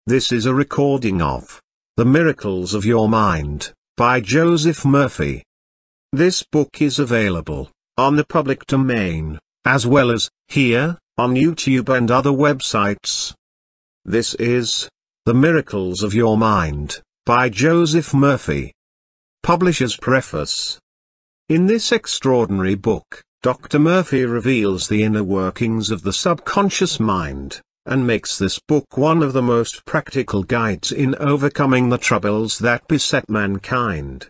This is a recording of The Miracles of Your Mind, by Joseph Murphy. This book is available on the public domain, as well as here, on YouTube and other websites. This is The Miracles of Your Mind, by Joseph Murphy. Publisher's Preface. In this extraordinary book, Dr. Murphy reveals the inner workings of the subconscious mind, and makes this book one of the most practical guides in overcoming the troubles that beset mankind.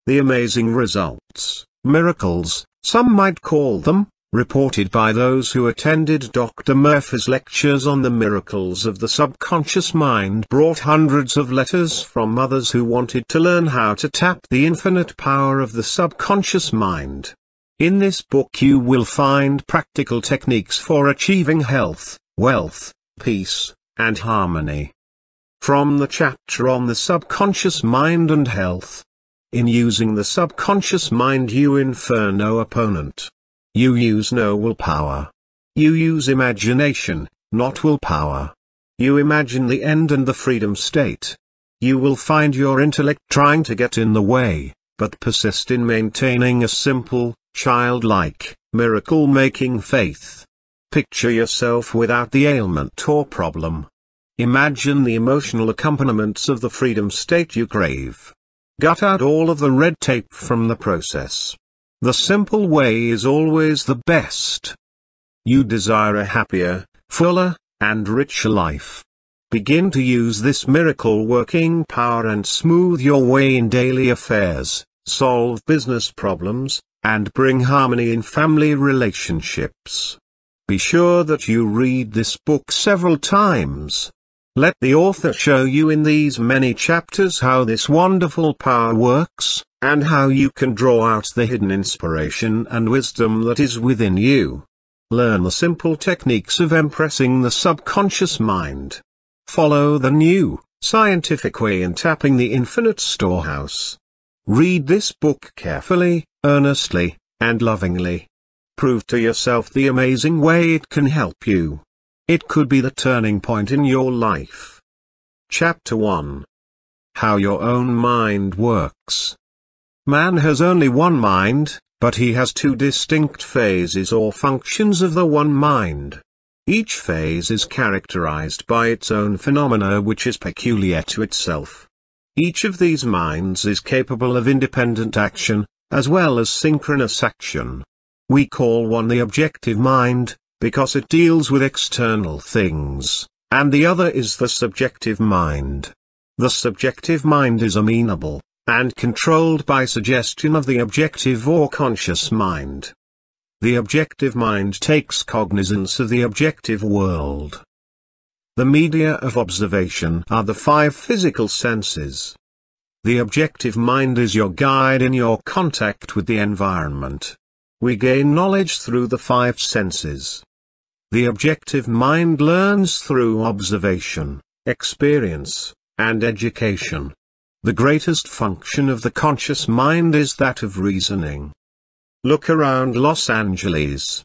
The amazing results, miracles, some might call them, reported by those who attended Dr. Murphy's lectures on the miracles of the subconscious mind brought hundreds of letters from others who wanted to learn how to tap the infinite power of the subconscious mind. In this book you will find practical techniques for achieving health, wealth, peace, and harmony. From the chapter on the subconscious mind and health. In using the subconscious mind you infer no opponent. You use no willpower. You use imagination, not willpower. You imagine the end and the freedom state. You will find your intellect trying to get in the way, but persist in maintaining a simple, childlike, miracle-making faith. Picture yourself without the ailment or problem. Imagine the emotional accompaniments of the freedom state you crave. Gut out all of the red tape from the process. The simple way is always the best. You desire a happier, fuller, and richer life. Begin to use this miracle working power and smooth your way in daily affairs, solve business problems, and bring harmony in family relationships. Be sure that you read this book several times. Let the author show you in these many chapters how this wonderful power works, and how you can draw out the hidden inspiration and wisdom that is within you. Learn the simple techniques of impressing the subconscious mind. Follow the new, scientific way in tapping the infinite storehouse. Read this book carefully, earnestly, and lovingly. Prove to yourself the amazing way it can help you. It could be the turning point in your life. Chapter 1. How your own mind works. Man has only one mind, but he has two distinct phases or functions of the one mind. Each phase is characterized by its own phenomena which is peculiar to itself. Each of these minds is capable of independent action, as well as synchronous action. We call one the objective mind, because it deals with external things, and the other is the subjective mind. The subjective mind is amenable, and controlled by suggestion of the objective or conscious mind. The objective mind takes cognizance of the objective world. The media of observation are the five physical senses. The objective mind is your guide in your contact with the environment. We gain knowledge through the five senses. The objective mind learns through observation, experience, and education. The greatest function of the conscious mind is that of reasoning. Look around Los Angeles.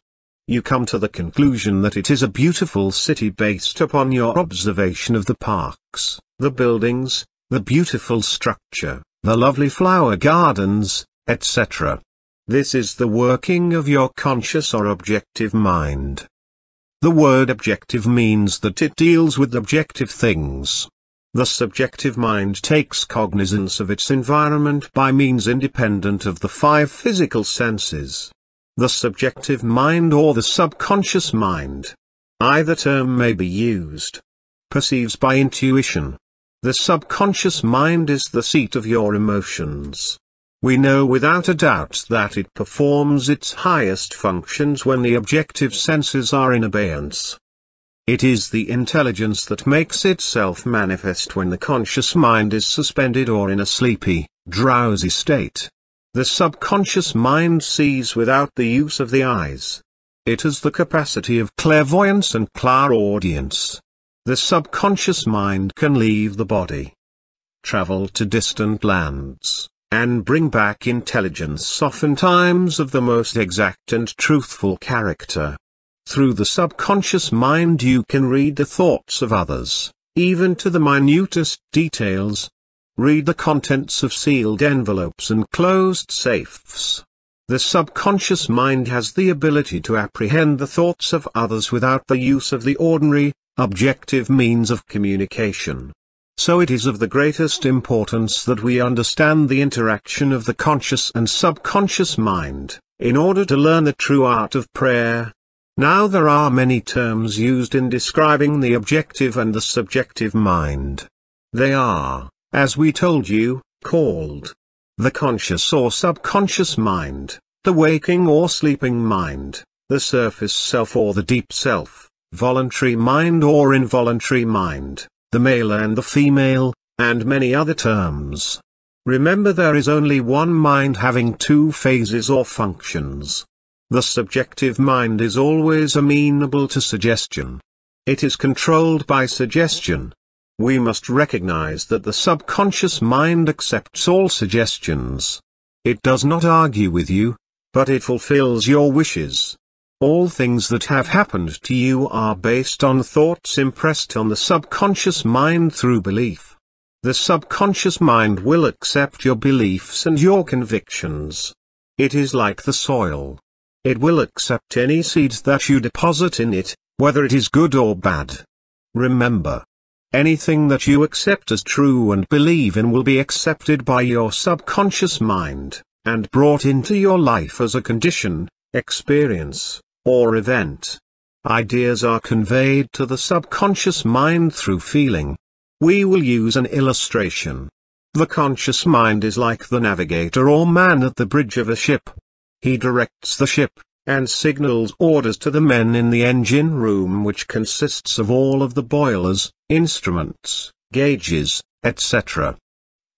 You come to the conclusion that it is a beautiful city based upon your observation of the parks, the buildings, the beautiful structure, the lovely flower gardens, etc. This is the working of your conscious or objective mind. The word objective means that it deals with objective things. The subjective mind takes cognizance of its environment by means independent of the five physical senses. The subjective mind or the subconscious mind, either term may be used, perceives by intuition. The subconscious mind is the seat of your emotions. We know without a doubt that it performs its highest functions when the objective senses are in abeyance. It is the intelligence that makes itself manifest when the conscious mind is suspended or in a sleepy, drowsy state. The subconscious mind sees without the use of the eyes. It has the capacity of clairvoyance and clairaudience. The subconscious mind can leave the body, travel to distant lands, and bring back intelligence oftentimes of the most exact and truthful character. Through the subconscious mind you can read the thoughts of others, even to the minutest details. Read the contents of sealed envelopes and closed safes. The subconscious mind has the ability to apprehend the thoughts of others without the use of the ordinary, objective means of communication. So it is of the greatest importance that we understand the interaction of the conscious and subconscious mind, in order to learn the true art of prayer. Now there are many terms used in describing the objective and the subjective mind. They are, as we told you, called the conscious or subconscious mind, the waking or sleeping mind, the surface self or the deep self, voluntary mind or involuntary mind, the male and the female, and many other terms. Remember, there is only one mind having two phases or functions. The subjective mind is always amenable to suggestion. It is controlled by suggestion. We must recognize that the subconscious mind accepts all suggestions. It does not argue with you, but it fulfills your wishes. All things that have happened to you are based on thoughts impressed on the subconscious mind through belief. The subconscious mind will accept your beliefs and your convictions. It is like the soil. It will accept any seeds that you deposit in it, whether it is good or bad. Remember, anything that you accept as true and believe in will be accepted by your subconscious mind, and brought into your life as a condition, experience, or event. Ideas are conveyed to the subconscious mind through feeling. We will use an illustration. The conscious mind is like the navigator or man at the bridge of a ship. He directs the ship, and signals orders to the men in the engine room, which consists of all of the boilers, instruments, gauges, etc.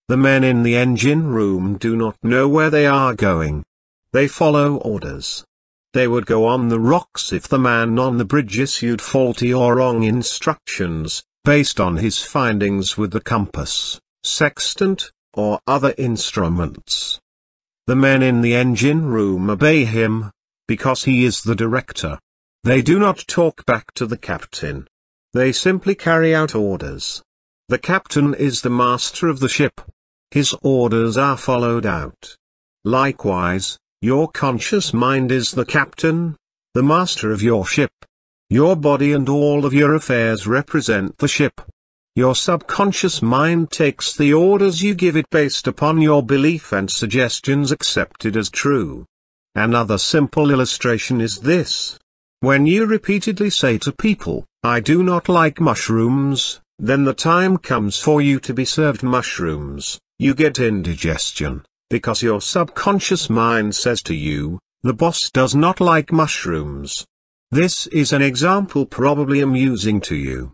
The men in the engine room do not know where they are going. They follow orders. They would go on the rocks if the man on the bridge issued faulty or wrong instructions, based on his findings with the compass, sextant, or other instruments. The men in the engine room obey him, because he is the director. They do not talk back to the captain. They simply carry out orders. The captain is the master of the ship. His orders are followed out. Likewise, your conscious mind is the captain, the master of your ship. Your body and all of your affairs represent the ship. Your subconscious mind takes the orders you give it based upon your belief and suggestions accepted as true. Another simple illustration is this. When you repeatedly say to people, "I do not like mushrooms," then the time comes for you to be served mushrooms, you get indigestion, because your subconscious mind says to you, "The boss does not like mushrooms." This is an example probably amusing to you.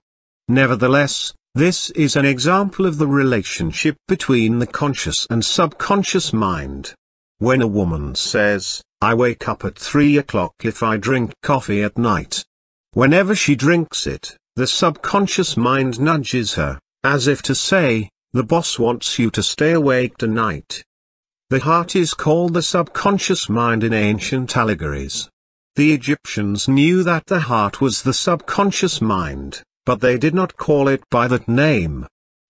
Nevertheless, this is an example of the relationship between the conscious and subconscious mind. When a woman says, "I wake up at 3 o'clock if I drink coffee at night," whenever she drinks it, the subconscious mind nudges her, as if to say, "The boss wants you to stay awake tonight." The heart is called the subconscious mind in ancient allegories. The Egyptians knew that the heart was the subconscious mind, but they did not call it by that name.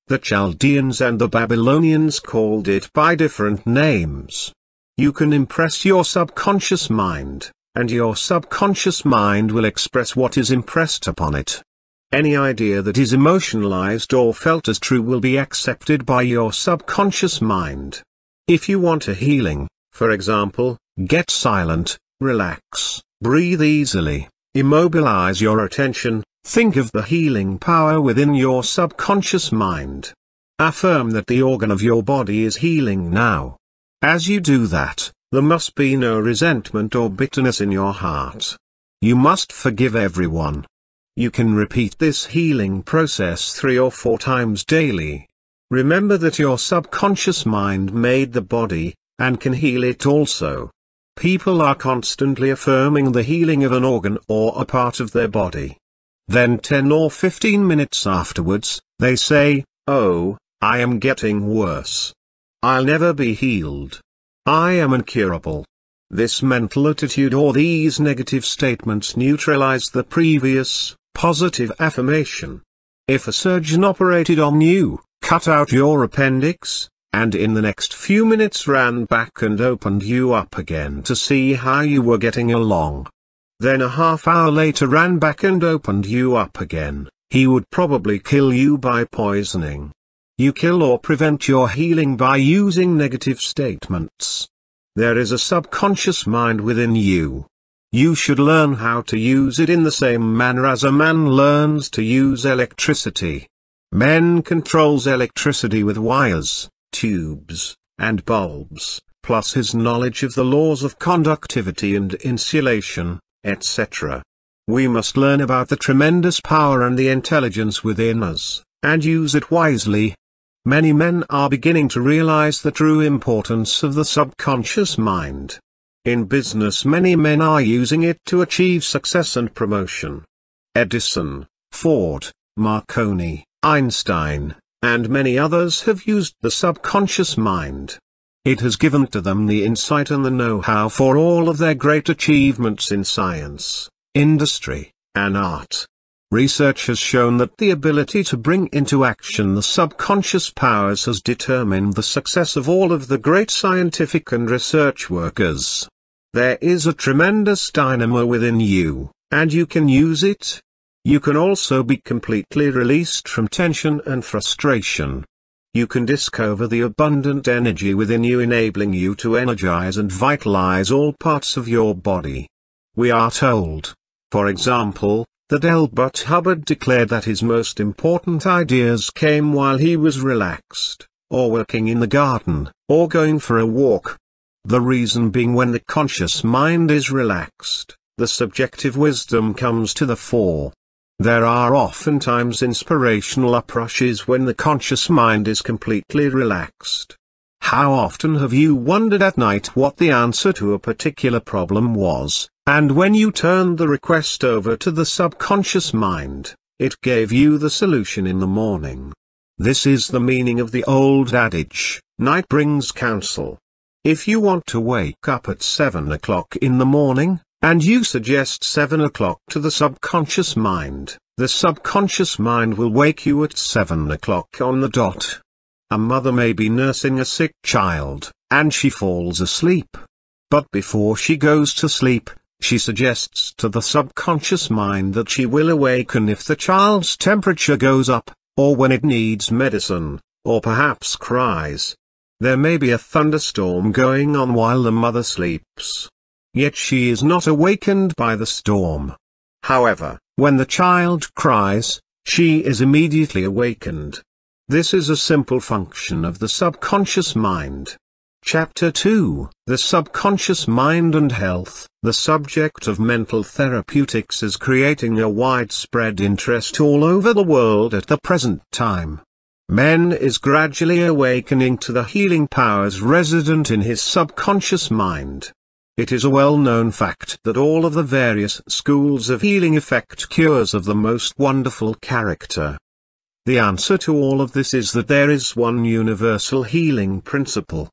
The Chaldeans and the Babylonians called it by different names. You can impress your subconscious mind, and your subconscious mind will express what is impressed upon it. Any idea that is emotionalized or felt as true will be accepted by your subconscious mind. If you want a healing, for example, get silent, relax, breathe easily, immobilize your attention, think of the healing power within your subconscious mind. Affirm that the organ of your body is healing now. As you do that, there must be no resentment or bitterness in your heart. You must forgive everyone. You can repeat this healing process 3 or 4 times daily. Remember that your subconscious mind made the body, and can heal it also. People are constantly affirming the healing of an organ or a part of their body. Then 10 or 15 minutes afterwards, they say, "Oh, I am getting worse. I'll never be healed. I am incurable." This mental attitude or these negative statements neutralize the previous, positive affirmation. If a surgeon operated on you, cut out your appendix, and in the next few minutes ran back and opened you up again to see how you were getting along, then a half hour later ran back and opened you up again, he would probably kill you by poisoning. You kill or prevent your healing by using negative statements. There is a subconscious mind within you. You should learn how to use it in the same manner as a man learns to use electricity. Man controls electricity with wires, tubes, and bulbs, plus his knowledge of the laws of conductivity and insulation, etc. We must learn about the tremendous power and the intelligence within us, and use it wisely. Many men are beginning to realize the true importance of the subconscious mind. In business, many men are using it to achieve success and promotion. Edison, Ford, Marconi, Einstein, and many others have used the subconscious mind. It has given to them the insight and the know-how for all of their great achievements in science, industry, and art. Research has shown that the ability to bring into action the subconscious powers has determined the success of all of the great scientific and research workers. There is a tremendous dynamo within you, and you can use it. You can also be completely released from tension and frustration. You can discover the abundant energy within you, enabling you to energize and vitalize all parts of your body. We are told, for example, that L. But Hubbard declared that his most important ideas came while he was relaxed, or working in the garden, or going for a walk. The reason being, when the conscious mind is relaxed, the subjective wisdom comes to the fore. There are oftentimes inspirational uprushes when the conscious mind is completely relaxed. How often have you wondered at night what the answer to a particular problem was, and when you turned the request over to the subconscious mind, it gave you the solution in the morning? This is the meaning of the old adage, night brings counsel. If you want to wake up at 7 o'clock in the morning, and you suggest 7 o'clock to the subconscious mind, the subconscious mind will wake you at 7 o'clock on the dot. A mother may be nursing a sick child, and she falls asleep. But before she goes to sleep, she suggests to the subconscious mind that she will awaken if the child's temperature goes up, or when it needs medicine, or perhaps cries. There may be a thunderstorm going on while the mother sleeps. Yet she is not awakened by the storm. However, when the child cries, she is immediately awakened. This is a simple function of the subconscious mind. Chapter 2, The Subconscious Mind and Health. The subject of mental therapeutics is creating a widespread interest all over the world at the present time. Man is gradually awakening to the healing powers resident in his subconscious mind. It is a well-known fact that all of the various schools of healing effect cures of the most wonderful character. The answer to all of this is that there is one universal healing principle.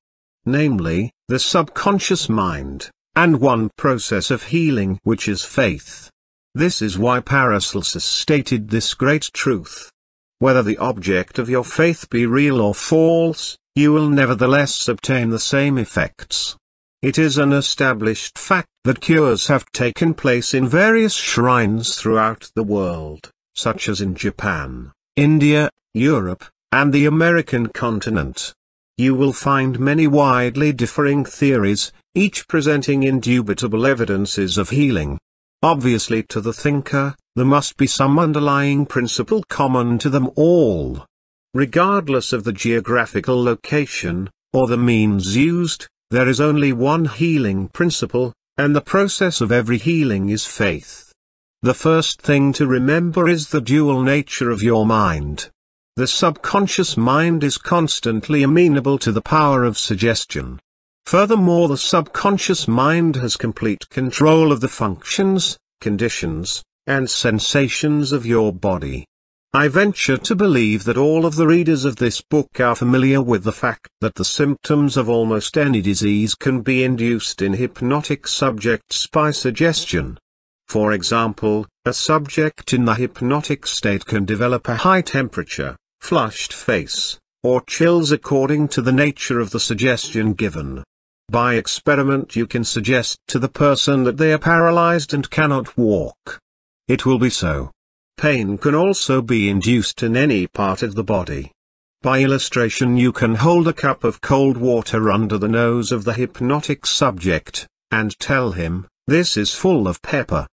Namely, the subconscious mind, and one process of healing which is faith. This is why Paracelsus stated this great truth. Whether the object of your faith be real or false, you will nevertheless obtain the same effects. It is an established fact that cures have taken place in various shrines throughout the world, such as in Japan, India, Europe, and the American continent. You will find many widely differing theories, each presenting indubitable evidences of healing. Obviously, to the thinker, there must be some underlying principle common to them all. Regardless of the geographical location, or the means used, there is only one healing principle, and the process of every healing is faith. The first thing to remember is the dual nature of your mind. The subconscious mind is constantly amenable to the power of suggestion. Furthermore, the subconscious mind has complete control of the functions, conditions, and sensations of your body. I venture to believe that all of the readers of this book are familiar with the fact that the symptoms of almost any disease can be induced in hypnotic subjects by suggestion. For example, a subject in the hypnotic state can develop a high temperature, flushed face, or chills according to the nature of the suggestion given. By experiment you can suggest to the person that they are paralyzed and cannot walk. It will be so. Pain can also be induced in any part of the body. By illustration you can hold a cup of cold water under the nose of the hypnotic subject, and tell him, "This is full of pepper.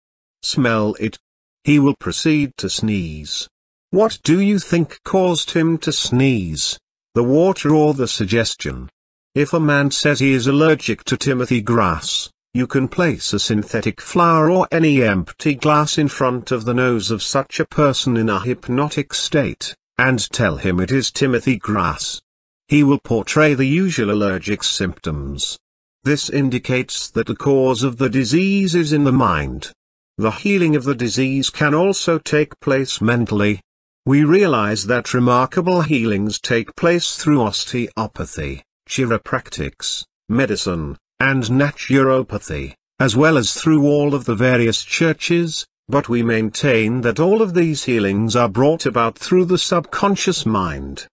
Smell it." He will proceed to sneeze. What do you think caused him to sneeze? The water or the suggestion? If a man says he is allergic to Timothy grass, you can place a synthetic flower or any empty glass in front of the nose of such a person in a hypnotic state, and tell him it is Timothy grass. He will portray the usual allergic symptoms. This indicates that the cause of the disease is in the mind. The healing of the disease can also take place mentally. We realize that remarkable healings take place through osteopathy, chiropractics, medicine, and naturopathy, as well as through all of the various churches, but we maintain that all of these healings are brought about through the subconscious mind.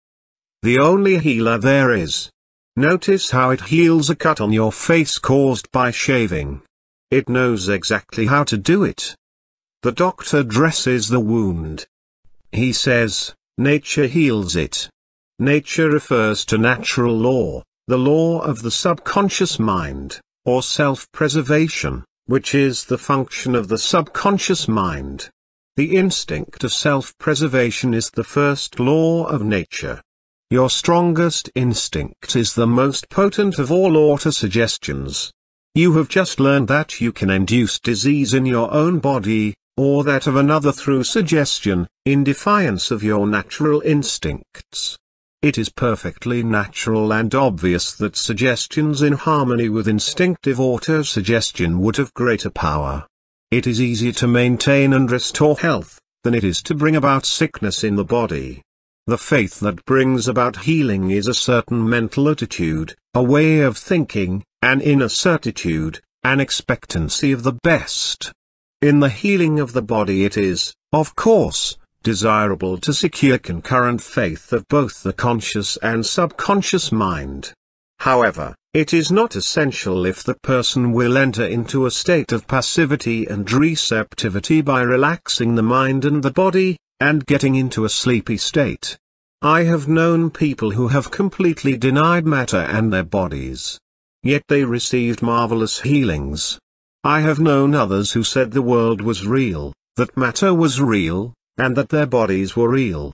The only healer there is. Notice how it heals a cut on your face caused by shaving. It knows exactly how to do it. The doctor dresses the wound. He says, nature heals it. Nature refers to natural law, the law of the subconscious mind, or self-preservation, which is the function of the subconscious mind. The instinct of self-preservation is the first law of nature. Your strongest instinct is the most potent of all autosuggestions. You have just learned that you can induce disease in your own body, or that of another through suggestion, in defiance of your natural instincts. It is perfectly natural and obvious that suggestions in harmony with instinctive autosuggestion would have greater power. It is easier to maintain and restore health, than it is to bring about sickness in the body. The faith that brings about healing is a certain mental attitude, a way of thinking, an inner certitude, an expectancy of the best. In the healing of the body it is, of course, desirable to secure concurrent faith of both the conscious and subconscious mind. However, it is not essential if the person will enter into a state of passivity and receptivity by relaxing the mind and the body, and getting into a sleepy state. I have known people who have completely denied matter and their bodies. Yet they received marvelous healings. I have known others who said the world was real, that matter was real, and that their bodies were real.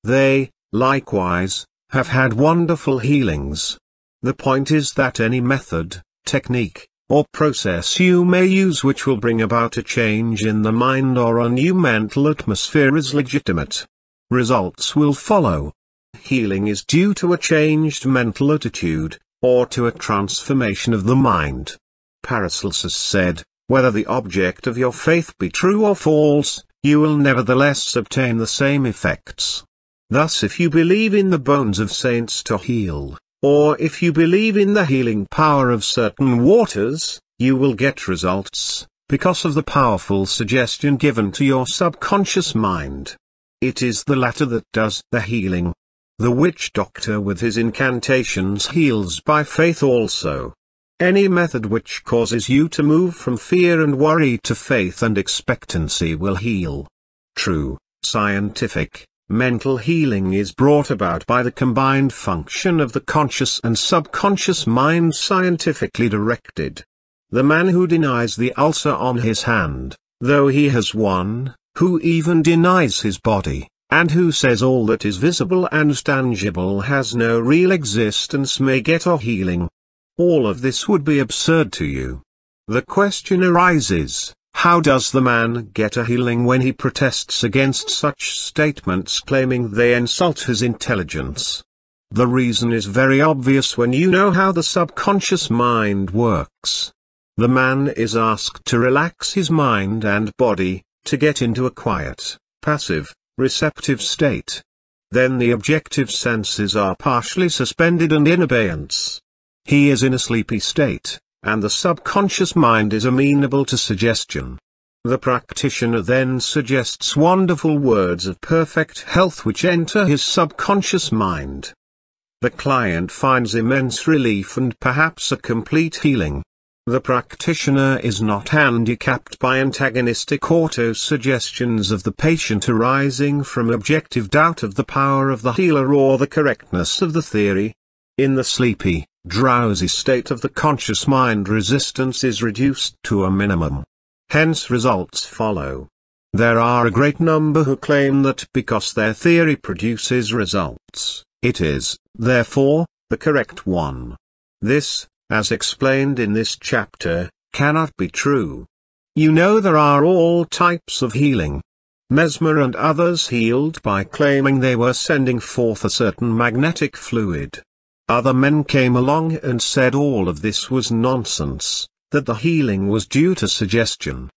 They, likewise, have had wonderful healings. The point is that any method, technique, or process you may use which will bring about a change in the mind or a new mental atmosphere is legitimate. Results will follow. Healing is due to a changed mental attitude, or to a transformation of the mind. Paracelsus said, whether the object of your faith be true or false, you will nevertheless obtain the same effects. Thus if you believe in the bones of saints to heal, or if you believe in the healing power of certain waters, you will get results, because of the powerful suggestion given to your subconscious mind. It is the latter that does the healing. The witch doctor with his incantations heals by faith also. Any method which causes you to move from fear and worry to faith and expectancy will heal. True, scientific, mental healing is brought about by the combined function of the conscious and subconscious mind scientifically directed. The man who denies the ulcer on his hand, though he has one, who even denies his body, and who says all that is visible and tangible has no real existence may get a healing. All of this would be absurd to you. The question arises, how does the man get a healing when he protests against such statements claiming they insult his intelligence? The reason is very obvious when you know how the subconscious mind works. The man is asked to relax his mind and body, to get into a quiet, passive, receptive state. Then the objective senses are partially suspended and in abeyance. He is in a sleepy state, and the subconscious mind is amenable to suggestion. The practitioner then suggests wonderful words of perfect health which enter his subconscious mind. The client finds immense relief and perhaps a complete healing. The practitioner is not handicapped by antagonistic auto-suggestions of the patient arising from objective doubt of the power of the healer or the correctness of the theory. In the sleepy, drowsy state of the conscious mind, resistance is reduced to a minimum. Hence results follow. There are a great number who claim that because their theory produces results, it is, therefore, the correct one. This, as explained in this chapter, cannot be true. You know there are all types of healing. Mesmer and others healed by claiming they were sending forth a certain magnetic fluid. Other men came along and said all of this was nonsense, that the healing was due to suggestion.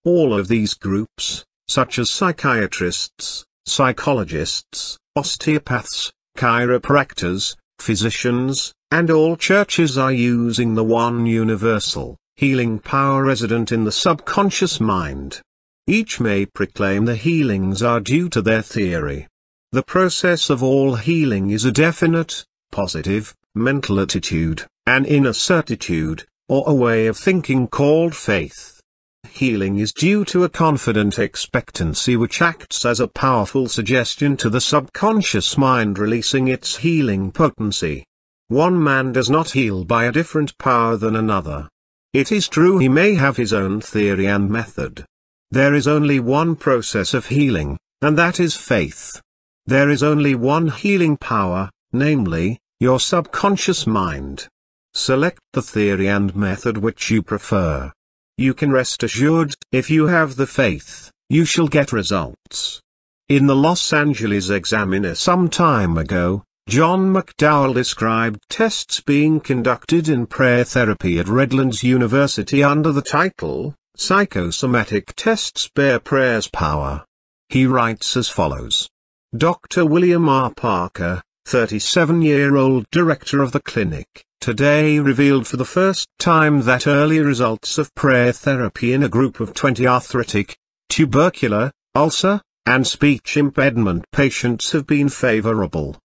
All of these groups, such as psychiatrists, psychologists, osteopaths, chiropractors, physicians, and all churches are using the one universal, healing power resident in the subconscious mind. Each may proclaim the healings are due to their theory. The process of all healing is a definite, positive, mental attitude, an inner certitude, or a way of thinking called faith. Healing is due to a confident expectancy which acts as a powerful suggestion to the subconscious mind, releasing its healing potency. One man does not heal by a different power than another. It is true he may have his own theory and method. There is only one process of healing, and that is faith. There is only one healing power, namely, your subconscious mind. Select the theory and method which you prefer. You can rest assured, if you have the faith, you shall get results. In the Los Angeles Examiner some time ago, John McDowell described tests being conducted in prayer therapy at Redlands University under the title, Psychosomatic Tests Bear Prayer's Power. He writes as follows. Dr. William R. Parker, 37-year-old director of the clinic, today revealed for the first time that early results of prayer therapy in a group of 20 arthritic, tubercular, ulcer, and speech impediment patients have been favorable.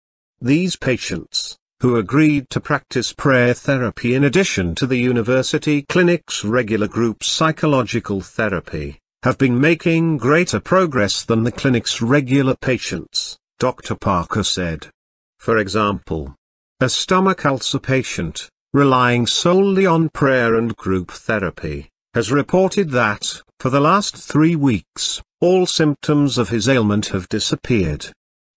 These patients, who agreed to practice prayer therapy in addition to the university clinic's regular group psychological therapy, have been making greater progress than the clinic's regular patients, Dr. Parker said. For example, a stomach ulcer patient, relying solely on prayer and group therapy, has reported that, for the last 3 weeks, all symptoms of his ailment have disappeared.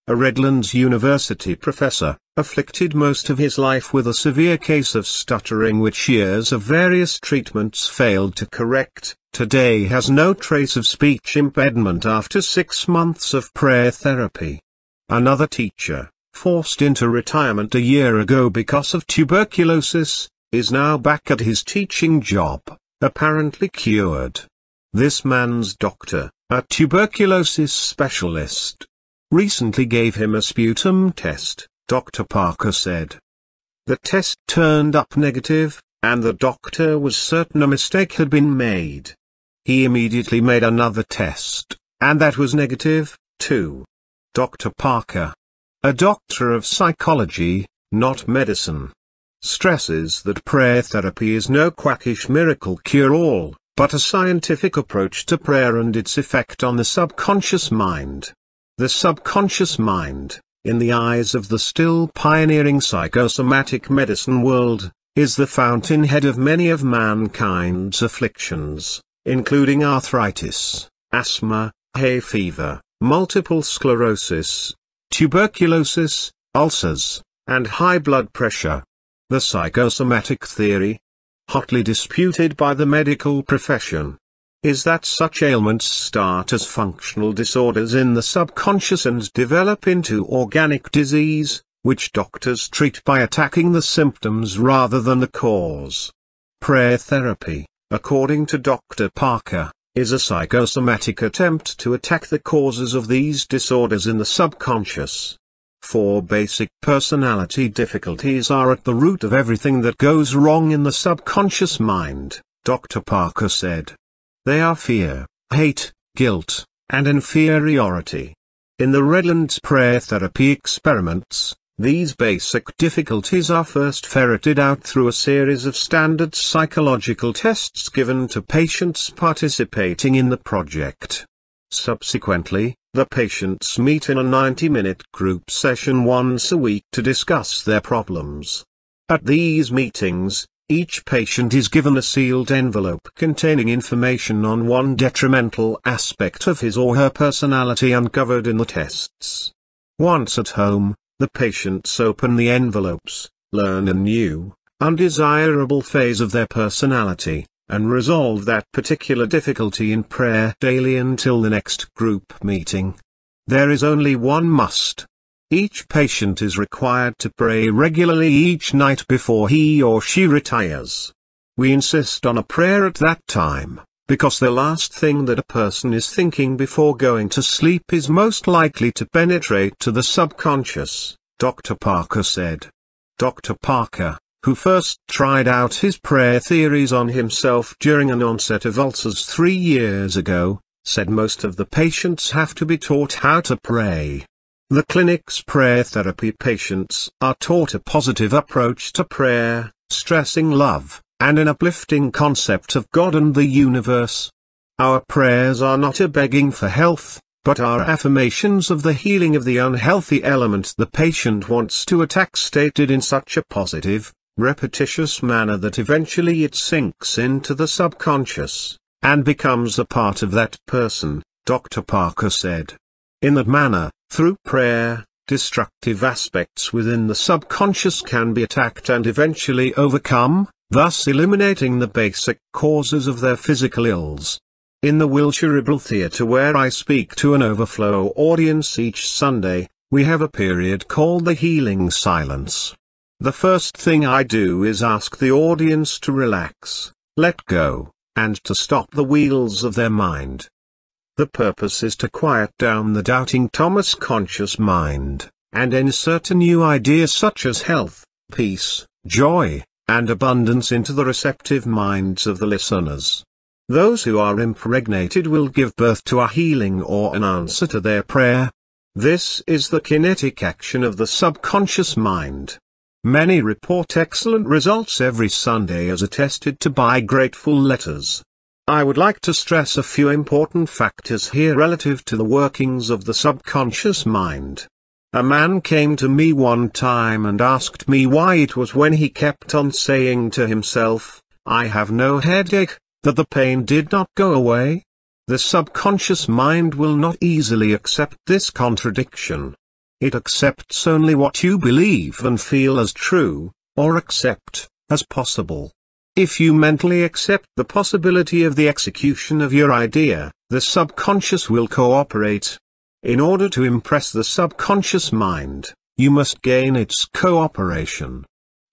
A Redlands University professor, afflicted most of his life with a severe case of stuttering which years of various treatments failed to correct, today has no trace of speech impediment after 6 months of prayer therapy. Another teacher, forced into retirement a year ago because of tuberculosis, is now back at his teaching job, apparently cured. This man's doctor, a tuberculosis specialist, recently gave him a sputum test, Dr. Parker said. The test turned up negative, and the doctor was certain a mistake had been made. He immediately made another test, and that was negative, too. Dr. Parker, a doctor of psychology, not medicine, stresses that prayer therapy is no quackish miracle cure-all, but a scientific approach to prayer and its effect on the subconscious mind. The subconscious mind, in the eyes of the still pioneering psychosomatic medicine world, is the fountainhead of many of mankind's afflictions, including arthritis, asthma, hay fever, multiple sclerosis, tuberculosis, ulcers, and high blood pressure. The psychosomatic theory, hotly disputed by the medical profession, is that such ailments start as functional disorders in the subconscious and develop into organic disease, which doctors treat by attacking the symptoms rather than the cause. Prayer therapy, according to Dr. Parker, is a psychosomatic attempt to attack the causes of these disorders in the subconscious. 4 basic personality difficulties are at the root of everything that goes wrong in the subconscious mind, Dr. Parker said. They are fear, hate, guilt, and inferiority. In the Redlands prayer therapy experiments, these basic difficulties are first ferreted out through a series of standard psychological tests given to patients participating in the project. Subsequently, the patients meet in a 90-minute group session once a week to discuss their problems. At these meetings, each patient is given a sealed envelope containing information on one detrimental aspect of his or her personality uncovered in the tests. Once at home, the patients open the envelopes, learn a new, undesirable phase of their personality, and resolve that particular difficulty in prayer daily until the next group meeting. There is only one must. Each patient is required to pray regularly each night before he or she retires. We insist on a prayer at that time, because the last thing that a person is thinking before going to sleep is most likely to penetrate to the subconscious, Dr. Parker said. Dr. Parker, who first tried out his prayer theories on himself during an onset of ulcers 3 years ago, said most of the patients have to be taught how to pray. The clinic's prayer therapy patients are taught a positive approach to prayer, stressing love, and an uplifting concept of God and the universe. Our prayers are not a begging for health, but are affirmations of the healing of the unhealthy element the patient wants to attack, stated in such a positive, repetitious manner that eventually it sinks into the subconscious, and becomes a part of that person, Dr. Parker said. In that manner, through prayer, destructive aspects within the subconscious can be attacked and eventually overcome, thus eliminating the basic causes of their physical ills. In the Wilshire Herbal Theatre, where I speak to an overflow audience each Sunday, we have a period called the Healing Silence. The first thing I do is ask the audience to relax, let go, and to stop the wheels of their mind. The purpose is to quiet down the doubting Thomas conscious mind, and insert a new idea such as health, peace, joy, and abundance into the receptive minds of the listeners. Those who are impregnated will give birth to a healing or an answer to their prayer. This is the kinetic action of the subconscious mind. Many report excellent results every Sunday as attested to by grateful letters. I would like to stress a few important factors here relative to the workings of the subconscious mind. A man came to me one time and asked me why it was when he kept on saying to himself, "I have no headache," that the pain did not go away. The subconscious mind will not easily accept this contradiction. It accepts only what you believe and feel as true, or accept, as possible. If you mentally accept the possibility of the execution of your idea, the subconscious will cooperate. In order to impress the subconscious mind, you must gain its cooperation.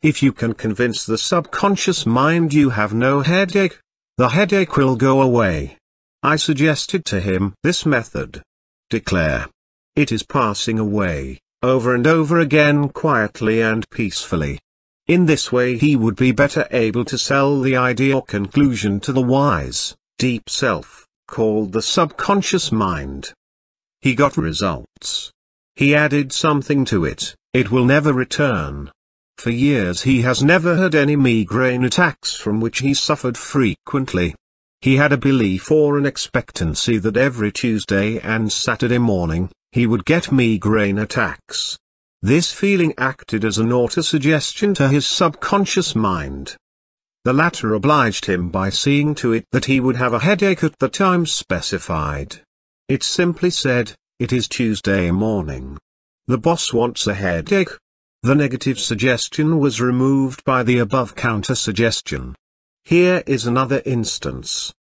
If you can convince the subconscious mind you have no headache, the headache will go away. I suggested to him this method. Declare, "It is passing away," over and over again quietly and peacefully. In this way he would be better able to sell the idea or conclusion to the wise, deep self, called the subconscious mind. He got results. He added something to it, it will never return. For years he has never had any migraine attacks from which he suffered frequently. He had a belief or an expectancy that every Tuesday and Saturday morning, he would get migraine attacks. This feeling acted as an auto-suggestion to his subconscious mind. The latter obliged him by seeing to it that he would have a headache at the time specified. It simply said, "It is Tuesday morning. The boss wants a headache." The negative suggestion was removed by the above counter-suggestion. Here is another instance.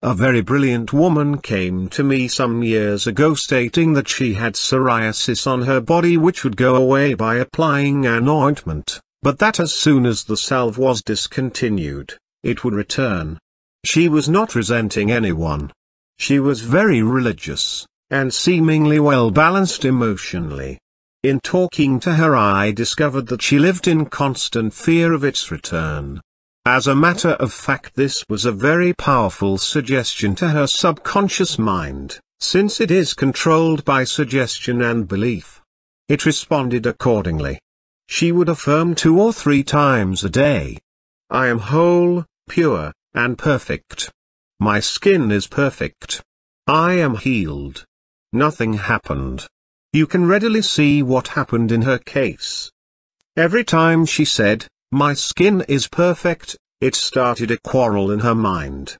A very brilliant woman came to me some years ago stating that she had psoriasis on her body which would go away by applying an ointment, but that as soon as the salve was discontinued, it would return. She was not resenting anyone. She was very religious, and seemingly well balanced emotionally. In talking to her I discovered that she lived in constant fear of its return. As a matter of fact, this was a very powerful suggestion to her subconscious mind, since it is controlled by suggestion and belief. It responded accordingly. She would affirm 2 or 3 times a day. I am whole, pure, and perfect. My skin is perfect. I am healed. Nothing happened. You can readily see what happened in her case. Every time she said, "My skin is perfect," it started a quarrel in her mind.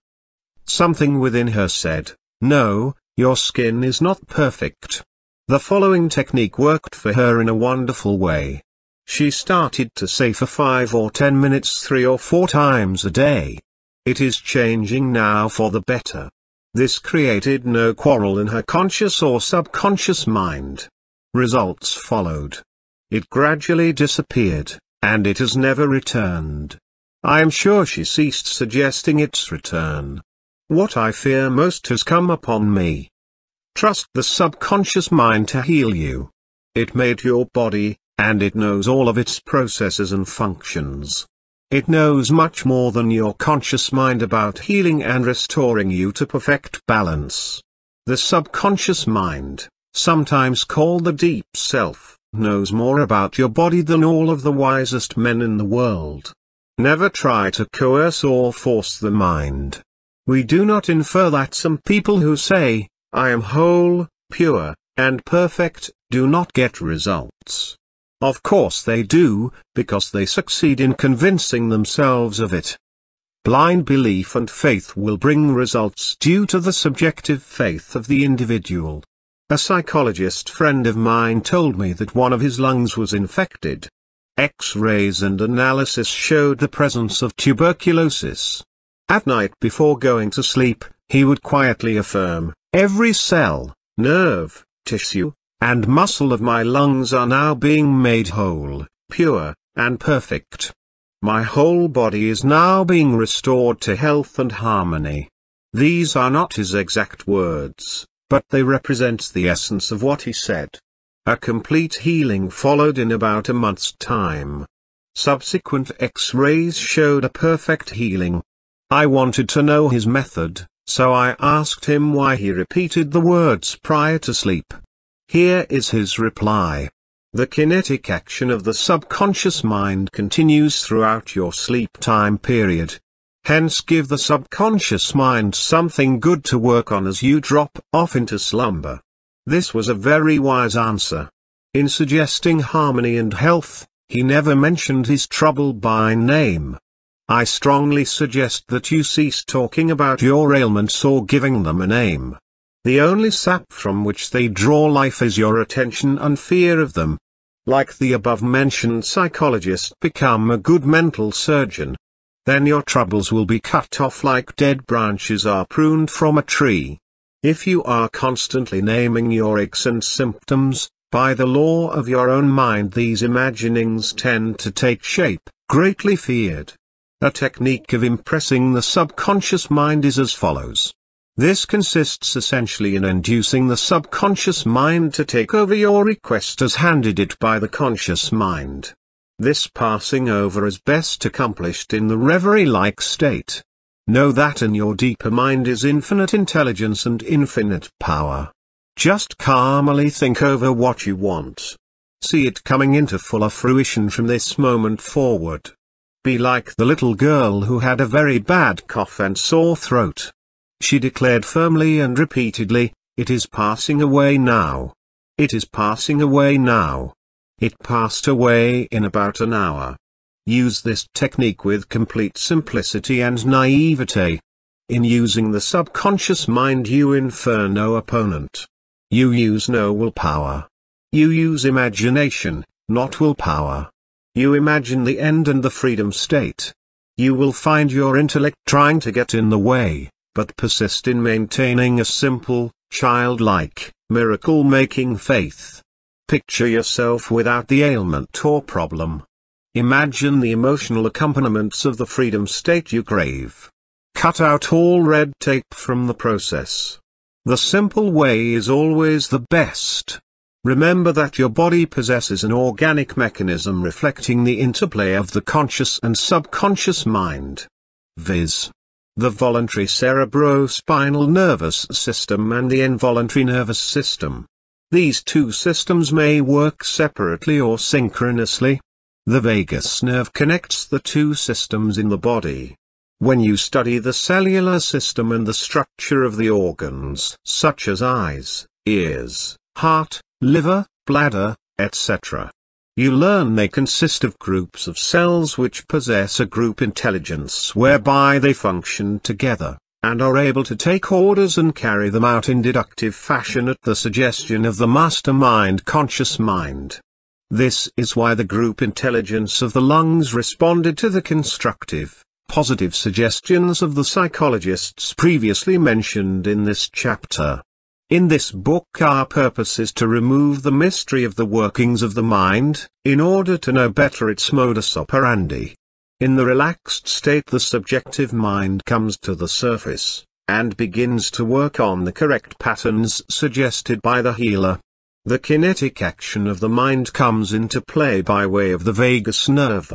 Something within her said, "No, your skin is not perfect." The following technique worked for her in a wonderful way. She started to say for 5 or 10 minutes 3 or 4 times a day. It is changing now for the better. This created no quarrel in her conscious or subconscious mind. Results followed. It gradually disappeared, and it has never returned. I am sure she ceased suggesting its return. What I fear most has come upon me. Trust the subconscious mind to heal you. It made your body, and it knows all of its processes and functions. It knows much more than your conscious mind about healing and restoring you to perfect balance. The subconscious mind, sometimes called the deep self, knows more about your body than all of the wisest men in the world. Never try to coerce or force the mind. We do not infer that some people who say, "I am whole, pure, and perfect," do not get results. Of course they do, because they succeed in convincing themselves of it. Blind belief and faith will bring results due to the subjective faith of the individual. A psychologist friend of mine told me that one of his lungs was infected. X-rays and analysis showed the presence of tuberculosis. At night before going to sleep, he would quietly affirm, "Every cell, nerve, tissue, and muscle of my lungs are now being made whole, pure, and perfect. My whole body is now being restored to health and harmony." These are not his exact words, but they represent the essence of what he said. A complete healing followed in about a month's time. Subsequent X-rays showed a perfect healing. I wanted to know his method, so I asked him why he repeated the words prior to sleep. Here is his reply. The kinetic action of the subconscious mind continues throughout your sleep time period. Hence give the subconscious mind something good to work on as you drop off into slumber. This was a very wise answer. In suggesting harmony and health, he never mentioned his trouble by name. I strongly suggest that you cease talking about your ailments or giving them a name. The only sap from which they draw life is your attention and fear of them. Like the above-mentioned psychologist, become a good mental surgeon. Then your troubles will be cut off like dead branches are pruned from a tree. If you are constantly naming your aches and symptoms, by the law of your own mind these imaginings tend to take shape, greatly feared. A technique of impressing the subconscious mind is as follows. This consists essentially in inducing the subconscious mind to take over your request as handed it by the conscious mind. This passing over is best accomplished in the reverie-like state. Know that in your deeper mind is infinite intelligence and infinite power. Just calmly think over what you want. See it coming into fuller fruition from this moment forward. Be like the little girl who had a very bad cough and sore throat. She declared firmly and repeatedly, "It is passing away now. It is passing away now." It passed away in about an hour. Use this technique with complete simplicity and naivete. In using the subconscious mind you infer no opponent. You use no willpower. You use imagination, not willpower. You imagine the end and the freedom state. You will find your intellect trying to get in the way, but persist in maintaining a simple, childlike, miracle-making faith. Picture yourself without the ailment or problem. Imagine the emotional accompaniments of the freedom state you crave. Cut out all red tape from the process. The simple way is always the best. Remember that your body possesses an organic mechanism reflecting the interplay of the conscious and subconscious mind, viz. the voluntary cerebrospinal nervous system and the involuntary nervous system. These two systems may work separately or synchronously. The vagus nerve connects the two systems in the body. When you study the cellular system and the structure of the organs such as eyes, ears, heart, liver, bladder, etc., you learn they consist of groups of cells which possess a group intelligence whereby they function together, and are able to take orders and carry them out in deductive fashion at the suggestion of the mastermind conscious mind. This is why the group intelligence of the lungs responded to the constructive, positive suggestions of the psychologists previously mentioned in this chapter. In this book our purpose is to remove the mystery of the workings of the mind, in order to know better its modus operandi. In the relaxed state the subjective mind comes to the surface, and begins to work on the correct patterns suggested by the healer. The kinetic action of the mind comes into play by way of the vagus nerve.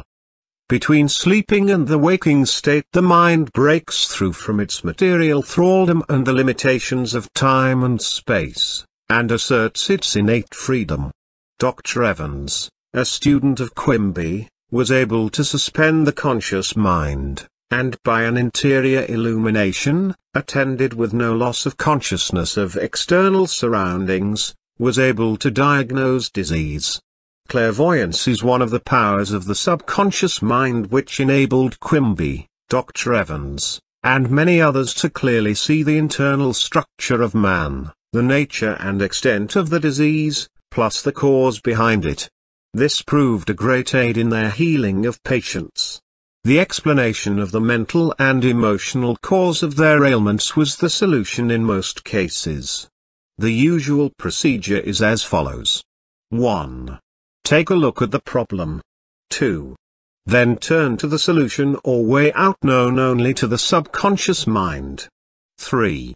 Between sleeping and the waking state the mind breaks through from its material thraldom and the limitations of time and space, and asserts its innate freedom. Dr. Evans, a student of Quimby, was able to suspend the conscious mind, and by an interior illumination, attended with no loss of consciousness of external surroundings, was able to diagnose disease. Clairvoyance is one of the powers of the subconscious mind which enabled Quimby, Dr. Evans, and many others to clearly see the internal structure of man, the nature and extent of the disease, plus the cause behind it. This proved a great aid in their healing of patients. The explanation of the mental and emotional cause of their ailments was the solution in most cases. The usual procedure is as follows. 1. Take a look at the problem. 2. Then turn to the solution or way out known only to the subconscious mind. 3.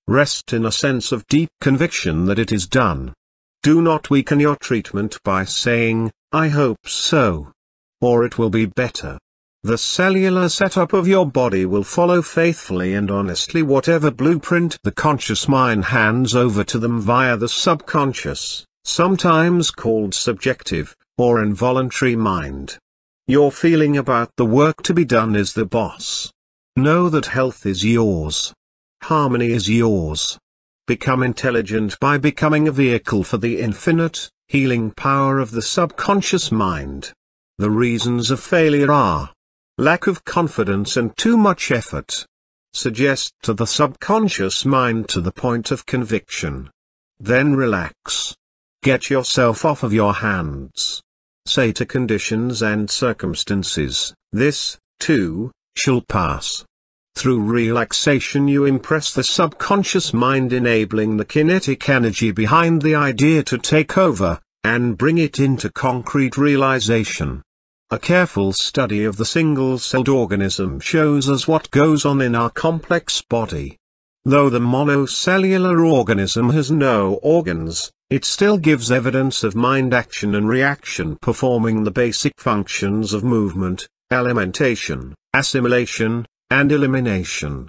Rest in a sense of deep conviction that it is done. Do not weaken your treatment by saying, "I hope so," or "it will be better." The cellular setup of your body will follow faithfully and honestly whatever blueprint the conscious mind hands over to them via the subconscious, sometimes called subjective, or involuntary mind. Your feeling about the work to be done is the boss. Know that health is yours. Harmony is yours. Become intelligent by becoming a vehicle for the infinite, healing power of the subconscious mind. The reasons of failure are lack of confidence and too much effort. Suggest to the subconscious mind to the point of conviction. Then relax. Get yourself off of your hands. Say to conditions and circumstances, "This, too, shall pass." Through relaxation you impress the subconscious mind, enabling the kinetic energy behind the idea to take over, and bring it into concrete realization. A careful study of the single-celled organism shows us what goes on in our complex body. Though the monocellular organism has no organs, it still gives evidence of mind action and reaction performing the basic functions of movement, alimentation, assimilation, and elimination.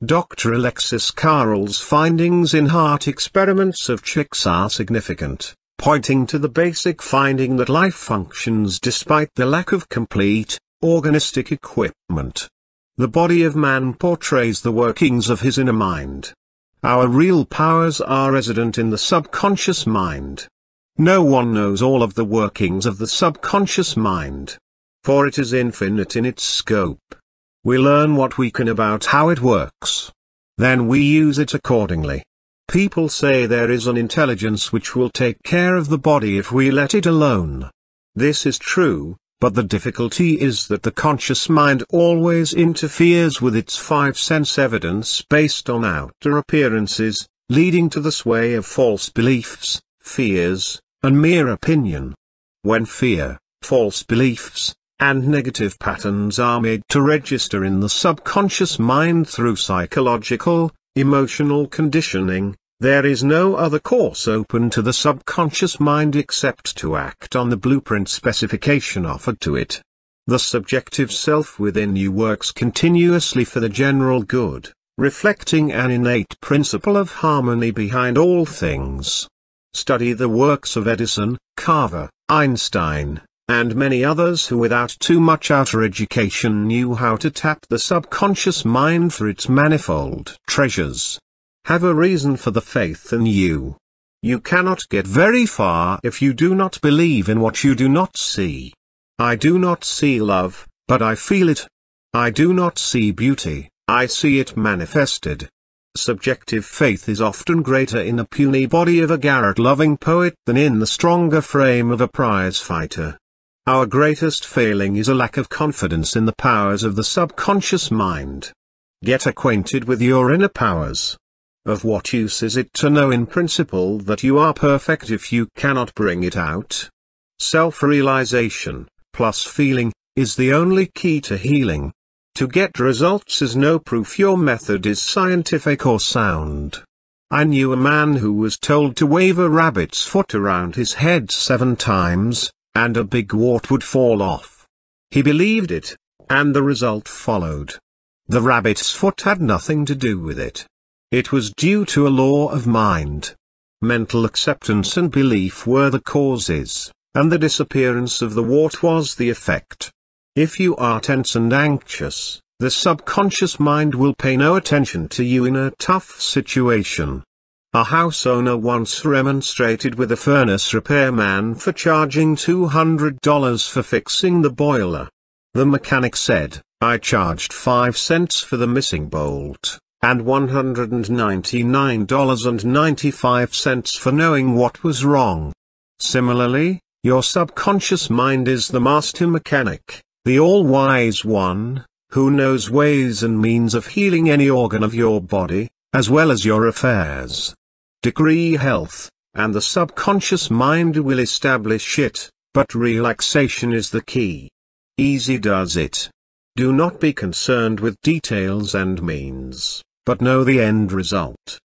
Dr. Alexis Carrel's findings in heart experiments of chicks are significant, pointing to the basic finding that life functions despite the lack of complete, organistic equipment. The body of man portrays the workings of his inner mind. Our real powers are resident in the subconscious mind. No one knows all of the workings of the subconscious mind, for it is infinite in its scope. We learn what we can about how it works. Then we use it accordingly. People say there is an intelligence which will take care of the body if we let it alone. This is true, but the difficulty is that the conscious mind always interferes with its five-sense evidence based on outer appearances, leading to the sway of false beliefs, fears, and mere opinion. When fear, false beliefs, and negative patterns are made to register in the subconscious mind through psychological, emotional conditioning, There is no other course open to the subconscious mind except to act on the blueprint specification offered to it. The subjective self within you works continuously for the general good, reflecting an innate principle of harmony behind all things. Study the works of Edison, Carver, Einstein, and many others who without too much outer education knew how to tap the subconscious mind for its manifold treasures. Have a reason for the faith in you. You cannot get very far if you do not believe in what you do not see. I do not see love, but I feel it. I do not see beauty, I see it manifested. Subjective faith is often greater in the puny body of a garret-loving poet than in the stronger frame of a prize fighter. Our greatest failing is a lack of confidence in the powers of the subconscious mind. Get acquainted with your inner powers. Of what use is it to know in principle that you are perfect if you cannot bring it out? Self-realization, plus feeling, is the only key to healing. To get results is no proof your method is scientific or sound. I knew a man who was told to wave a rabbit's foot around his head 7 times, and a big wart would fall off. He believed it, and the result followed. The rabbit's foot had nothing to do with it. It was due to a law of mind. Mental acceptance and belief were the causes, and the disappearance of the wart was the effect. If you are tense and anxious, the subconscious mind will pay no attention to you in a tough situation. A house owner once remonstrated with a furnace repairman for charging $200 for fixing the boiler. The mechanic said, "I charged 5 cents for the missing bolt, and $199.95 for knowing what was wrong." Similarly, your subconscious mind is the master mechanic, the all-wise one, who knows ways and means of healing any organ of your body, as well as your affairs. Decree health, and the subconscious mind will establish it, but relaxation is the key. Easy does it. Do not be concerned with details and means, but know the end result.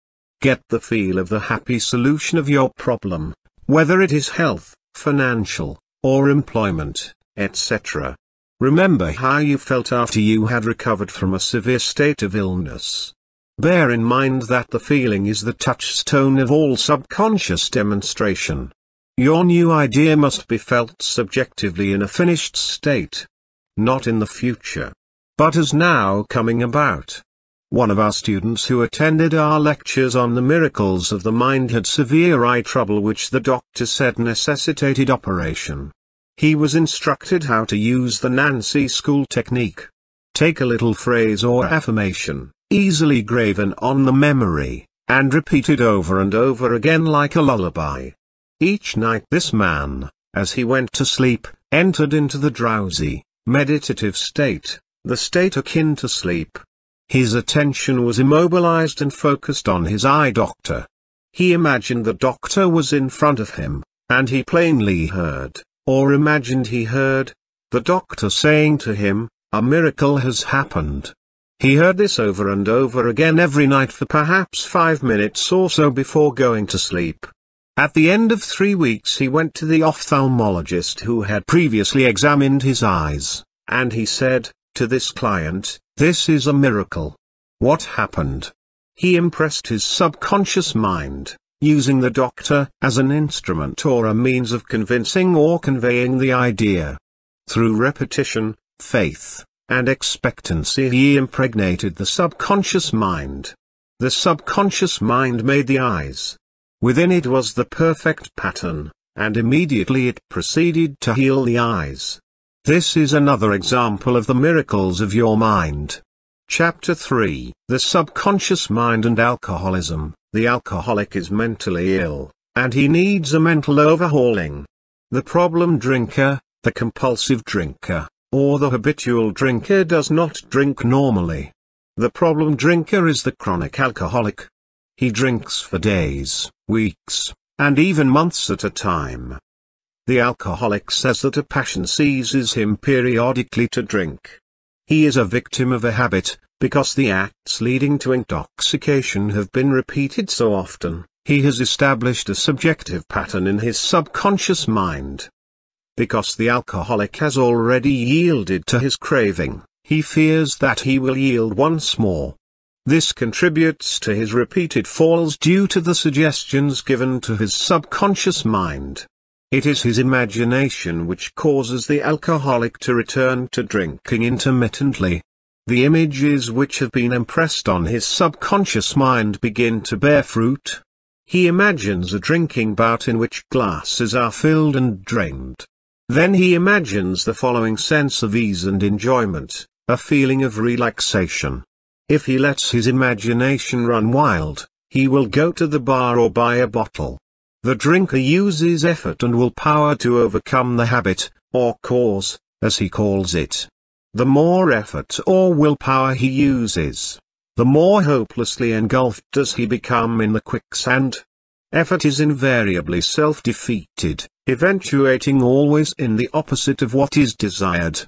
Get the feel of the happy solution of your problem, whether it is health, financial, or employment, etc. Remember how you felt after you had recovered from a severe state of illness. Bear in mind that the feeling is the touchstone of all subconscious demonstration. Your new idea must be felt subjectively in a finished state. Not in the future, but as now coming about. One of our students who attended our lectures on the miracles of the mind had severe eye trouble which the doctor said necessitated operation. He was instructed how to use the Nancy School technique. Take a little phrase or affirmation, easily graven on the memory, and repeat it over and over again like a lullaby. Each night this man, as he went to sleep, entered into the drowsy, meditative state, the state akin to sleep. His attention was immobilized and focused on his eye doctor. He imagined the doctor was in front of him, and he plainly heard, or imagined he heard, the doctor saying to him, "A miracle has happened." He heard this over and over again every night for perhaps 5 minutes or so before going to sleep. At the end of 3 weeks he went to the ophthalmologist who had previously examined his eyes, and he said, to this client, "This is a miracle." What happened? He impressed his subconscious mind, using the doctor as an instrument or a means of convincing or conveying the idea. Through repetition, faith, and expectancy he impregnated the subconscious mind. The subconscious mind made the eyes. Within it was the perfect pattern, and immediately it proceeded to heal the eyes. This is another example of the miracles of your mind. Chapter 3: The Subconscious Mind and Alcoholism. The alcoholic is mentally ill, and he needs a mental overhauling. The problem drinker, the compulsive drinker, or the habitual drinker does not drink normally. The problem drinker is the chronic alcoholic. He drinks for days, weeks, and even months at a time. The alcoholic says that a passion seizes him periodically to drink. He is a victim of a habit, Because the acts leading to intoxication have been repeated so often, he has established a subjective pattern in his subconscious mind. Because the alcoholic has already yielded to his craving, he fears that he will yield once more. This contributes to his repeated falls due to the suggestions given to his subconscious mind. It is his imagination which causes the alcoholic to return to drinking intermittently. The images which have been impressed on his subconscious mind begin to bear fruit. He imagines a drinking bout in which glasses are filled and drained. Then he imagines the following sense of ease and enjoyment, a feeling of relaxation. If he lets his imagination run wild, he will go to the bar or buy a bottle. The drinker uses effort and willpower to overcome the habit, or cause, as he calls it. The more effort or willpower he uses, the more hopelessly engulfed does he become in the quicksand. Effort is invariably self-defeated, eventuating always in the opposite of what is desired.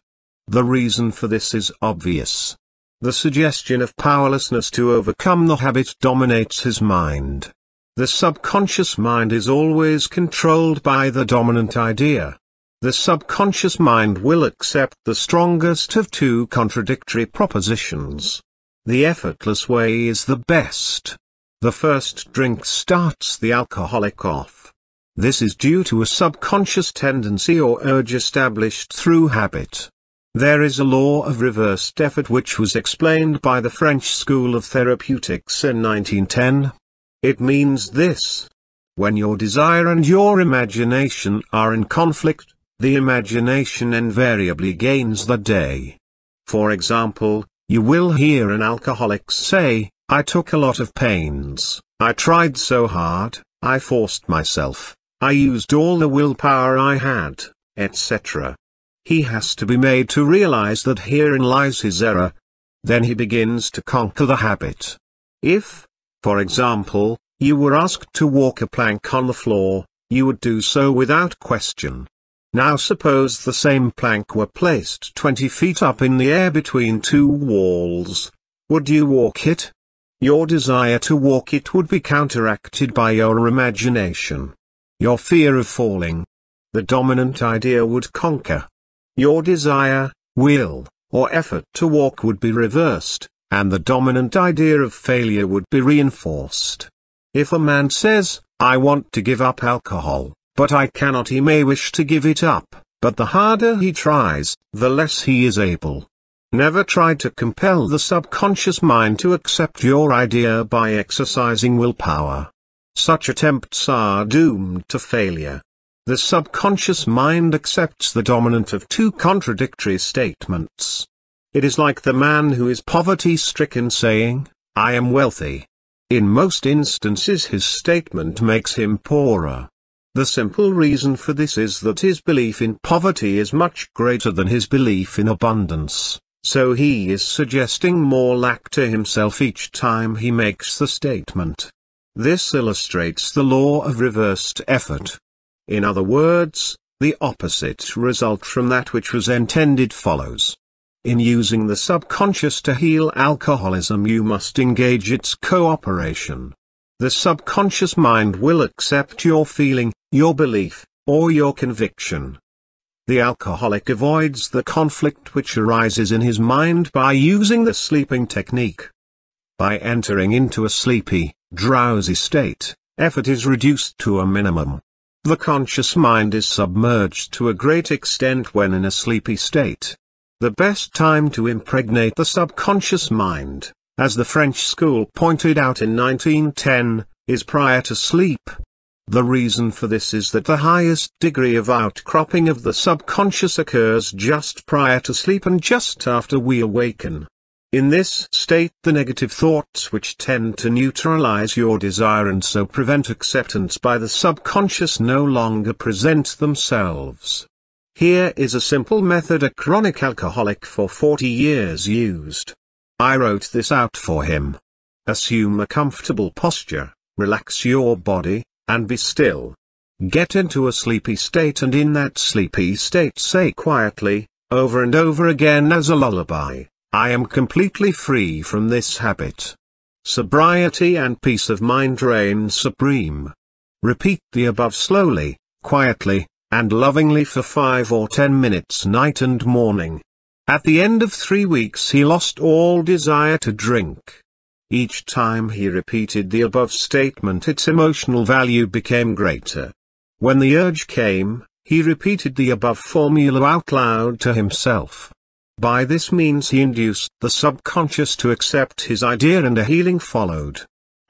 The reason for this is obvious. The suggestion of powerlessness to overcome the habit dominates his mind. The subconscious mind is always controlled by the dominant idea. The subconscious mind will accept the strongest of two contradictory propositions. The effortless way is the best. The first drink starts the alcoholic off. This is due to a subconscious tendency or urge established through habit. There is a law of reversed effort which was explained by the French School of Therapeutics in 1910. It means this. When your desire and your imagination are in conflict, the imagination invariably gains the day. For example, you will hear an alcoholic say, "I took a lot of pains, I tried so hard, I forced myself, I used all the willpower I had, etc." He has to be made to realize that herein lies his error. Then he begins to conquer the habit. If, for example, you were asked to walk a plank on the floor, you would do so without question. Now suppose the same plank were placed 20 feet up in the air between two walls. Would you walk it? Your desire to walk it would be counteracted by your imagination. Your fear of falling. The dominant idea would conquer. Your desire, will, or effort to walk would be reversed, and the dominant idea of failure would be reinforced. If a man says, "I want to give up alcohol, but I cannot," he may wish to give it up, but the harder he tries, the less he is able. Never try to compel the subconscious mind to accept your idea by exercising willpower. Such attempts are doomed to failure. The subconscious mind accepts the dominant of two contradictory statements. It is like the man who is poverty-stricken saying, "I am wealthy." In most instances his statement makes him poorer. The simple reason for this is that his belief in poverty is much greater than his belief in abundance, so he is suggesting more lack to himself each time he makes the statement. This illustrates the law of reversed effort. In other words, the opposite result from that which was intended follows. In using the subconscious to heal alcoholism, you must engage its cooperation. The subconscious mind will accept your feeling, your belief, or your conviction. The alcoholic avoids the conflict which arises in his mind by using the sleeping technique. By entering into a sleepy, drowsy state, effort is reduced to a minimum. The conscious mind is submerged to a great extent when in a sleepy state. The best time to impregnate the subconscious mind, as the French school pointed out in 1910, is prior to sleep. The reason for this is that the highest degree of outcropping of the subconscious occurs just prior to sleep and just after we awaken. In this state, the negative thoughts which tend to neutralize your desire and so prevent acceptance by the subconscious no longer present themselves. Here is a simple method a chronic alcoholic for 40 years used. I wrote this out for him. Assume a comfortable posture, relax your body, and be still. Get into a sleepy state, and in that sleepy state say quietly, over and over again as a lullaby, I am completely free from this habit. Sobriety and peace of mind reign supreme. Repeat the above slowly, quietly, and lovingly for 5 or 10 minutes night and morning. At the end of 3 weeks he lost all desire to drink. Each time he repeated the above statement, its emotional value became greater. When the urge came, he repeated the above formula out loud to himself. By this means he induced the subconscious to accept his idea and a healing followed.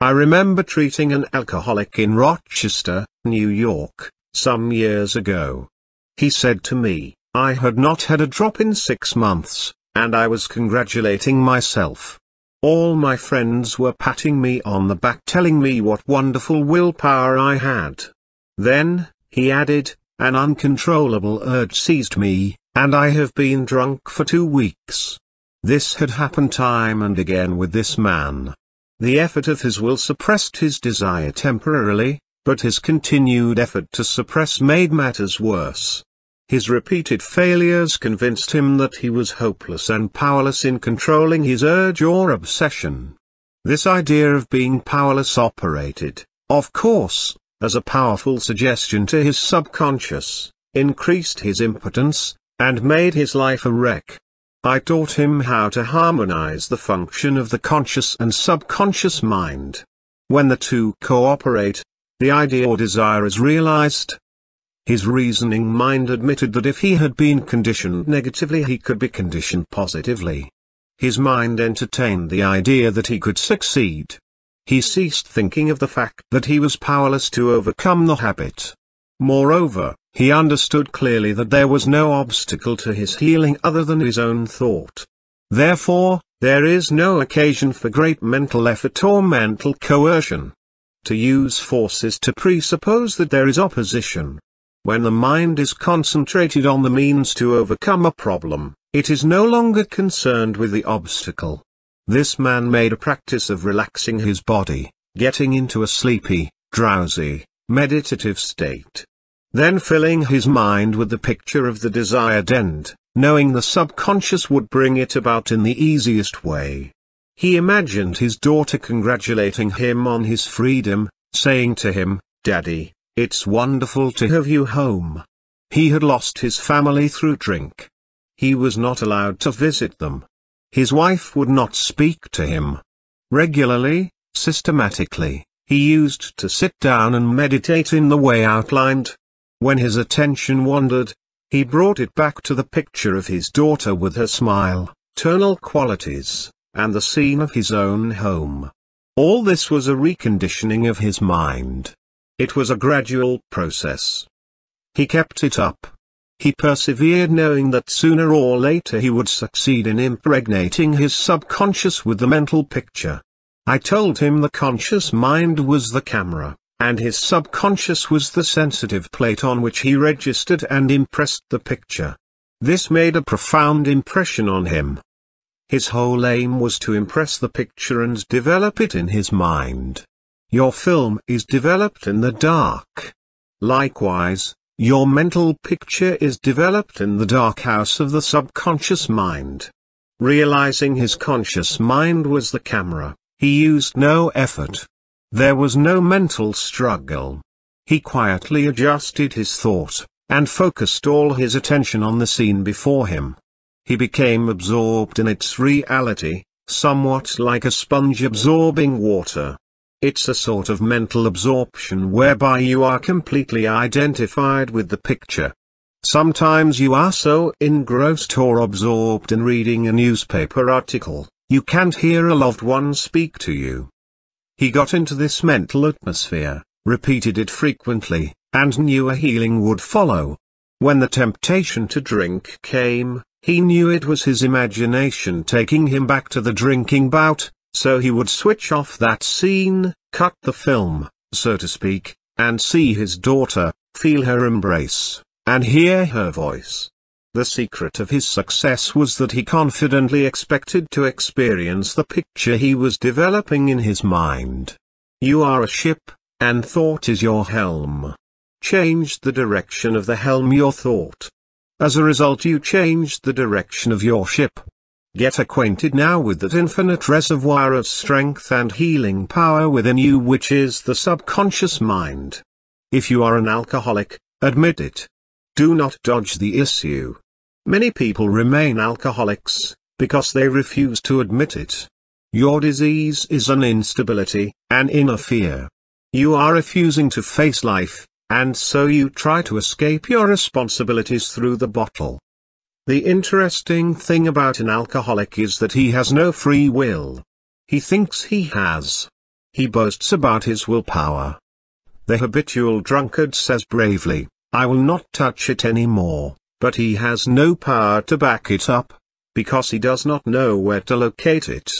I remember treating an alcoholic in Rochester, New York, some years ago. He said to me, I had not had a drop in 6 months, and I was congratulating myself. All my friends were patting me on the back, telling me what wonderful willpower I had. Then, he added, an uncontrollable urge seized me, and I have been drunk for 2 weeks. This had happened time and again with this man. The effort of his will suppressed his desire temporarily, but his continued effort to suppress made matters worse. His repeated failures convinced him that he was hopeless and powerless in controlling his urge or obsession. This idea of being powerless operated, of course, as a powerful suggestion to his subconscious, increased his impotence, and made his life a wreck. I taught him how to harmonize the function of the conscious and subconscious mind. When the two cooperate, the idea or desire is realized. His reasoning mind admitted that if he had been conditioned negatively, he could be conditioned positively. His mind entertained the idea that he could succeed. He ceased thinking of the fact that he was powerless to overcome the habit. Moreover, he understood clearly that there was no obstacle to his healing other than his own thought. Therefore, there is no occasion for great mental effort or mental coercion. To use force is to presuppose that there is opposition. When the mind is concentrated on the means to overcome a problem, it is no longer concerned with the obstacle. This man made a practice of relaxing his body, getting into a sleepy, drowsy, meditative state. Then filling his mind with the picture of the desired end, knowing the subconscious would bring it about in the easiest way. He imagined his daughter congratulating him on his freedom, saying to him, "Daddy, it's wonderful to have you home." He had lost his family through drink. He was not allowed to visit them. His wife would not speak to him. Regularly, systematically, he used to sit down and meditate in the way outlined. When his attention wandered, he brought it back to the picture of his daughter with her smile, tonal qualities, and the scene of his own home. All this was a reconditioning of his mind. It was a gradual process. He kept it up. He persevered, knowing that sooner or later he would succeed in impregnating his subconscious with the mental picture. I told him the conscious mind was the camera, and his subconscious was the sensitive plate on which he registered and impressed the picture. This made a profound impression on him. His whole aim was to impress the picture and develop it in his mind. Your film is developed in the dark. Likewise, your mental picture is developed in the dark house of the subconscious mind. Realizing his conscious mind was the camera, he used no effort. There was no mental struggle. He quietly adjusted his thought, and focused all his attention on the scene before him. He became absorbed in its reality, somewhat like a sponge absorbing water. It's a sort of mental absorption whereby you are completely identified with the picture. Sometimes you are so engrossed or absorbed in reading a newspaper article, you can't hear a loved one speak to you. He got into this mental atmosphere, repeated it frequently, and knew a healing would follow. When the temptation to drink came, he knew it was his imagination taking him back to the drinking bout, so he would switch off that scene, cut the film, so to speak, and see his daughter, feel her embrace, and hear her voice. The secret of his success was that he confidently expected to experience the picture he was developing in his mind. You are a ship, and thought is your helm. Change the direction of the helm, your thought. As a result, you changed the direction of your ship. Get acquainted now with that infinite reservoir of strength and healing power within you, which is the subconscious mind. If you are an alcoholic, admit it. Do not dodge the issue. Many people remain alcoholics because they refuse to admit it. Your disease is an instability, an inner fear. You are refusing to face life, and so you try to escape your responsibilities through the bottle. The interesting thing about an alcoholic is that he has no free will. He thinks he has. He boasts about his willpower. The habitual drunkard says bravely, "I will not touch it anymore," but he has no power to back it up, because he does not know where to locate it.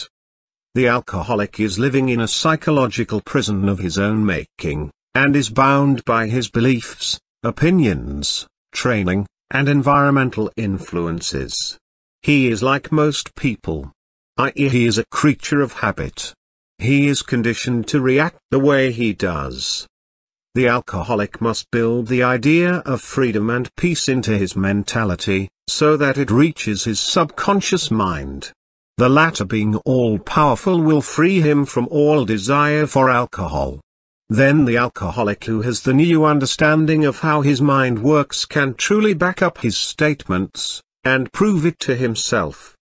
The alcoholic is living in a psychological prison of his own making, and is bound by his beliefs, opinions, training, and environmental influences. He is like most people. I.e., he is a creature of habit. He is conditioned to react the way he does. The alcoholic must build the idea of freedom and peace into his mentality, so that it reaches his subconscious mind. The latter, being all-powerful, will free him from all desire for alcohol. Then the alcoholic who has the new understanding of how his mind works can truly back up his statements, and prove it to himself.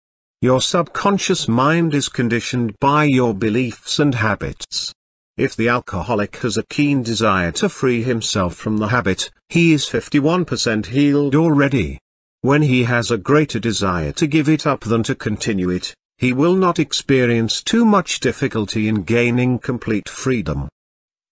Your subconscious mind is conditioned by your beliefs and habits. If the alcoholic has a keen desire to free himself from the habit, he is 51% healed already. When he has a greater desire to give it up than to continue it, he will not experience too much difficulty in gaining complete freedom.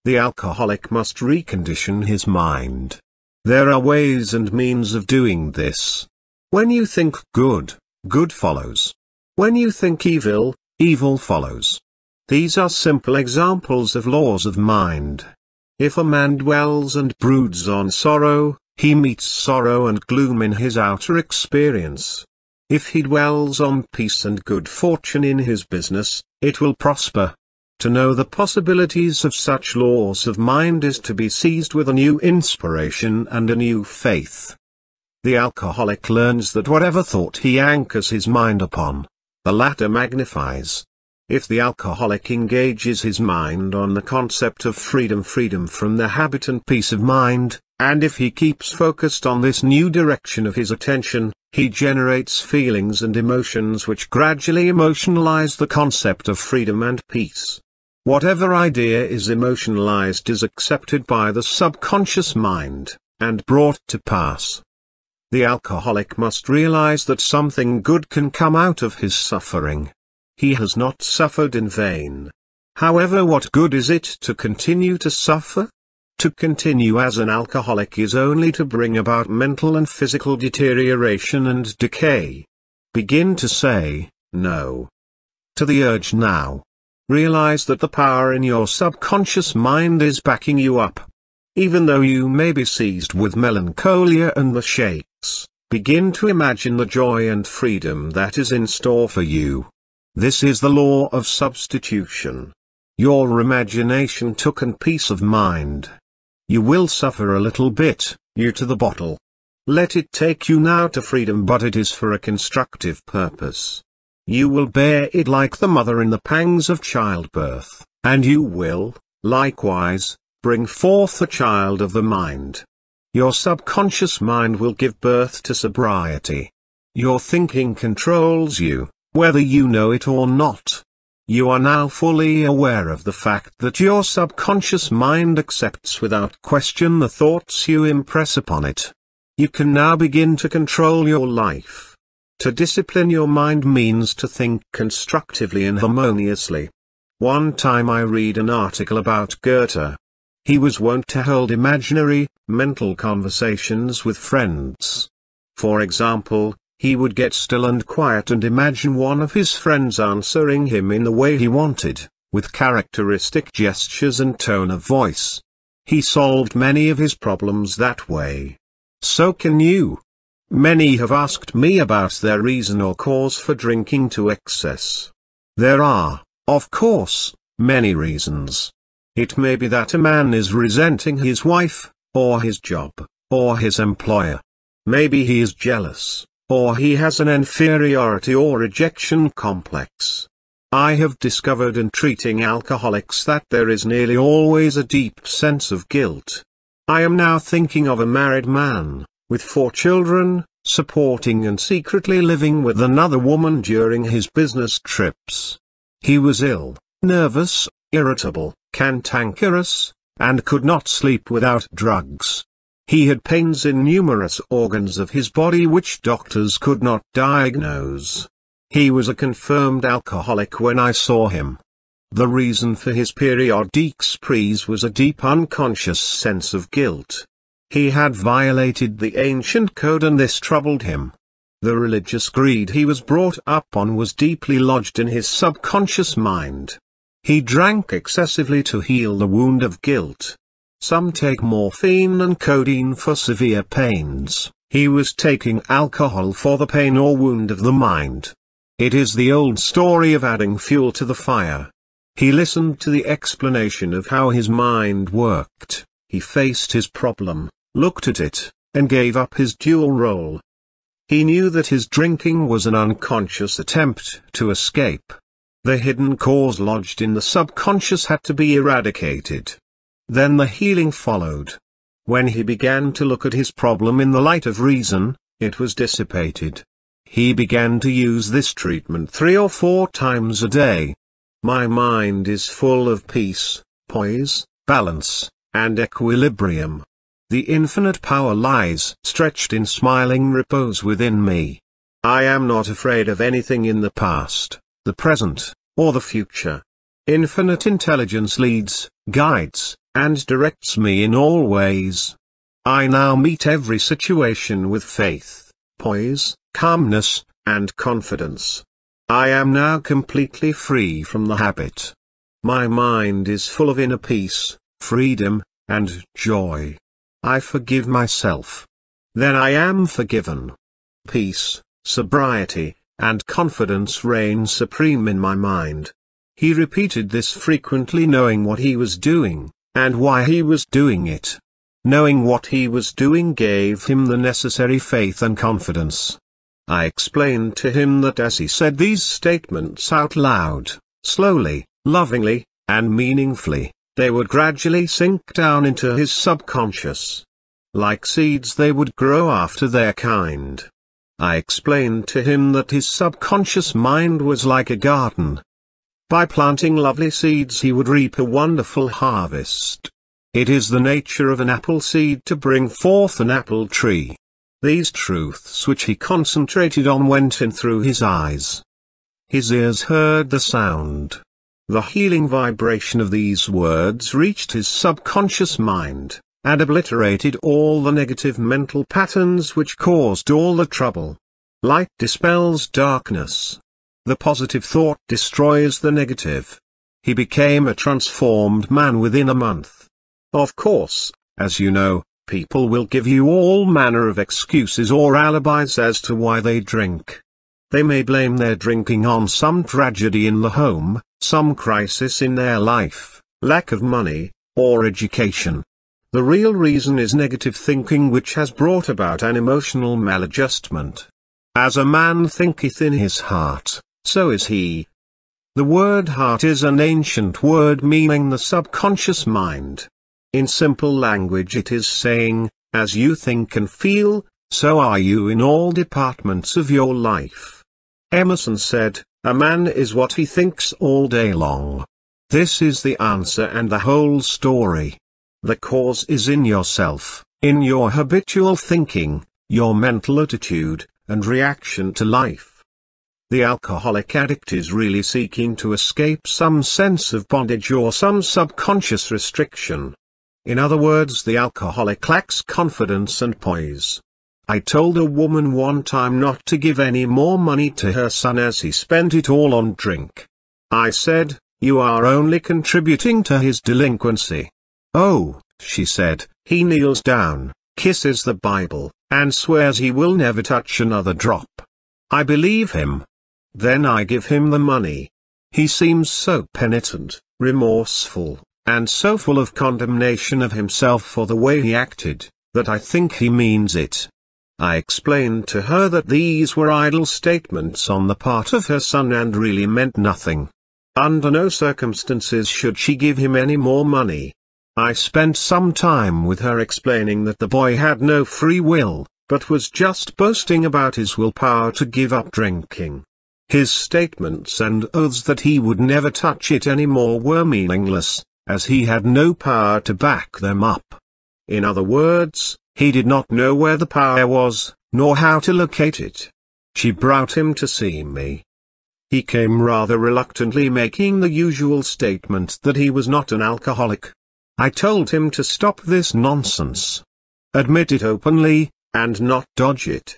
The alcoholic must recondition his mind. There are ways and means of doing this. When you think good, good follows. When you think evil, evil follows. These are simple examples of laws of mind. If a man dwells and broods on sorrow, he meets sorrow and gloom in his outer experience. If he dwells on peace and good fortune in his business, it will prosper. To know the possibilities of such laws of mind is to be seized with a new inspiration and a new faith. The alcoholic learns that whatever thought he anchors his mind upon, the latter magnifies. If the alcoholic engages his mind on the concept of freedom from the habit and peace of mind, and if he keeps focused on this new direction of his attention, he generates feelings and emotions which gradually emotionalize the concept of freedom and peace. Whatever idea is emotionalized is accepted by the subconscious mind, and brought to pass. The alcoholic must realize that something good can come out of his suffering. He has not suffered in vain. However, what good is it to continue to suffer? To continue as an alcoholic is only to bring about mental and physical deterioration and decay. Begin to say no to the urge now. Realize that the power in your subconscious mind is backing you up. Even though you may be seized with melancholia and the shakes, begin to imagine the joy and freedom that is in store for you. This is the law of substitution. Your imagination took an peace of mind. You will suffer a little bit, you to the bottle. Let it take you now to freedom, but it is for a constructive purpose. You will bear it like the mother in the pangs of childbirth, and you will, likewise, bring forth a child of the mind. Your subconscious mind will give birth to sobriety. Your thinking controls you, whether you know it or not. You are now fully aware of the fact that your subconscious mind accepts without question the thoughts you impress upon it. You can now begin to control your life. To discipline your mind means to think constructively and harmoniously. One time I read an article about Goethe. He was wont to hold imaginary, mental conversations with friends. For example, he would get still and quiet and imagine one of his friends answering him in the way he wanted, with characteristic gestures and tone of voice. He solved many of his problems that way. So can you. Many have asked me about their reason or cause for drinking to excess. There are, of course, many reasons. It may be that a man is resenting his wife, or his job, or his employer. Maybe he is jealous, or he has an inferiority or rejection complex. I have discovered in treating alcoholics that there is nearly always a deep sense of guilt. I am now thinking of a married man, with 4 children, supporting and secretly living with another woman during his business trips. He was ill, nervous, irritable, cantankerous, and could not sleep without drugs. He had pains in numerous organs of his body which doctors could not diagnose. He was a confirmed alcoholic when I saw him. The reason for his periodic sprees was a deep unconscious sense of guilt. He had violated the ancient code and this troubled him. The religious creed he was brought up on was deeply lodged in his subconscious mind. He drank excessively to heal the wound of guilt. Some take morphine and codeine for severe pains. He was taking alcohol for the pain or wound of the mind. It is the old story of adding fuel to the fire. He listened to the explanation of how his mind worked. He faced his problem, looked at it, and gave up his dual role. He knew that his drinking was an unconscious attempt to escape. The hidden cause lodged in the subconscious had to be eradicated. Then the healing followed. When he began to look at his problem in the light of reason, it was dissipated. He began to use this treatment 3 or 4 times a day. My mind is full of peace, poise, balance, and equilibrium. The infinite power lies stretched in smiling repose within me. I am not afraid of anything in the past, the present, or the future. Infinite intelligence leads, guides, and directs me in all ways. I now meet every situation with faith, poise, calmness, and confidence. I am now completely free from the habit. My mind is full of inner peace, freedom, and joy. I forgive myself. Then I am forgiven. Peace, sobriety, and confidence reign supreme in my mind. He repeated this frequently, knowing what he was doing, and why he was doing it. Knowing what he was doing gave him the necessary faith and confidence. I explained to him that as he said these statements out loud, slowly, lovingly, and meaningfully, they would gradually sink down into his subconscious. Like seeds, they would grow after their kind. I explained to him that his subconscious mind was like a garden. By planting lovely seeds he would reap a wonderful harvest. It is the nature of an apple seed to bring forth an apple tree. These truths which he concentrated on went in through his eyes. His ears heard the sound. The healing vibration of these words reached his subconscious mind, and obliterated all the negative mental patterns which caused all the trouble. Light dispels darkness. The positive thought destroys the negative. He became a transformed man within a month. Of course, as you know, people will give you all manner of excuses or alibis as to why they drink. They may blame their drinking on some tragedy in the home, some crisis in their life, lack of money, or education. The real reason is negative thinking, which has brought about an emotional maladjustment. As a man thinketh in his heart, so is he. The word heart is an ancient word meaning the subconscious mind. In simple language it is saying, as you think and feel, so are you in all departments of your life. Emerson said, a man is what he thinks all day long. This is the answer and the whole story. The cause is in yourself, in your habitual thinking, your mental attitude, and reaction to life. The alcoholic addict is really seeking to escape some sense of bondage or some subconscious restriction. In other words, the alcoholic lacks confidence and poise. I told a woman one time not to give any more money to her son as he spent it all on drink. I said, you are only contributing to his delinquency. Oh, she said, he kneels down, kisses the Bible, and swears he will never touch another drop. I believe him. Then I give him the money. He seems so penitent, remorseful, and so full of condemnation of himself for the way he acted, that I think he means it. I explained to her that these were idle statements on the part of her son and really meant nothing. Under no circumstances should she give him any more money. I spent some time with her explaining that the boy had no free will, but was just boasting about his willpower to give up drinking. His statements and oaths that he would never touch it anymore were meaningless, as he had no power to back them up. In other words, he did not know where the power was, nor how to locate it. She brought him to see me. He came rather reluctantly, making the usual statement that he was not an alcoholic. I told him to stop this nonsense. Admit it openly, and not dodge it.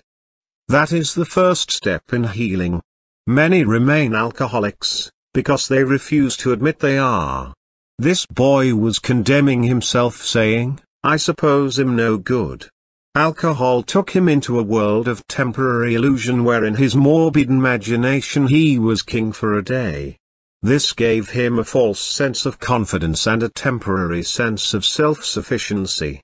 That is the first step in healing. Many remain alcoholics, because they refuse to admit they are. This boy was condemning himself, saying, "I suppose I'm no good." Alcohol took him into a world of temporary illusion where in his morbid imagination he was king for a day. This gave him a false sense of confidence and a temporary sense of self-sufficiency.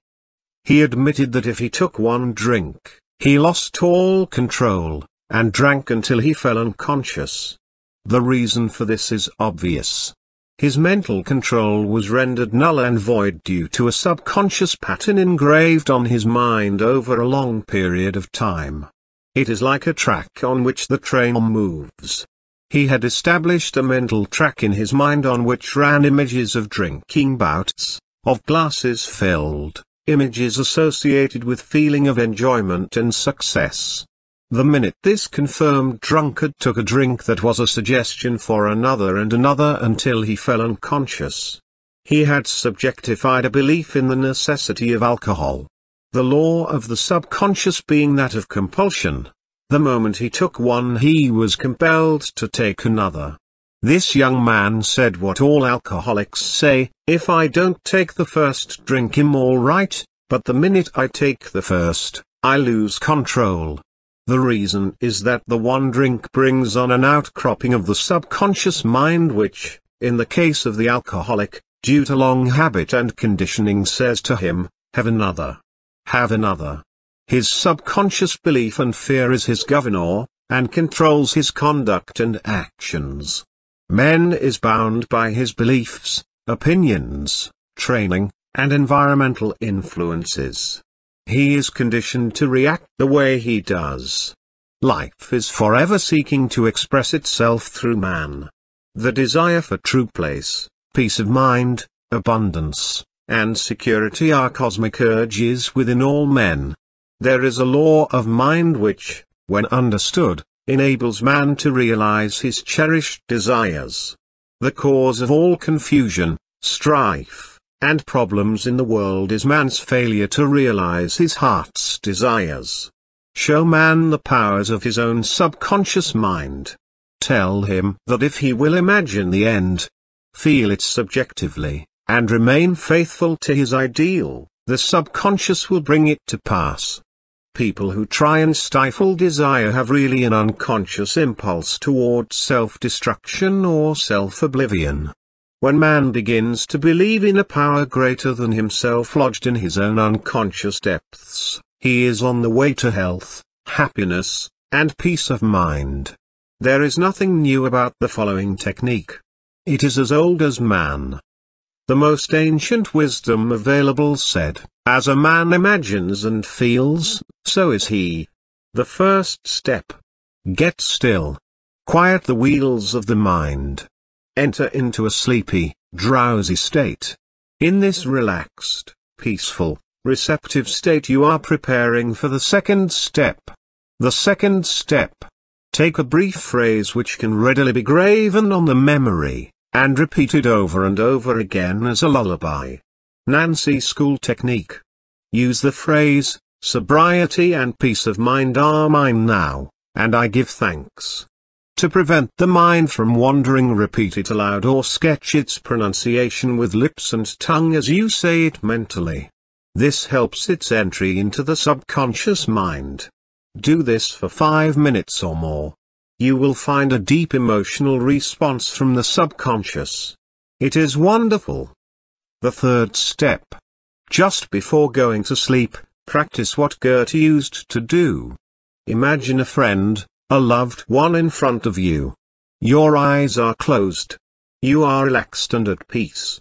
He admitted that if he took one drink, he lost all control, and drank until he fell unconscious. The reason for this is obvious. His mental control was rendered null and void due to a subconscious pattern engraved on his mind over a long period of time. It is like a track on which the train moves. He had established a mental track in his mind on which ran images of drinking bouts, of glasses filled, images associated with feeling of enjoyment and success. The minute this confirmed drunkard took a drink, that was a suggestion for another and another until he fell unconscious. He had subjectified a belief in the necessity of alcohol. The law of the subconscious being that of compulsion. The moment he took one, he was compelled to take another. This young man said what all alcoholics say: "If I don't take the first drink, I'm all right, but the minute I take the first, I lose control." The reason is that the one drink brings on an outcropping of the subconscious mind which, in the case of the alcoholic, due to long habit and conditioning, says to him, "Have another. Have another." His subconscious belief and fear is his governor, and controls his conduct and actions. Man is bound by his beliefs, opinions, training, and environmental influences. He is conditioned to react the way he does. Life is forever seeking to express itself through man. The desire for true place, peace of mind, abundance, and security are cosmic urges within all men. There is a law of mind which, when understood, enables man to realize his cherished desires. The cause of all confusion, strife, and problems in the world is man's failure to realize his heart's desires. Show man the powers of his own subconscious mind. Tell him that if he will imagine the end, feel it subjectively, and remain faithful to his ideal, the subconscious will bring it to pass. People who try and stifle desire have really an unconscious impulse toward self-destruction or self-oblivion. When man begins to believe in a power greater than himself lodged in his own unconscious depths, he is on the way to health, happiness, and peace of mind. There is nothing new about the following technique. It is as old as man. The most ancient wisdom available said, "As a man imagines and feels, so is he." The first step. Get still. Quiet the wheels of the mind. Enter into a sleepy, drowsy state. In this relaxed, peaceful, receptive state you are preparing for the second step. The second step. Take a brief phrase which can readily be graven on the memory, and repeat it over and over again as a lullaby. Nancy School technique. Use the phrase, "Sobriety and peace of mind are mine now, and I give thanks." To prevent the mind from wandering, repeat it aloud or sketch its pronunciation with lips and tongue as you say it mentally. This helps its entry into the subconscious mind. Do this for 5 minutes or more. You will find a deep emotional response from the subconscious. It is wonderful. The third step. Just before going to sleep, Practice what Goethe used to do. Imagine a friend, a loved one in front of you. Your eyes are closed. You are relaxed and at peace.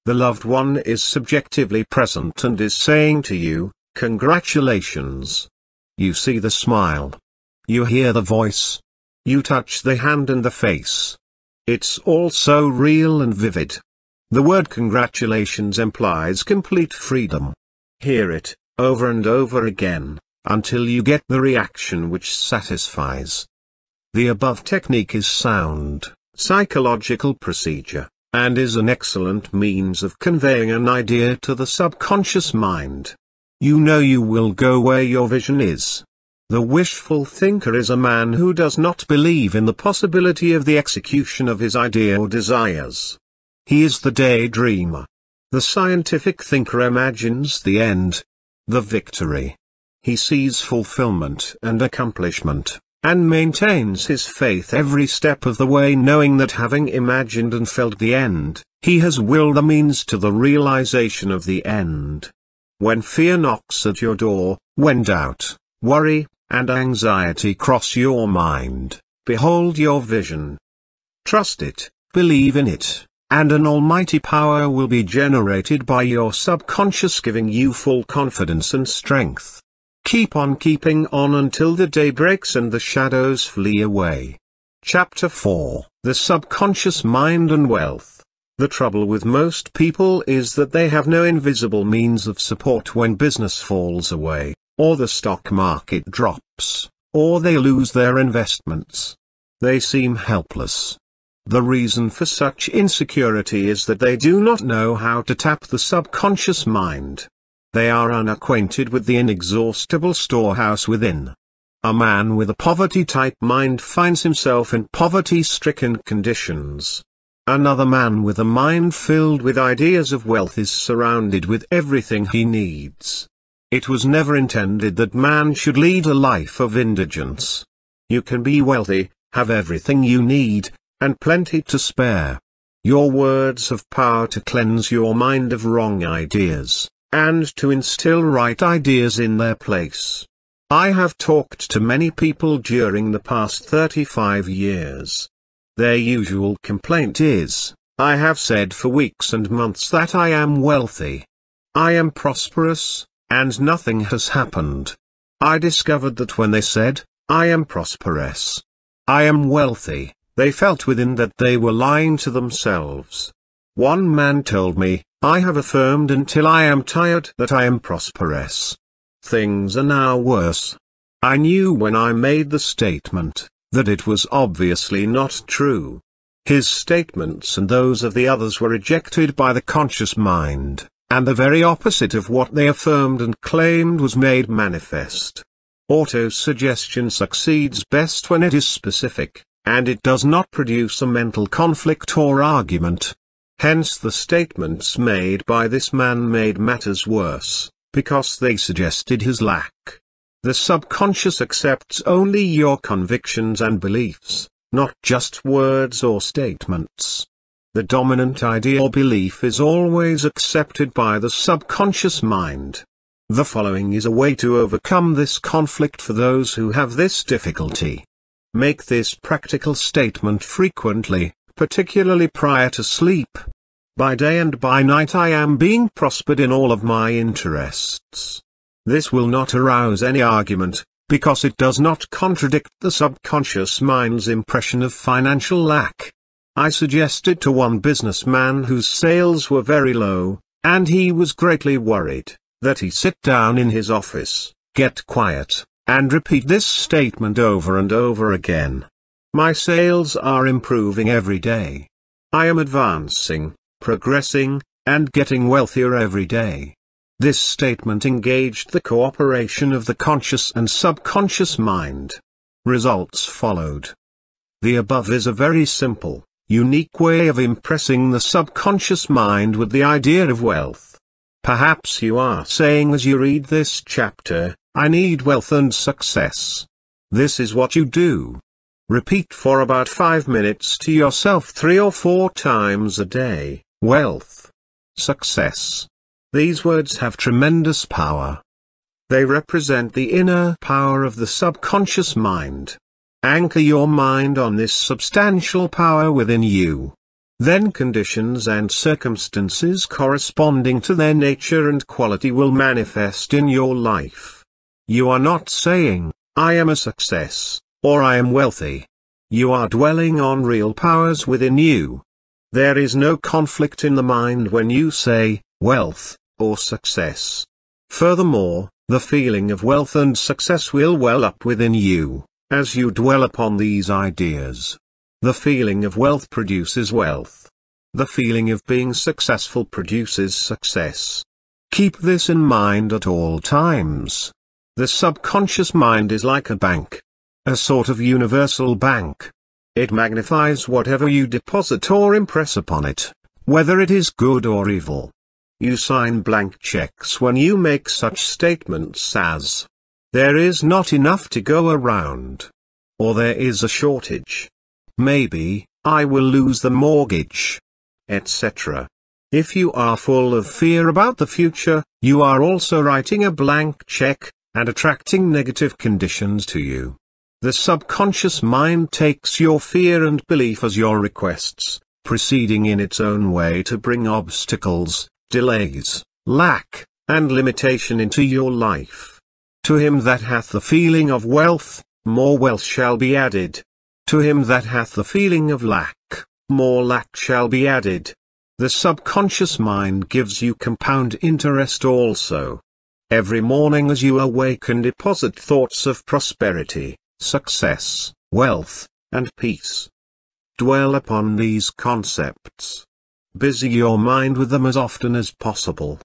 The loved one is subjectively present and is saying to you, "Congratulations." You see the smile. You hear the voice. You touch the hand and the face. It's all so real and vivid. The word congratulations implies complete freedom. Hear it, over and over again, until you get the reaction which satisfies. The above technique is sound, psychological procedure, and is an excellent means of conveying an idea to the subconscious mind. You know you will go where your vision is. The wishful thinker is a man who does not believe in the possibility of the execution of his idea or desires. He is the daydreamer. The scientific thinker imagines the end, the victory. He sees fulfillment and accomplishment, and maintains his faith every step of the way, knowing that having imagined and felt the end, he has willed the means to the realization of the end. When fear knocks at your door, when doubt, worry, and anxiety cross your mind, behold your vision. Trust it, believe in it, and an almighty power will be generated by your subconscious, giving you full confidence and strength. Keep on keeping on until the day breaks and the shadows flee away. Chapter 4: The Subconscious Mind and Wealth. The trouble with most people is that they have no invisible means of support when business falls away, or the stock market drops, or they lose their investments. They seem helpless. The reason for such insecurity is that they do not know how to tap the subconscious mind. They are unacquainted with the inexhaustible storehouse within. A man with a poverty-type mind finds himself in poverty-stricken conditions. Another man with a mind filled with ideas of wealth is surrounded with everything he needs. It was never intended that man should lead a life of indigence. You can be wealthy, have everything you need, and plenty to spare. Your words have power to cleanse your mind of wrong ideas, and to instill right ideas in their place. I have talked to many people during the past 35 years. Their usual complaint is, "I have said for weeks and months that I am wealthy. I am prosperous, and nothing has happened." I discovered that when they said, "I am prosperous, I am wealthy," they felt within that they were lying to themselves. One man told me, "I have affirmed until I am tired that I am prosperous. Things are now worse." I knew when I made the statement, that it was obviously not true. His statements and those of the others were rejected by the conscious mind, and the very opposite of what they affirmed and claimed was made manifest. Autosuggestion succeeds best when it is specific, and it does not produce a mental conflict or argument. Hence the statements made by this man made matters worse, because they suggested his lack. The subconscious accepts only your convictions and beliefs, not just words or statements. The dominant idea or belief is always accepted by the subconscious mind. The following is a way to overcome this conflict for those who have this difficulty. Make this practical statement frequently, particularly prior to sleep. By day and by night I am being prospered in all of my interests. This will not arouse any argument, because it does not contradict the subconscious mind's impression of financial lack. I suggested to one businessman whose sales were very low, and he was greatly worried, that he sit down in his office, get quiet, and repeat this statement over and over again. My sales are improving every day. I am advancing, progressing, and getting wealthier every day. This statement engaged the cooperation of the conscious and subconscious mind. Results followed. The above is a very simple, unique way of impressing the subconscious mind with the idea of wealth. Perhaps you are saying as you read this chapter, "I need wealth and success." This is what you do. Repeat for about 5 minutes to yourself 3 or 4 times a day, wealth, success. These words have tremendous power. They represent the inner power of the subconscious mind. Anchor your mind on this substantial power within you. Then conditions and circumstances corresponding to their nature and quality will manifest in your life. You are not saying, "I am a success," or "I am wealthy." You are dwelling on real powers within you. There is no conflict in the mind when you say, wealth, or success. Furthermore, the feeling of wealth and success will well up within you, as you dwell upon these ideas. The feeling of wealth produces wealth. The feeling of being successful produces success. Keep this in mind at all times. The subconscious mind is like a bank. A sort of universal bank. It magnifies whatever you deposit or impress upon it, whether it is good or evil. You sign blank checks when you make such statements as, "There is not enough to go around," or "There is a shortage," "Maybe, I will lose the mortgage," etc. If you are full of fear about the future, you are also writing a blank check, and attracting negative conditions to you. The subconscious mind takes your fear and belief as your requests, proceeding in its own way to bring obstacles, delays, lack, and limitation into your life. To him that hath the feeling of wealth, more wealth shall be added. To him that hath the feeling of lack, more lack shall be added. The subconscious mind gives you compound interest also. Every morning as you awaken, deposit thoughts of prosperity, success, wealth, and peace. Dwell upon these concepts. Busy your mind with them as often as possible.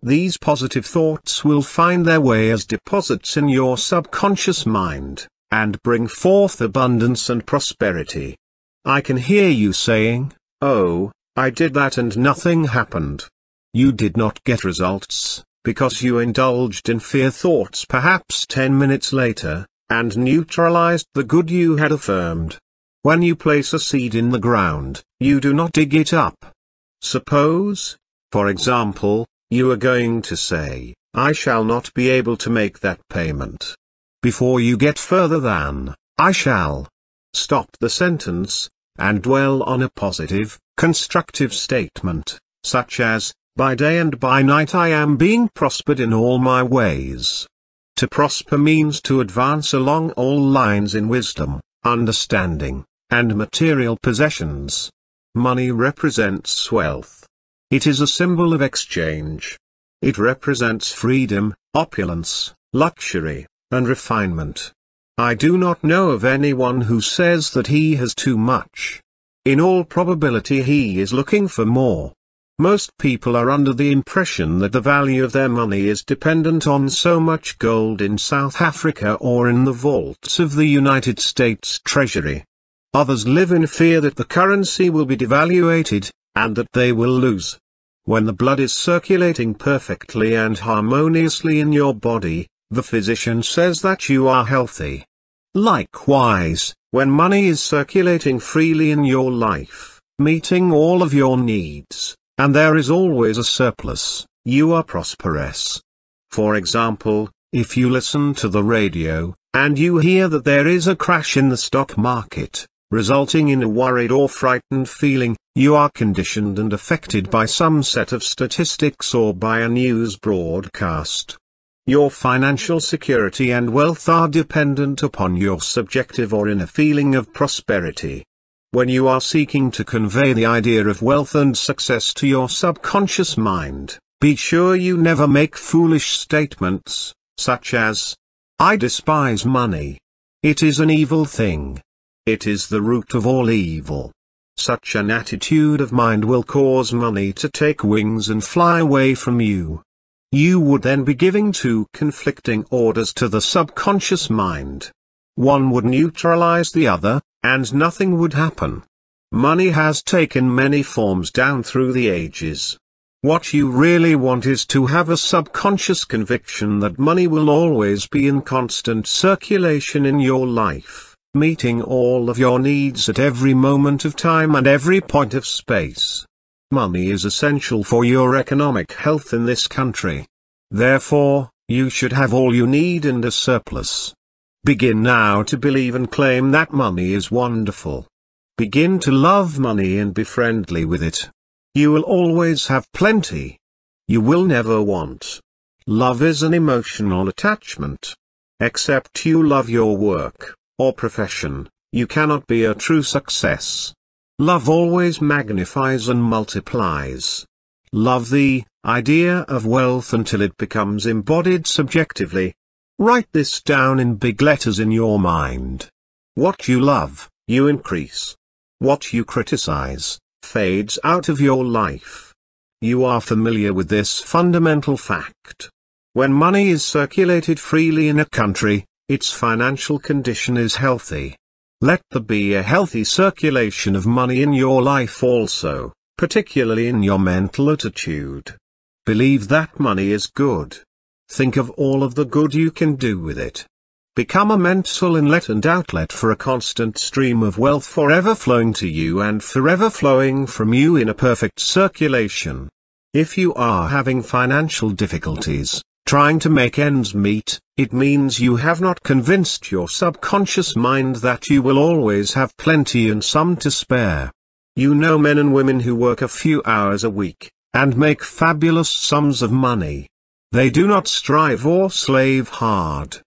These positive thoughts will find their way as deposits in your subconscious mind, and bring forth abundance and prosperity. I can hear you saying, "Oh, I did that and nothing happened." You did not get results, because you indulged in fear thoughts perhaps 10 minutes later, and neutralized the good you had affirmed. When you place a seed in the ground, you do not dig it up. Suppose, for example, you are going to say, "I shall not be able to make that payment." Before you get further than, "I shall," stop the sentence, and dwell on a positive, constructive statement, such as, "By day and by night I am being prospered in all my ways." To prosper means to advance along all lines in wisdom, understanding, and material possessions. Money represents wealth. It is a symbol of exchange. It represents freedom, opulence, luxury, and refinement. I do not know of anyone who says that he has too much. In all probability he is looking for more. Most people are under the impression that the value of their money is dependent on so much gold in South Africa or in the vaults of the United States Treasury. Others live in fear that the currency will be devaluated, and that they will lose. When the blood is circulating perfectly and harmoniously in your body, the physician says that you are healthy. Likewise, when money is circulating freely in your life, meeting all of your needs, and there is always a surplus, you are prosperous. For example, if you listen to the radio, and you hear that there is a crash in the stock market, resulting in a worried or frightened feeling, you are conditioned and affected by some set of statistics or by a news broadcast. Your financial security and wealth are dependent upon your subjective or inner feeling of prosperity. When you are seeking to convey the idea of wealth and success to your subconscious mind, be sure you never make foolish statements, such as, "I despise money. It is an evil thing. It is the root of all evil." Such an attitude of mind will cause money to take wings and fly away from you. You would then be giving two conflicting orders to the subconscious mind. One would neutralize the other, and nothing would happen. Money has taken many forms down through the ages. What you really want is to have a subconscious conviction that money will always be in constant circulation in your life, meeting all of your needs at every moment of time and every point of space. Money is essential for your economic health in this country. Therefore, You should have all you need and a surplus. Begin now to believe and claim that money is wonderful. Begin to love money and be friendly with it. You will always have plenty. You will never want. Love is an emotional attachment. Except you love your work or profession, you cannot be a true success. Love always magnifies and multiplies. Love the idea of wealth until it becomes embodied subjectively. Write this down in big letters in your mind. What you love, you increase. What you criticize, fades out of your life. You are familiar with this fundamental fact. When money is circulated freely in a country, its financial condition is healthy. Let there be a healthy circulation of money in your life also, particularly in your mental attitude. Believe that money is good. Think of all of the good you can do with it. Become a mental inlet and outlet for a constant stream of wealth forever flowing to you and forever flowing from you in a perfect circulation. If you are having financial difficulties, trying to make ends meet, it means you have not convinced your subconscious mind that you will always have plenty and some to spare. You know men and women who work a few hours a week, and make fabulous sums of money. They do not strive or slave hard.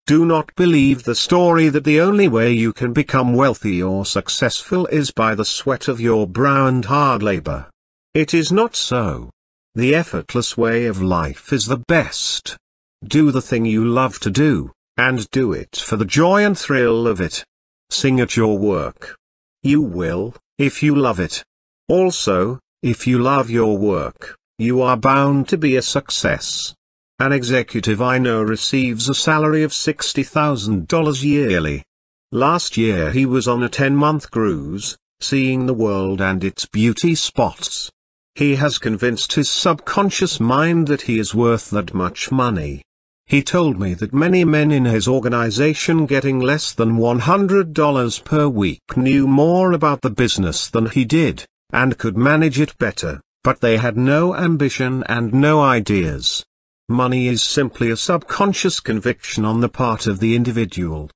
Do not believe the story that the only way you can become wealthy or successful is by the sweat of your brow and hard labor. It is not so. The effortless way of life is the best. Do the thing you love to do, and do it for the joy and thrill of it. Sing at your work. You will, if you love it. Also, if you love your work, you are bound to be a success. An executive I know receives a salary of $60,000 yearly. Last year he was on a 10-month cruise, seeing the world and its beauty spots. He has convinced his subconscious mind that he is worth that much money. He told me that many men in his organization getting less than $100 per week knew more about the business than he did, and could manage it better, but they had no ambition and no ideas. Money is simply a subconscious conviction on the part of the individual.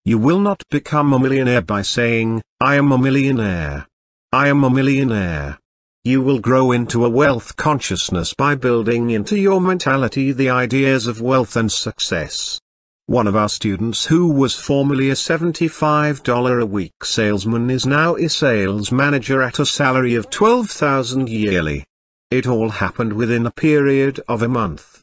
You will not become a millionaire by saying, "I am a millionaire. I am a millionaire." You will grow into a wealth consciousness by building into your mentality the ideas of wealth and success. One of our students who was formerly a $75 a week salesman is now a sales manager at a salary of $12,000 yearly. It all happened within a period of a month.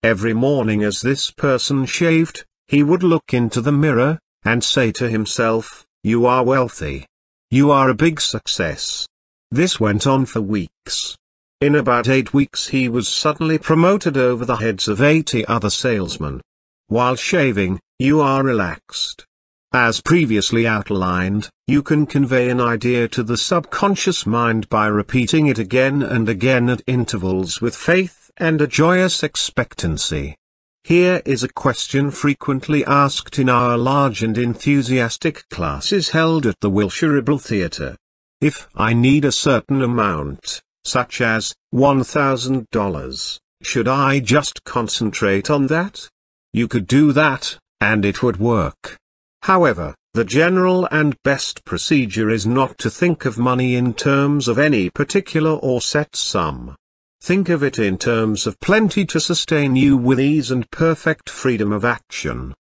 Every morning as this person shaved, he would look into the mirror, and say to himself, "You are wealthy. You are a big success." This went on for weeks. In about 8 weeks he was suddenly promoted over the heads of 80 other salesmen. While shaving, you are relaxed. As previously outlined, you can convey an idea to the subconscious mind by repeating it again and again at intervals with faith and a joyous expectancy. Here is a question frequently asked in our large and enthusiastic classes held at the Wilshire Theatre. If I need a certain amount, such as $1,000, should I just concentrate on that? You could do that, and it would work. However, the general and best procedure is not to think of money in terms of any particular or set sum. Think of it in terms of plenty to sustain you with ease and perfect freedom of action.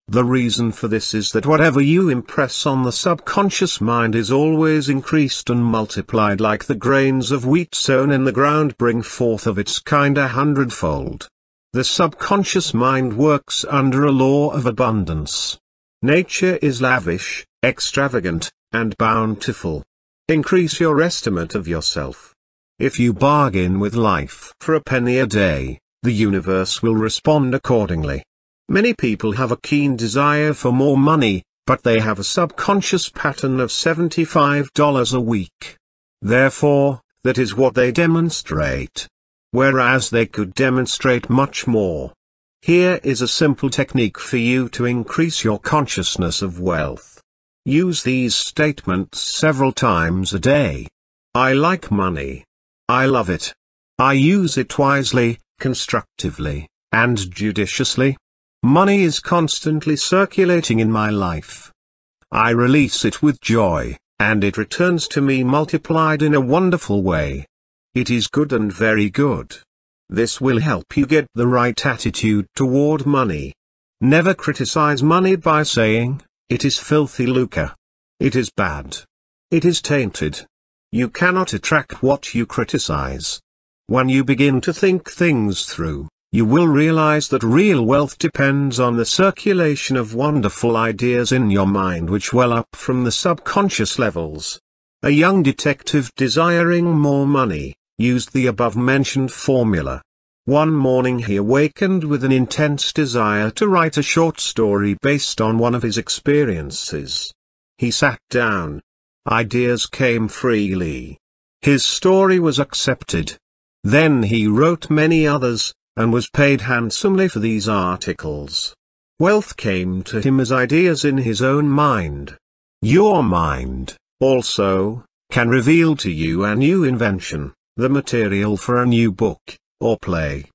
The reason for this is that whatever you impress on the subconscious mind is always increased and multiplied, like the grains of wheat sown in the ground bring forth of its kind 100-fold. The subconscious mind works under a law of abundance. Nature is lavish, extravagant, and bountiful. Increase your estimate of yourself. If you bargain with life for a penny a day, the universe will respond accordingly. Many people have a keen desire for more money, but they have a subconscious pattern of $75 a week. Therefore, that is what they demonstrate. Whereas they could demonstrate much more. Here is a simple technique for you to increase your consciousness of wealth. Use these statements several times a day. I like money. I love it. I use it wisely, constructively. and judiciously. Money is constantly circulating in my life. I release it with joy, and it returns to me multiplied in a wonderful way. It is good and very good. This will help you get the right attitude toward money. Never criticize money by saying, "It is filthy lucre. It is bad. It is tainted." You cannot attract what you criticize. When you begin to think things through, you will realize that real wealth depends on the circulation of wonderful ideas in your mind which well up from the subconscious levels. A young detective desiring more money used the above-mentioned formula. One morning he awakened with an intense desire to write a short story based on one of his experiences. He sat down. Ideas came freely. His story was accepted. Then he wrote many others, and was paid handsomely for these articles. Wealth came to him as ideas in his own mind. Your mind, also, can reveal to you a new invention, the material for a new book, or play.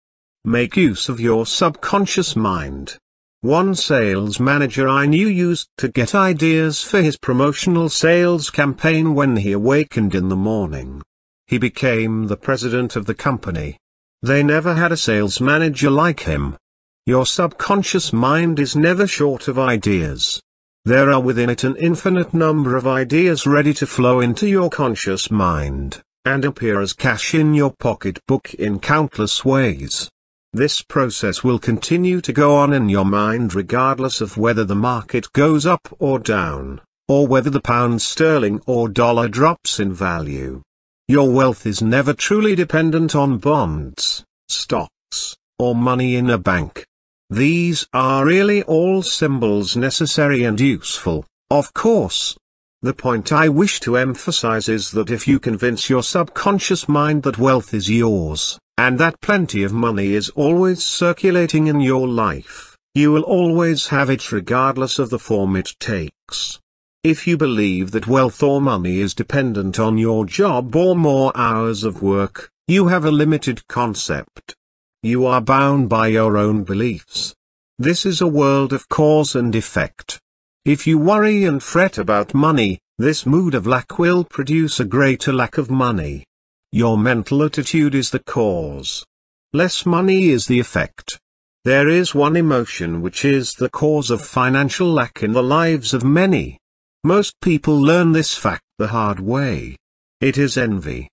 Make use of your subconscious mind. One sales manager I knew used to get ideas for his promotional sales campaign when he awakened in the morning. He became the president of the company. They never had a sales manager like him. Your subconscious mind is never short of ideas. There are within it an infinite number of ideas ready to flow into your conscious mind, and appear as cash in your pocketbook in countless ways. This process will continue to go on in your mind regardless of whether the market goes up or down, or whether the pound sterling or dollar drops in value. Your wealth is never truly dependent on bonds, stocks, or money in a bank. These are really all symbols necessary and useful, of course. The point I wish to emphasize is that if you convince your subconscious mind that wealth is yours, and that plenty of money is always circulating in your life, you will always have it regardless of the form it takes. If you believe that wealth or money is dependent on your job or more hours of work, you have a limited concept. You are bound by your own beliefs. This is a world of cause and effect. If you worry and fret about money, this mood of lack will produce a greater lack of money. Your mental attitude is the cause. Less money is the effect. There is one emotion which is the cause of financial lack in the lives of many. Most people learn this fact the hard way. It is envy.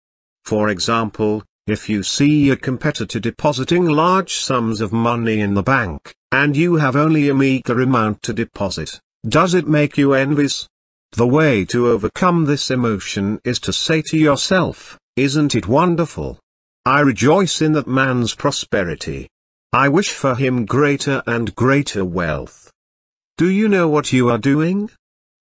For example, if you see a competitor depositing large sums of money in the bank, and you have only a meager amount to deposit, does it make you envious? The way to overcome this emotion is to say to yourself, "Isn't it wonderful? I rejoice in that man's prosperity. I wish for him greater and greater wealth." Do you know what you are doing?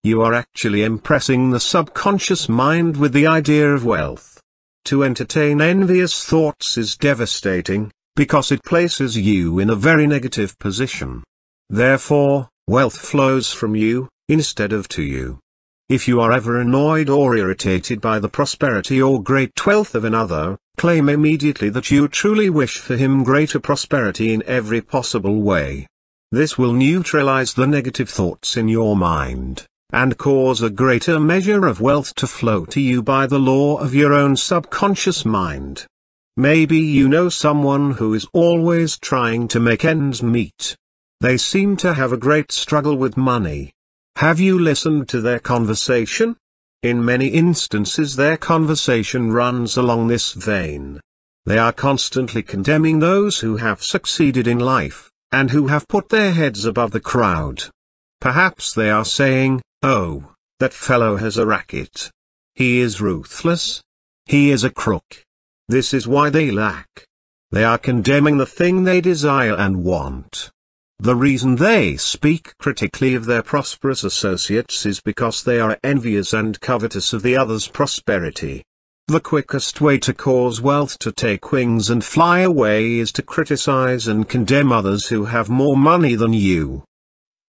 You are actually impressing the subconscious mind with the idea of wealth. To entertain envious thoughts is devastating, because it places you in a very negative position. Therefore, wealth flows from you, instead of to you. If you are ever annoyed or irritated by the prosperity or great wealth of another, claim immediately that you truly wish for him greater prosperity in every possible way. This will neutralize the negative thoughts in your mind, and cause a greater measure of wealth to flow to you by the law of your own subconscious mind. Maybe you know someone who is always trying to make ends meet. They seem to have a great struggle with money. Have you listened to their conversation? In many instances their conversation runs along this vein. They are constantly condemning those who have succeeded in life, and who have put their heads above the crowd. Perhaps they are saying, "Oh, that fellow has a racket. He is ruthless. He is a crook. This is why they lack." They are condemning the thing they desire and want. The reason they speak critically of their prosperous associates is because they are envious and covetous of the other's prosperity. The quickest way to cause wealth to take wings and fly away is to criticize and condemn others who have more money than you.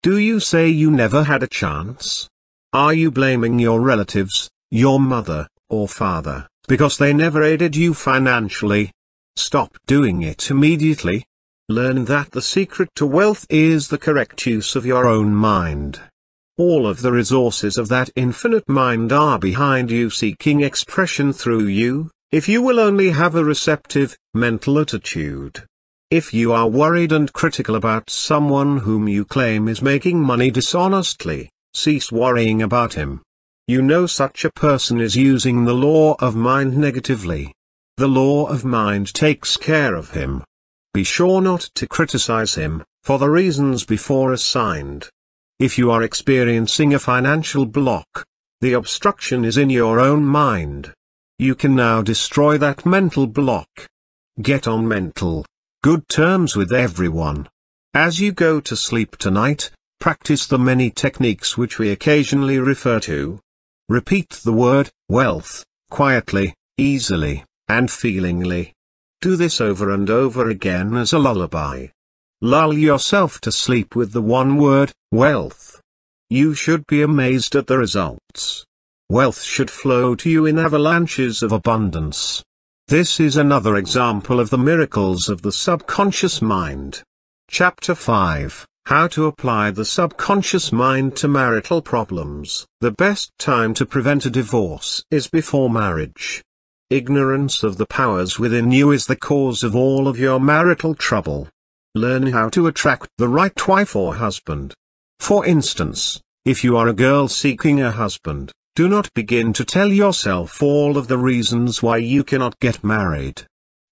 Do you say you never had a chance? Are you blaming your relatives, your mother, or father, because they never aided you financially? Stop doing it immediately. Learn that the secret to wealth is the correct use of your own mind. All of the resources of that infinite mind are behind you, seeking expression through you, if you will only have a receptive, mental attitude. If you are worried and critical about someone whom you claim is making money dishonestly, cease worrying about him. You know such a person is using the law of mind negatively. The law of mind takes care of him. Be sure not to criticize him, for the reasons before assigned. If you are experiencing a financial block, the obstruction is in your own mind. You can now destroy that mental block. Get on mental, good terms with everyone. As you go to sleep tonight, practice the many techniques which we occasionally refer to. Repeat the word, wealth, quietly, easily, and feelingly. Do this over and over again as a lullaby. Lull yourself to sleep with the one word, wealth. You should be amazed at the results. Wealth should flow to you in avalanches of abundance. This is another example of the miracles of the subconscious mind. Chapter 5, How to Apply the Subconscious Mind to Marital Problems. The best time to prevent a divorce is before marriage. Ignorance of the powers within you is the cause of all of your marital trouble. Learn how to attract the right wife or husband. For instance, if you are a girl seeking a husband, do not begin to tell yourself all of the reasons why you cannot get married.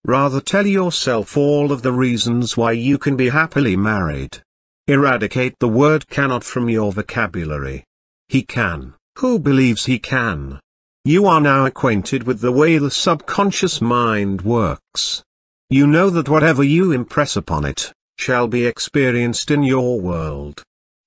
Rather tell yourself all of the reasons why you can be happily married. Eradicate the word cannot from your vocabulary. He can. Who believes he can? You are now acquainted with the way the subconscious mind works. You know that whatever you impress upon it, shall be experienced in your world.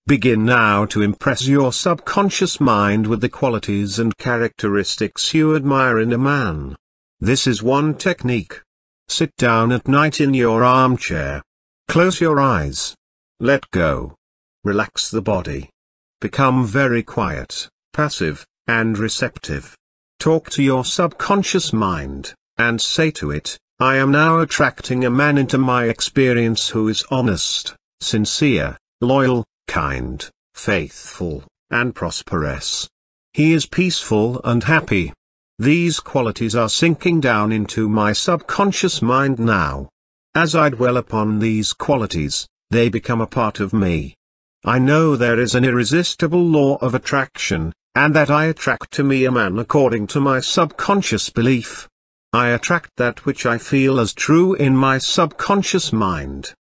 Begin now to impress your subconscious mind with the qualities and characteristics you admire in a man. This is one technique. Sit down at night in your armchair. Close your eyes. Let go. Relax the body. Become very quiet, passive, and receptive. Talk to your subconscious mind, and say to it, I am now attracting a man into my experience who is honest, sincere, loyal, kind, faithful, and prosperous. He is peaceful and happy. These qualities are sinking down into my subconscious mind now. As I dwell upon these qualities, they become a part of me. I know there is an irresistible law of attraction, and that I attract to me a man according to my subconscious belief. I attract that which I feel as true in my subconscious mind.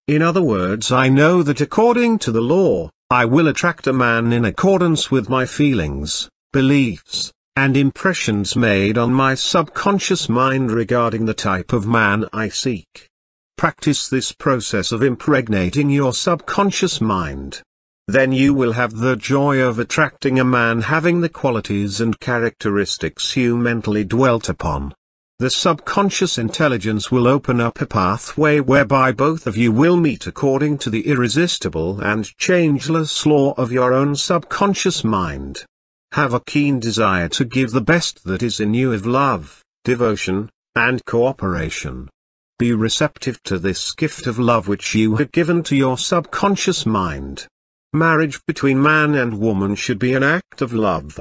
In other words, I know that according to the law, I will attract a man in accordance with my feelings, beliefs, and impressions made on my subconscious mind regarding the type of man I seek. Practice this process of impregnating your subconscious mind. Then you will have the joy of attracting a man having the qualities and characteristics you mentally dwelt upon. The subconscious intelligence will open up a pathway whereby both of you will meet according to the irresistible and changeless law of your own subconscious mind. Have a keen desire to give the best that is in you of love, devotion, and cooperation. Be receptive to this gift of love which you have given to your subconscious mind. Marriage between man and woman should be an act of love.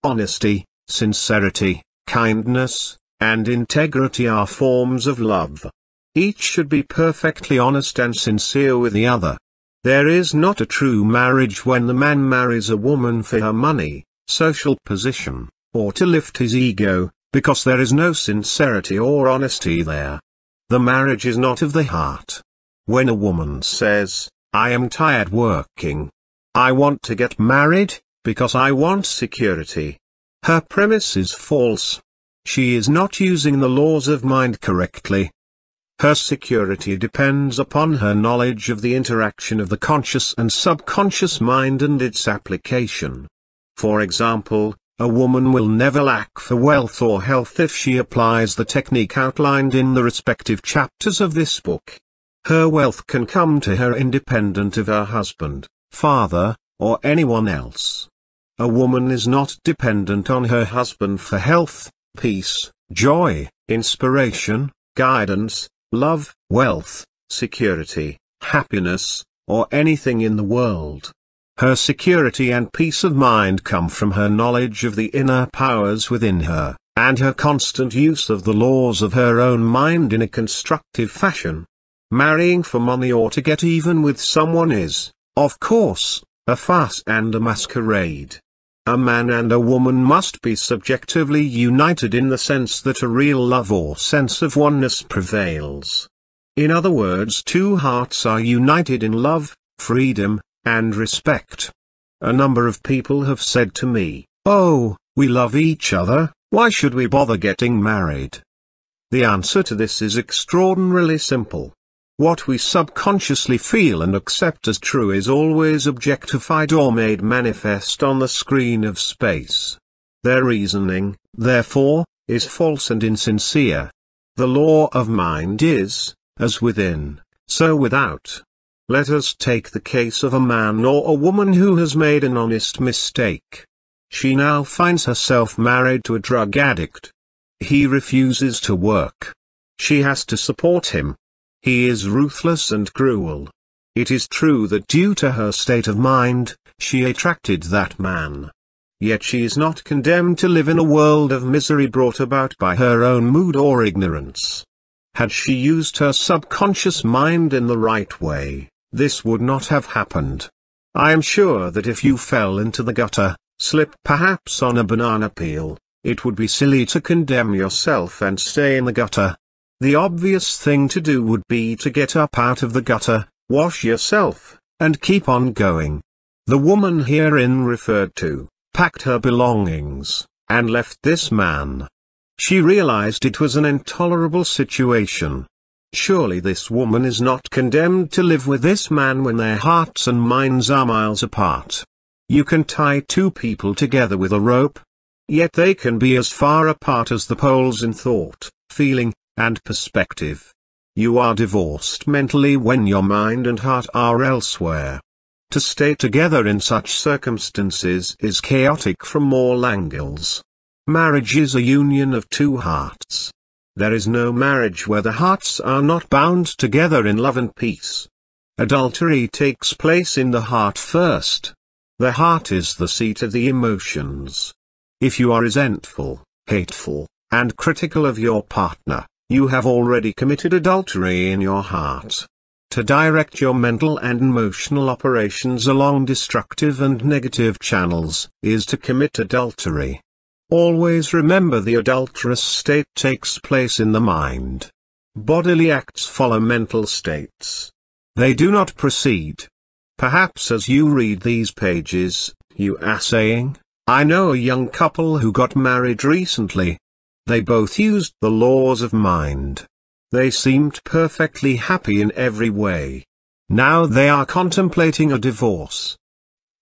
Honesty, sincerity, kindness, and integrity are forms of love. Each should be perfectly honest and sincere with the other. There is not a true marriage when the man marries a woman for her money, social position, or to lift his ego, because there is no sincerity or honesty there. The marriage is not of the heart. When a woman says, I am tired working. I want to get married, because I want security. Her premise is false. She is not using the laws of mind correctly. Her security depends upon her knowledge of the interaction of the conscious and subconscious mind and its application. For example, a woman will never lack for wealth or health if she applies the technique outlined in the respective chapters of this book. Her wealth can come to her independent of her husband, father, or anyone else. A woman is not dependent on her husband for health, peace, joy, inspiration, guidance, love, wealth, security, happiness, or anything in the world. Her security and peace of mind come from her knowledge of the inner powers within her, and her constant use of the laws of her own mind in a constructive fashion. Marrying for money or to get even with someone is, of course, a farce and a masquerade. A man and a woman must be subjectively united in the sense that a real love or sense of oneness prevails. In other words, two hearts are united in love, freedom, and respect. A number of people have said to me, "Oh, we love each other, why should we bother getting married?" The answer to this is extraordinarily simple. What we subconsciously feel and accept as true is always objectified or made manifest on the screen of space. Their reasoning, therefore, is false and insincere. The law of mind is, as within, so without. Let us take the case of a man or a woman who has made an honest mistake. She now finds herself married to a drug addict. He refuses to work. She has to support him. He is ruthless and cruel. It is true that due to her state of mind, she attracted that man. Yet she is not condemned to live in a world of misery brought about by her own mood or ignorance. Had she used her subconscious mind in the right way, this would not have happened. I am sure that if you fell into the gutter, slipped perhaps on a banana peel, it would be silly to condemn yourself and stay in the gutter. The obvious thing to do would be to get up out of the gutter, wash yourself, and keep on going. The woman herein referred to, packed her belongings, and left this man. She realized it was an intolerable situation. Surely this woman is not condemned to live with this man when their hearts and minds are miles apart. You can tie two people together with a rope, yet they can be as far apart as the poles in thought, feeling, and perspective. You are divorced mentally when your mind and heart are elsewhere. To stay together in such circumstances is chaotic from all angles. Marriage is a union of two hearts. There is no marriage where the hearts are not bound together in love and peace. Adultery takes place in the heart first. The heart is the seat of the emotions. If you are resentful, hateful, and critical of your partner, you have already committed adultery in your heart. To direct your mental and emotional operations along destructive and negative channels, is to commit adultery. Always remember the adulterous state takes place in the mind. Bodily acts follow mental states. They do not proceed. Perhaps as you read these pages, you are saying, "I know a young couple who got married recently. They both used the laws of mind. They seemed perfectly happy in every way. Now they are contemplating a divorce."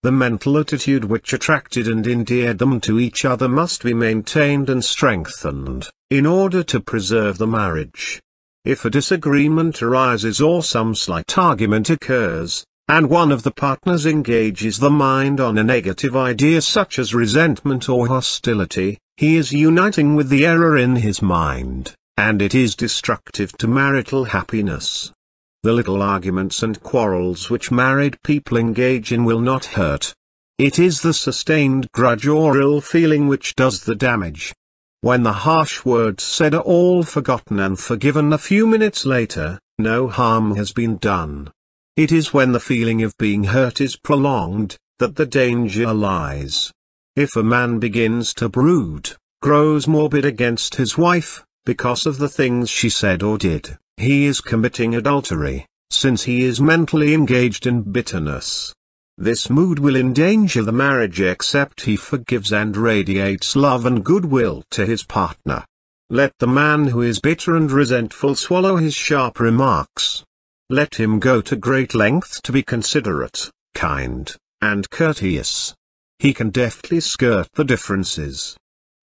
The mental attitude which attracted and endeared them to each other must be maintained and strengthened, in order to preserve the marriage. If a disagreement arises or some slight argument occurs, and one of the partners engages the mind on a negative idea such as resentment or hostility, he is uniting with the error in his mind, and it is destructive to marital happiness. The little arguments and quarrels which married people engage in will not hurt. It is the sustained grudge or ill feeling which does the damage. When the harsh words said are all forgotten and forgiven a few minutes later, no harm has been done. It is when the feeling of being hurt is prolonged, that the danger lies. If a man begins to brood, grows morbid against his wife, because of the things she said or did, he is committing adultery, since he is mentally engaged in bitterness. This mood will endanger the marriage except he forgives and radiates love and goodwill to his partner. Let the man who is bitter and resentful swallow his sharp remarks. Let him go to great lengths to be considerate, kind, and courteous. He can deftly skirt the differences.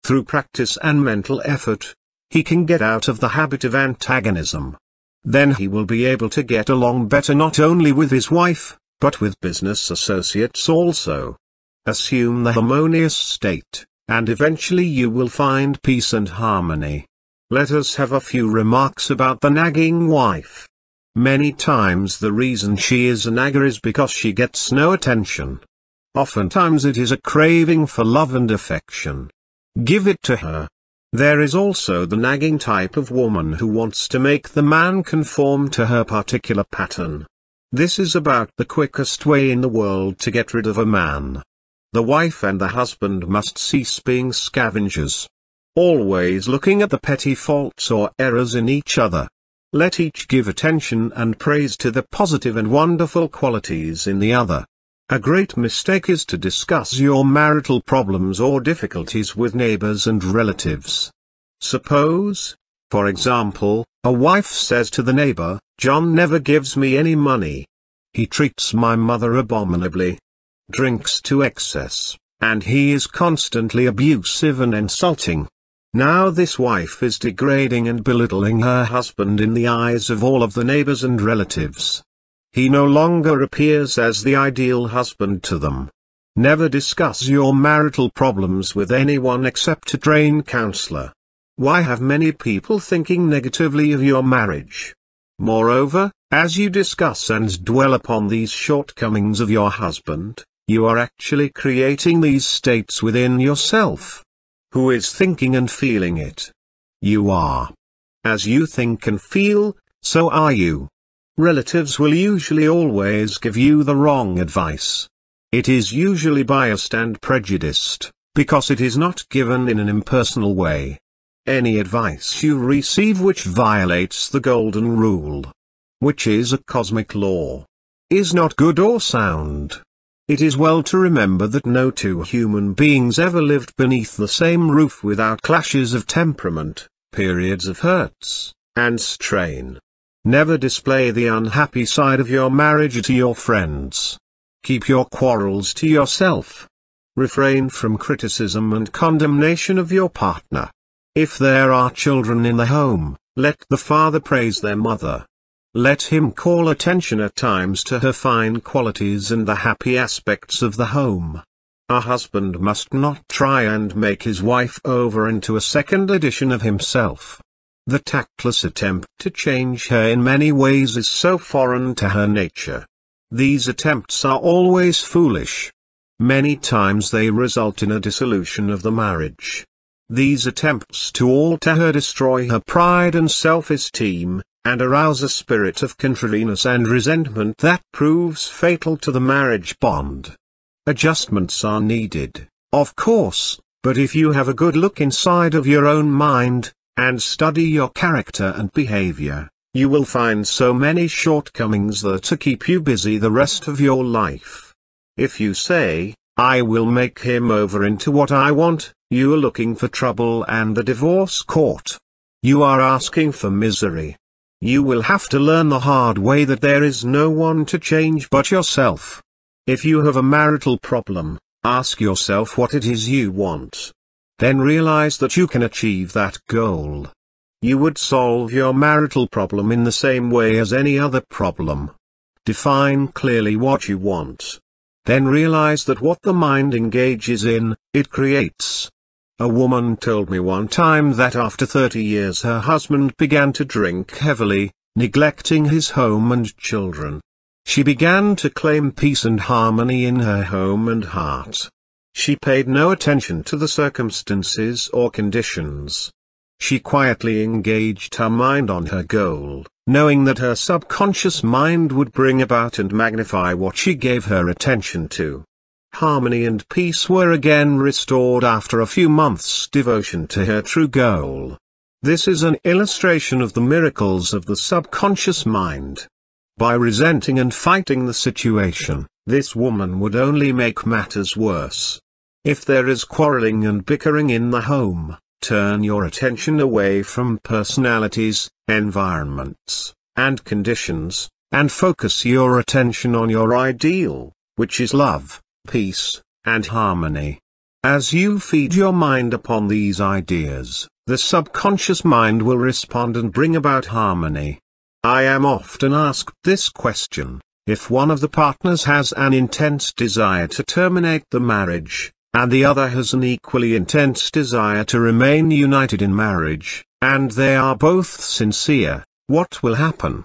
Through practice and mental effort, he can get out of the habit of antagonism. Then he will be able to get along better not only with his wife, but with business associates also. Assume the harmonious state, and eventually you will find peace and harmony. Let us have a few remarks about the nagging wife. Many times the reason she is a nagger is because she gets no attention. Oftentimes it is a craving for love and affection. Give it to her. There is also the nagging type of woman who wants to make the man conform to her particular pattern. This is about the quickest way in the world to get rid of a man. The wife and the husband must cease being scavengers, always looking at the petty faults or errors in each other. Let each give attention and praise to the positive and wonderful qualities in the other. A great mistake is to discuss your marital problems or difficulties with neighbors and relatives. Suppose, for example, a wife says to the neighbor, "John never gives me any money. He treats my mother abominably, drinks to excess, and he is constantly abusive and insulting." Now this wife is degrading and belittling her husband in the eyes of all of the neighbors and relatives. He no longer appears as the ideal husband to them. Never discuss your marital problems with anyone except a trained counselor. Why have many people thinking negatively of your marriage? Moreover, as you discuss and dwell upon these shortcomings of your husband, you are actually creating these states within yourself. Who is thinking and feeling it? You are. As you think and feel, so are you. Relatives will usually always give you the wrong advice. It is usually biased and prejudiced, because it is not given in an impersonal way. Any advice you receive which violates the golden rule, which is a cosmic law, is not good or sound. It is well to remember that no two human beings ever lived beneath the same roof without clashes of temperament, periods of hurts, and strain. Never display the unhappy side of your marriage to your friends. Keep your quarrels to yourself. Refrain from criticism and condemnation of your partner. If there are children in the home, let the father praise their mother. Let him call attention at times to her fine qualities and the happy aspects of the home. A husband must not try and make his wife over into a second edition of himself. The tactless attempt to change her in many ways is so foreign to her nature. These attempts are always foolish. Many times they result in a dissolution of the marriage. These attempts to alter her destroy her pride and self-esteem, and arouse a spirit of contrariness and resentment that proves fatal to the marriage bond. Adjustments are needed, of course, but if you have a good look inside of your own mind, and study your character and behavior, you will find so many shortcomings there to keep you busy the rest of your life. If you say, "I will make him over into what I want," you are looking for trouble and the divorce court. You are asking for misery. You will have to learn the hard way that there is no one to change but yourself. If you have a marital problem, ask yourself what it is you want. Then realize that you can achieve that goal. You would solve your marital problem in the same way as any other problem. Define clearly what you want. Then realize that what the mind engages in, it creates. A woman told me one time that after 30 years her husband began to drink heavily, neglecting his home and children. She began to claim peace and harmony in her home and heart. She paid no attention to the circumstances or conditions. She quietly engaged her mind on her goal, knowing that her subconscious mind would bring about and magnify what she gave her attention to. Harmony and peace were again restored after a few months' devotion to her true goal. This is an illustration of the miracles of the subconscious mind. By resenting and fighting the situation, this woman would only make matters worse. If there is quarreling and bickering in the home, turn your attention away from personalities, environments, and conditions, and focus your attention on your ideal, which is love, peace, and harmony. As you feed your mind upon these ideas, the subconscious mind will respond and bring about harmony. I am often asked this question: if one of the partners has an intense desire to terminate the marriage, and the other has an equally intense desire to remain united in marriage, and they are both sincere, what will happen?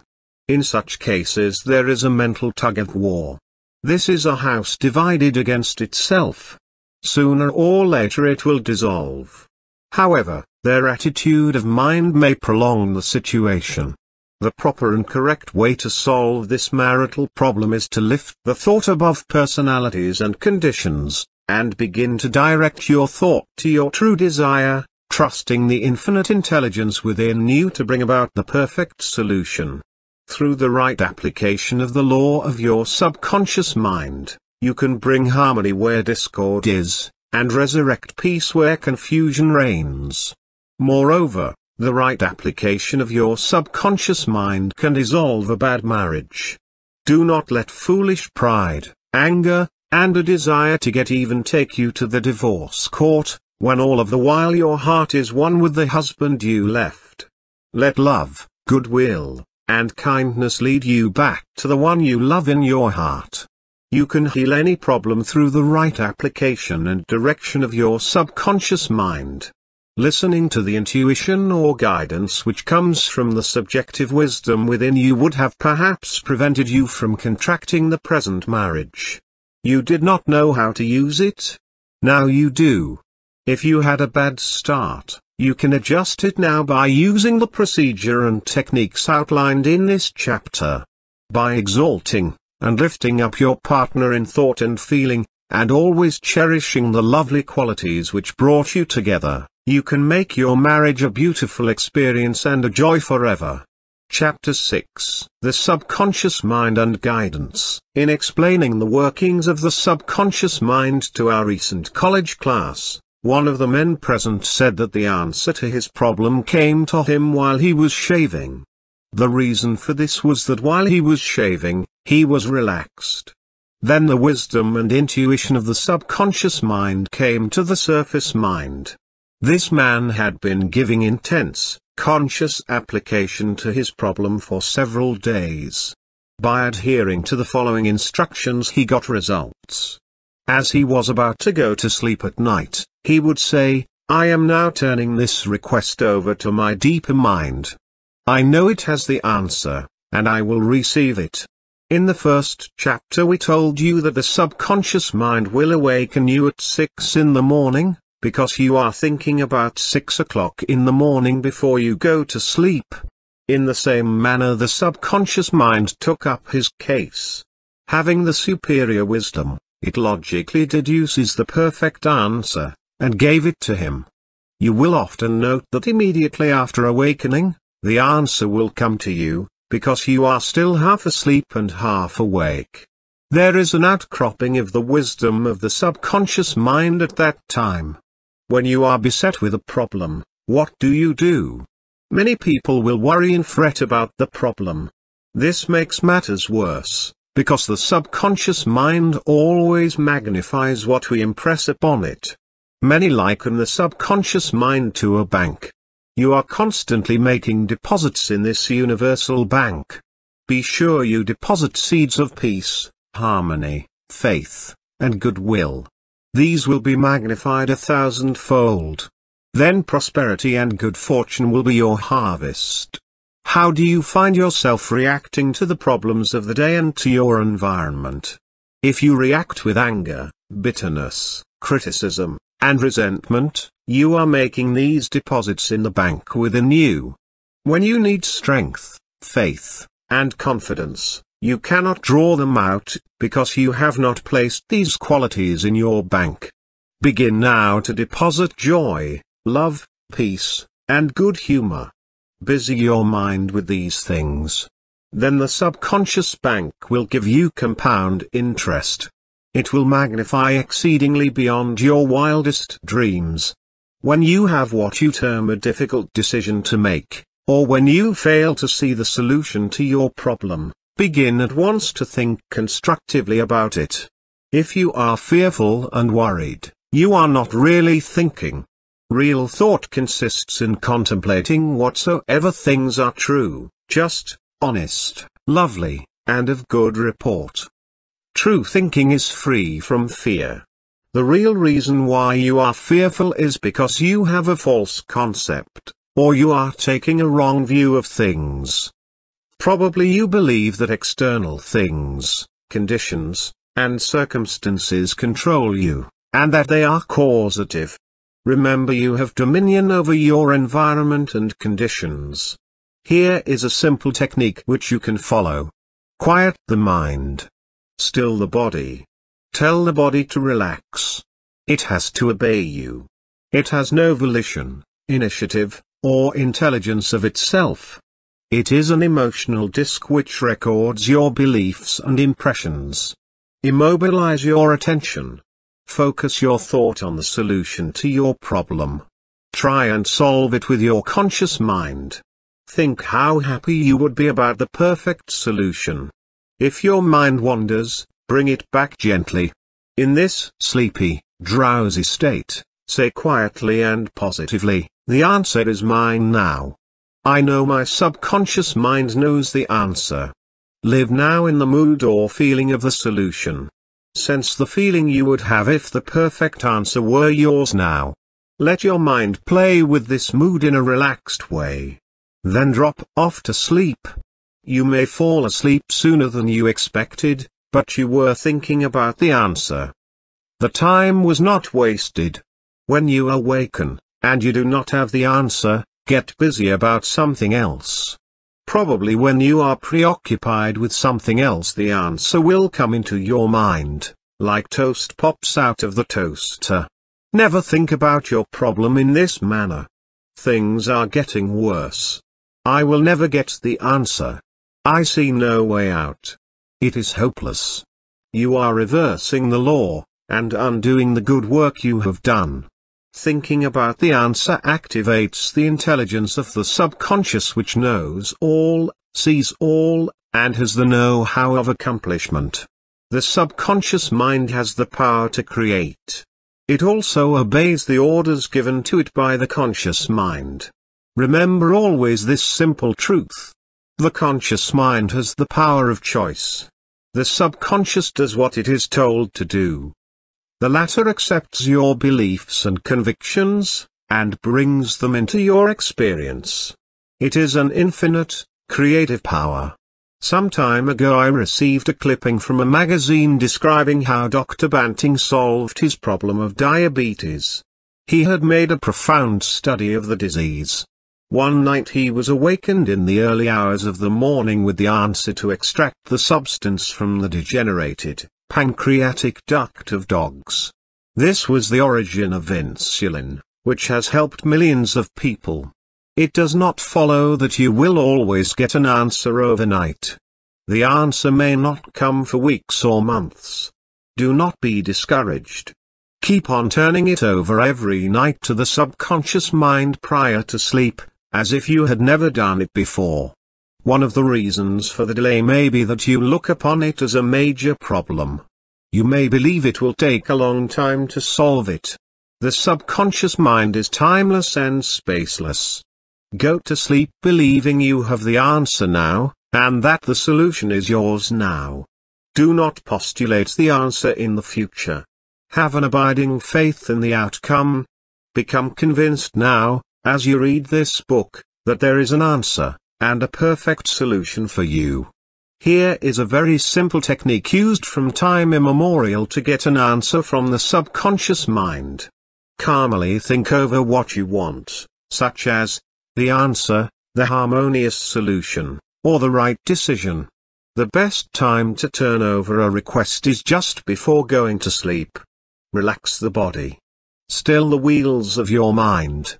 In such cases there is a mental tug-of-war. This is a house divided against itself. Sooner or later it will dissolve. However, their attitude of mind may prolong the situation. The proper and correct way to solve this marital problem is to lift the thought above personalities and conditions, and begin to direct your thought to your true desire, trusting the infinite intelligence within you to bring about the perfect solution. Through the right application of the law of your subconscious mind, you can bring harmony where discord is, and resurrect peace where confusion reigns. Moreover, the right application of your subconscious mind can dissolve a bad marriage. Do not let foolish pride, anger, and a desire to get even take you to the divorce court, when all of the while your heart is one with the husband you left. Let love, goodwill, and kindness lead you back to the one you love in your heart. You can heal any problem through the right application and direction of your subconscious mind. Listening to the intuition or guidance which comes from the subjective wisdom within you would have perhaps prevented you from contracting the present marriage. You did not know how to use it? Now you do. If you had a bad start, you can adjust it now by using the procedure and techniques outlined in this chapter. By exalting and lifting up your partner in thought and feeling, and always cherishing the lovely qualities which brought you together, you can make your marriage a beautiful experience and a joy forever. Chapter 6: The Subconscious Mind and Guidance. In explaining the workings of the subconscious mind to our recent college class, one of the men present said that the answer to his problem came to him while he was shaving. The reason for this was that while he was shaving, he was relaxed. Then the wisdom and intuition of the subconscious mind came to the surface mind. This man had been giving intense, conscious application to his problem for several days. By adhering to the following instructions he got results. As he was about to go to sleep at night, he would say, "I am now turning this request over to my deeper mind. I know it has the answer, and I will receive it." In the first chapter we told you that the subconscious mind will awaken you at 6 in the morning, because you are thinking about 6 o'clock in the morning before you go to sleep. In the same manner the subconscious mind took up his case. Having the superior wisdom, it logically deduces the perfect answer, and gave it to him. You will often note that immediately after awakening, the answer will come to you, because you are still half asleep and half awake. There is an outcropping of the wisdom of the subconscious mind at that time. When you are beset with a problem, what do? Many people will worry and fret about the problem. This makes matters worse, because the subconscious mind always magnifies what we impress upon it. Many liken the subconscious mind to a bank. You are constantly making deposits in this universal bank. Be sure you deposit seeds of peace, harmony, faith, and goodwill. These will be magnified 1,000-fold. Then prosperity and good fortune will be your harvest. How do you find yourself reacting to the problems of the day and to your environment? If you react with anger, bitterness, criticism, and resentment, you are making these deposits in the bank within you. When you need strength, faith, and confidence, you cannot draw them out, because you have not placed these qualities in your bank. Begin now to deposit joy, love, peace, and good humor. Busy your mind with these things. Then the subconscious bank will give you compound interest. It will magnify exceedingly beyond your wildest dreams. When you have what you term a difficult decision to make, or when you fail to see the solution to your problem, begin at once to think constructively about it. If you are fearful and worried, you are not really thinking. Real thought consists in contemplating whatsoever things are true, just, honest, lovely, and of good report. True thinking is free from fear. The real reason why you are fearful is because you have a false concept, or you are taking a wrong view of things. Probably you believe that external things, conditions, and circumstances control you, and that they are causative. Remember, you have dominion over your environment and conditions. Here is a simple technique which you can follow. Quiet the mind. Still the body. Tell the body to relax. It has to obey you. It has no volition, initiative, or intelligence of itself. It is an emotional disk which records your beliefs and impressions. Immobilize your attention. Focus your thought on the solution to your problem. Try and solve it with your conscious mind. Think how happy you would be about the perfect solution. If your mind wanders, bring it back gently. In this sleepy, drowsy state, say quietly and positively, "The answer is mine now. I know my subconscious mind knows the answer." Live now in the mood or feeling of the solution. Sense the feeling you would have if the perfect answer were yours now. Let your mind play with this mood in a relaxed way. Then drop off to sleep. You may fall asleep sooner than you expected, but you were thinking about the answer. The time was not wasted. When you awaken, and you do not have the answer, get busy about something else. Probably when you are preoccupied with something else, the answer will come into your mind, like toast pops out of the toaster. Never think about your problem in this manner. Things are getting worse. I will never get the answer. I see no way out. It is hopeless. You are reversing the law, and undoing the good work you have done. Thinking about the answer activates the intelligence of the subconscious, which knows all, sees all, and has the know-how of accomplishment. The subconscious mind has the power to create. It also obeys the orders given to it by the conscious mind. Remember always this simple truth. The conscious mind has the power of choice. The subconscious does what it is told to do. The latter accepts your beliefs and convictions, and brings them into your experience. It is an infinite, creative power. Some time ago I received a clipping from a magazine describing how Dr. Banting solved his problem of diabetes. He had made a profound study of the disease. One night he was awakened in the early hours of the morning with the answer to extract the substance from the degenerated pancreatic duct of dogs. This was the origin of insulin, which has helped millions of people. It does not follow that you will always get an answer overnight. The answer may not come for weeks or months. Do not be discouraged. Keep on turning it over every night to the subconscious mind prior to sleep, as if you had never done it before. One of the reasons for the delay may be that you look upon it as a major problem. You may believe it will take a long time to solve it. The subconscious mind is timeless and spaceless. Go to sleep believing you have the answer now, and that the solution is yours now. Do not postulate the answer in the future. Have an abiding faith in the outcome. Become convinced now, as you read this book, that there is an answer, and a perfect solution for you. Here is a very simple technique used from time immemorial to get an answer from the subconscious mind. Calmly think over what you want, such as the answer, the harmonious solution, or the right decision. The best time to turn over a request is just before going to sleep. Relax the body. Still the wheels of your mind.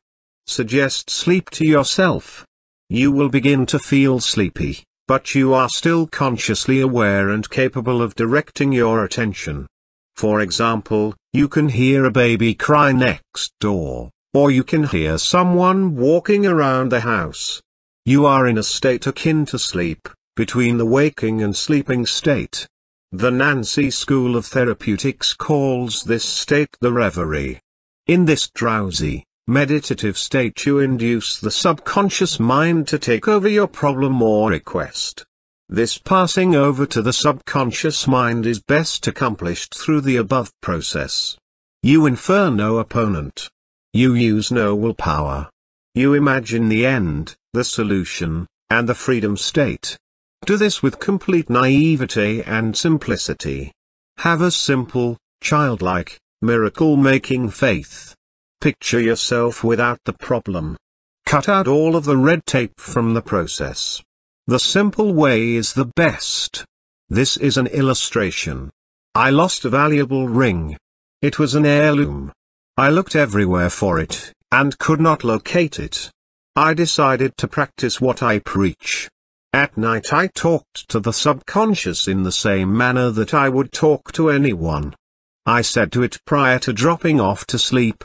Suggest sleep to yourself. You will begin to feel sleepy, but you are still consciously aware and capable of directing your attention. For example, you can hear a baby cry next door, or you can hear someone walking around the house. You are in a state akin to sleep, between the waking and sleeping state. The Nancy School of Therapeutics calls this state the reverie. In this drowsy, meditative state you induce the subconscious mind to take over your problem or request. This passing over to the subconscious mind is best accomplished through the above process. You infer no opponent. You use no willpower. You imagine the end, the solution, and the freedom state. Do this with complete naivety and simplicity. Have a simple, childlike, miracle-making faith. Picture yourself without the problem. Cut out all of the red tape from the process. The simple way is the best. This is an illustration. I lost a valuable ring. It was an heirloom. I looked everywhere for it, and could not locate it. I decided to practice what I preach. At night I talked to the subconscious in the same manner that I would talk to anyone. I said to it prior to dropping off to sleep,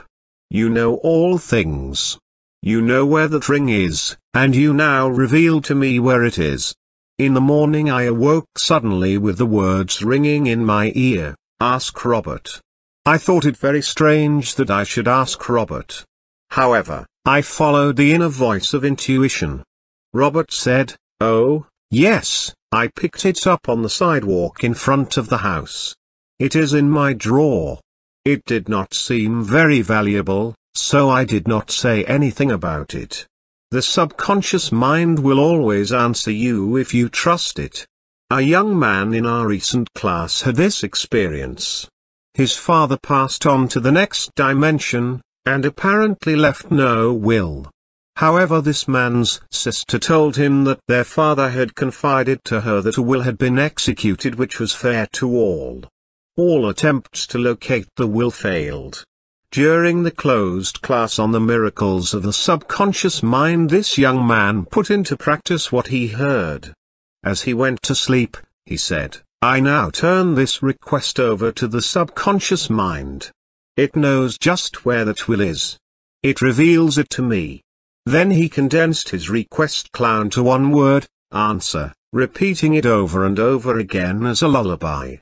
"You know all things. You know where that ring is, and you now reveal to me where it is." In the morning I awoke suddenly with the words ringing in my ear, "Ask Robert." I thought it very strange that I should ask Robert. However, I followed the inner voice of intuition. Robert said, "Oh, yes, I picked it up on the sidewalk in front of the house. It is in my drawer." It did not seem very valuable, so I did not say anything about it. The subconscious mind will always answer you if you trust it. A young man in our recent class had this experience. His father passed on to the next dimension, and apparently left no will. However, this man's sister told him that their father had confided to her that a will had been executed which was fair to all. All attempts to locate the will failed. During the closed class on the miracles of the subconscious mind, this young man put into practice what he heard. As he went to sleep, he said, "I now turn this request over to the subconscious mind. It knows just where that will is. It reveals it to me." Then he condensed his request down to one word, "answer," repeating it over and over again as a lullaby.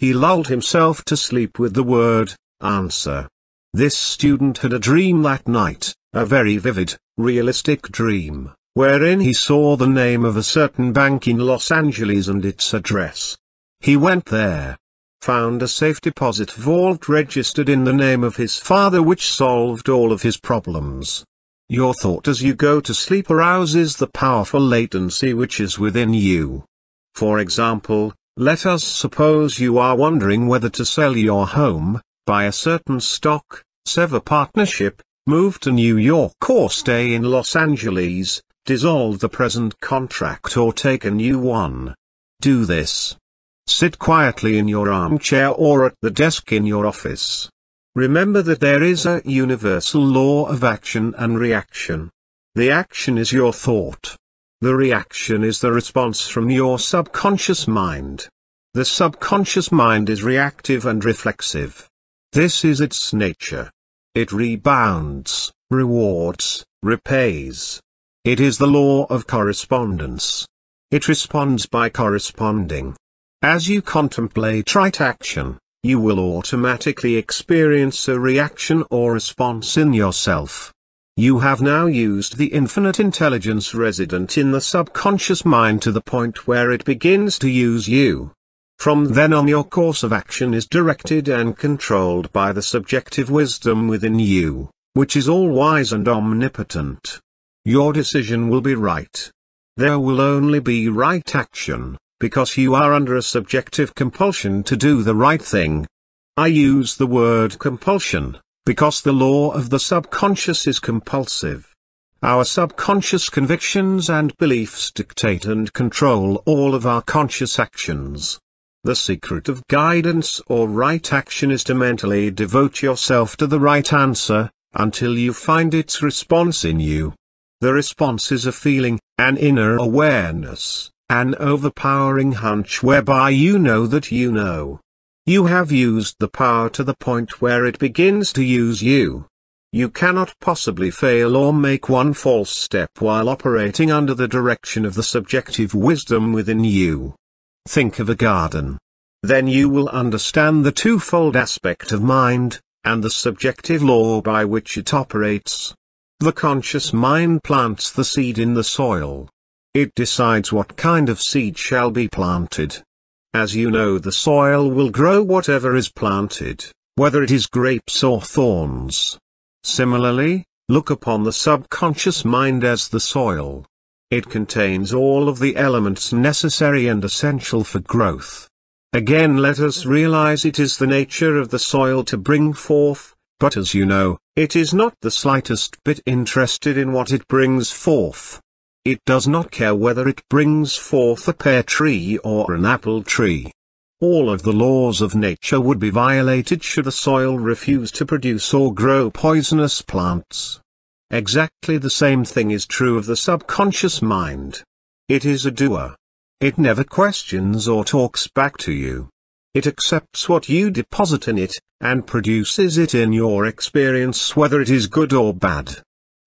He lulled himself to sleep with the word, "answer." This student had a dream that night, a very vivid, realistic dream, wherein he saw the name of a certain bank in Los Angeles and its address. He went there, found a safe deposit vault registered in the name of his father, which solved all of his problems. Your thought as you go to sleep arouses the powerful latency which is within you. For example, let us suppose you are wondering whether to sell your home, buy a certain stock, sever partnership, move to New York or stay in Los Angeles, dissolve the present contract or take a new one. Do this. Sit quietly in your armchair or at the desk in your office. Remember that there is a universal law of action and reaction. The action is your thought. The reaction is the response from your subconscious mind. The subconscious mind is reactive and reflexive. This is its nature. It rebounds, rewards, repays. It is the law of correspondence. It responds by corresponding. As you contemplate right action, you will automatically experience a reaction or response in yourself. You have now used the infinite intelligence resident in the subconscious mind to the point where it begins to use you. From then on, your course of action is directed and controlled by the subjective wisdom within you, which is all-wise and omnipotent. Your decision will be right. There will only be right action, because you are under a subjective compulsion to do the right thing. I use the word compulsion, because the law of the subconscious is compulsive. Our subconscious convictions and beliefs dictate and control all of our conscious actions. The secret of guidance or right action is to mentally devote yourself to the right answer, until you find its response in you. The response is a feeling, an inner awareness, an overpowering hunch whereby you know that you know. You have used the power to the point where it begins to use you. You cannot possibly fail or make one false step while operating under the direction of the subjective wisdom within you. Think of a garden. Then you will understand the twofold aspect of mind, and the subjective law by which it operates. The conscious mind plants the seed in the soil. It decides what kind of seed shall be planted. As you know, the soil will grow whatever is planted, whether it is grapes or thorns. Similarly, look upon the subconscious mind as the soil. It contains all of the elements necessary and essential for growth. Again, let us realize it is the nature of the soil to bring forth, but as you know, it is not the slightest bit interested in what it brings forth. It does not care whether it brings forth a pear tree or an apple tree. All of the laws of nature would be violated should the soil refuse to produce or grow poisonous plants. Exactly the same thing is true of the subconscious mind. It is a doer. It never questions or talks back to you. It accepts what you deposit in it, and produces it in your experience whether it is good or bad.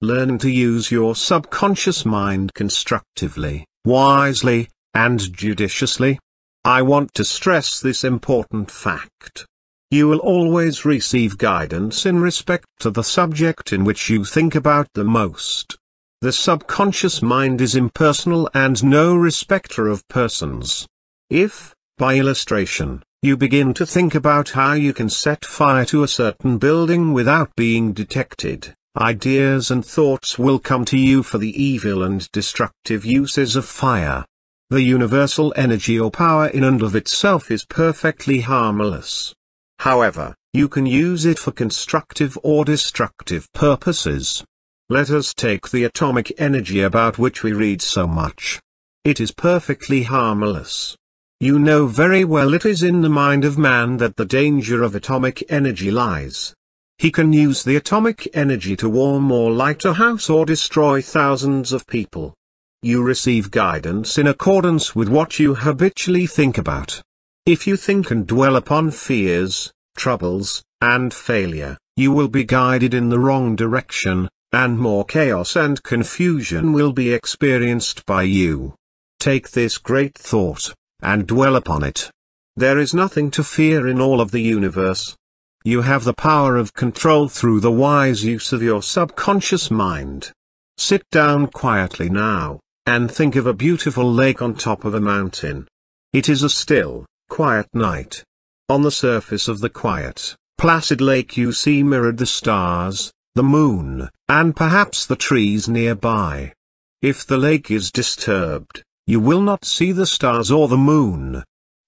Learn to use your subconscious mind constructively, wisely, and judiciously. I want to stress this important fact. You will always receive guidance in respect to the subject in which you think about the most. The subconscious mind is impersonal and no respecter of persons. If, by illustration, you begin to think about how you can set fire to a certain building without being detected, ideas and thoughts will come to you for the evil and destructive uses of fire. The universal energy or power in and of itself is perfectly harmless. However, you can use it for constructive or destructive purposes. Let us take the atomic energy about which we read so much. It is perfectly harmless. You know very well it is in the mind of man that the danger of atomic energy lies. He can use the atomic energy to warm or light a house or destroy thousands of people. You receive guidance in accordance with what you habitually think about. If you think and dwell upon fears, troubles, and failure, you will be guided in the wrong direction, and more chaos and confusion will be experienced by you. Take this great thought, and dwell upon it. There is nothing to fear in all of the universe. You have the power of control through the wise use of your subconscious mind. Sit down quietly now, and think of a beautiful lake on top of a mountain. It is a still, quiet night. On the surface of the quiet, placid lake you see mirrored the stars, the moon, and perhaps the trees nearby. If the lake is disturbed, you will not see the stars or the moon.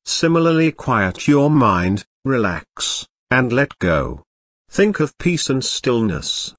Similarly, quiet your mind, relax, and let go. Think of peace and stillness.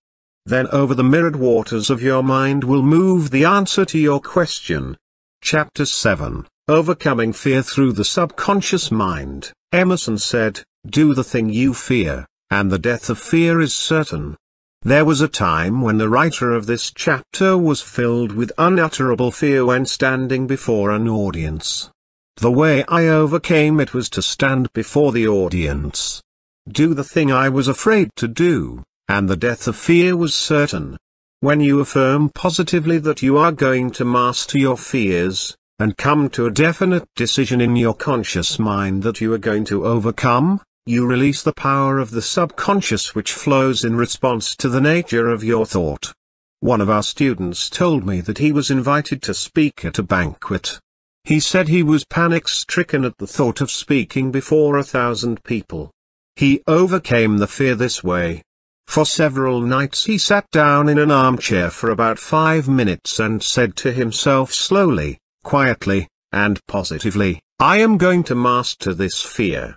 Then over the mirrored waters of your mind will move the answer to your question. Chapter 7, Overcoming Fear Through the Subconscious Mind. Emerson said, "Do the thing you fear, and the death of fear is certain." There was a time when the writer of this chapter was filled with unutterable fear when standing before an audience. The way I overcame it was to stand before the audience. Do the thing I was afraid to do, and the death of fear was certain. When you affirm positively that you are going to master your fears, and come to a definite decision in your conscious mind that you are going to overcome, you release the power of the subconscious which flows in response to the nature of your thought. One of our students told me that he was invited to speak at a banquet. He said he was panic-stricken at the thought of speaking before 1,000 people. He overcame the fear this way. For several nights he sat down in an armchair for about 5 minutes and said to himself slowly, quietly, and positively, "I am going to master this fear.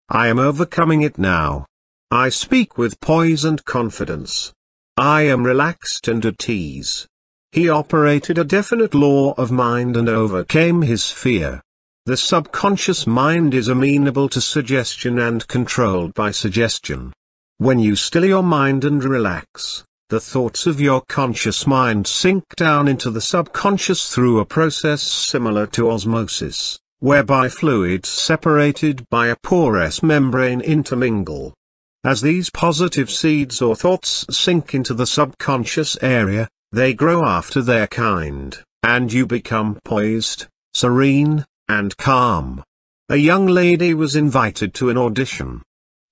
I am overcoming it now. I speak with poise and confidence. I am relaxed and at ease." He operated a definite law of mind and overcame his fear. The subconscious mind is amenable to suggestion and controlled by suggestion. When you still your mind and relax, the thoughts of your conscious mind sink down into the subconscious through a process similar to osmosis, whereby fluids separated by a porous membrane intermingle. As these positive seeds or thoughts sink into the subconscious area, they grow after their kind, and you become poised, serene, and calm. A young lady was invited to an audition.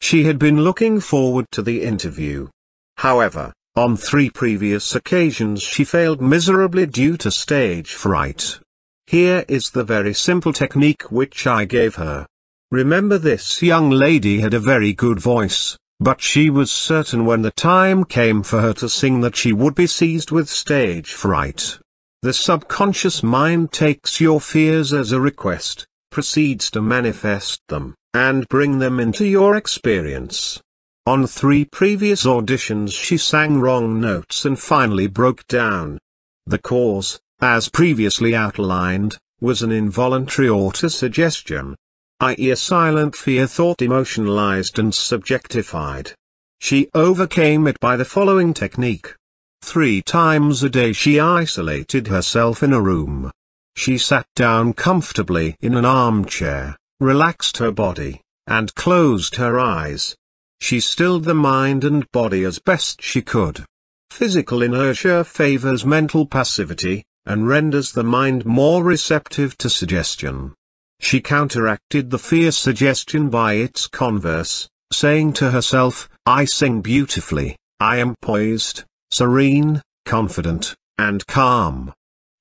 She had been looking forward to the interview. However, on 3 previous occasions she failed miserably due to stage fright. Here is the very simple technique which I gave her. Remember, this young lady had a very good voice, but she was certain when the time came for her to sing that she would be seized with stage fright. The subconscious mind takes your fears as a request, proceeds to manifest them, and bring them into your experience. On 3 previous auditions she sang wrong notes and finally broke down. The cause, as previously outlined, was an involuntary autosuggestion, i.e. a silent fear thought emotionalized and subjectified. She overcame it by the following technique. 3 times a day she isolated herself in a room. She sat down comfortably in an armchair, relaxed her body, and closed her eyes. She stilled the mind and body as best she could. Physical inertia favors mental passivity, and renders the mind more receptive to suggestion. She counteracted the fear suggestion by its converse, saying to herself, "I sing beautifully, I am poised, serene, confident, and calm."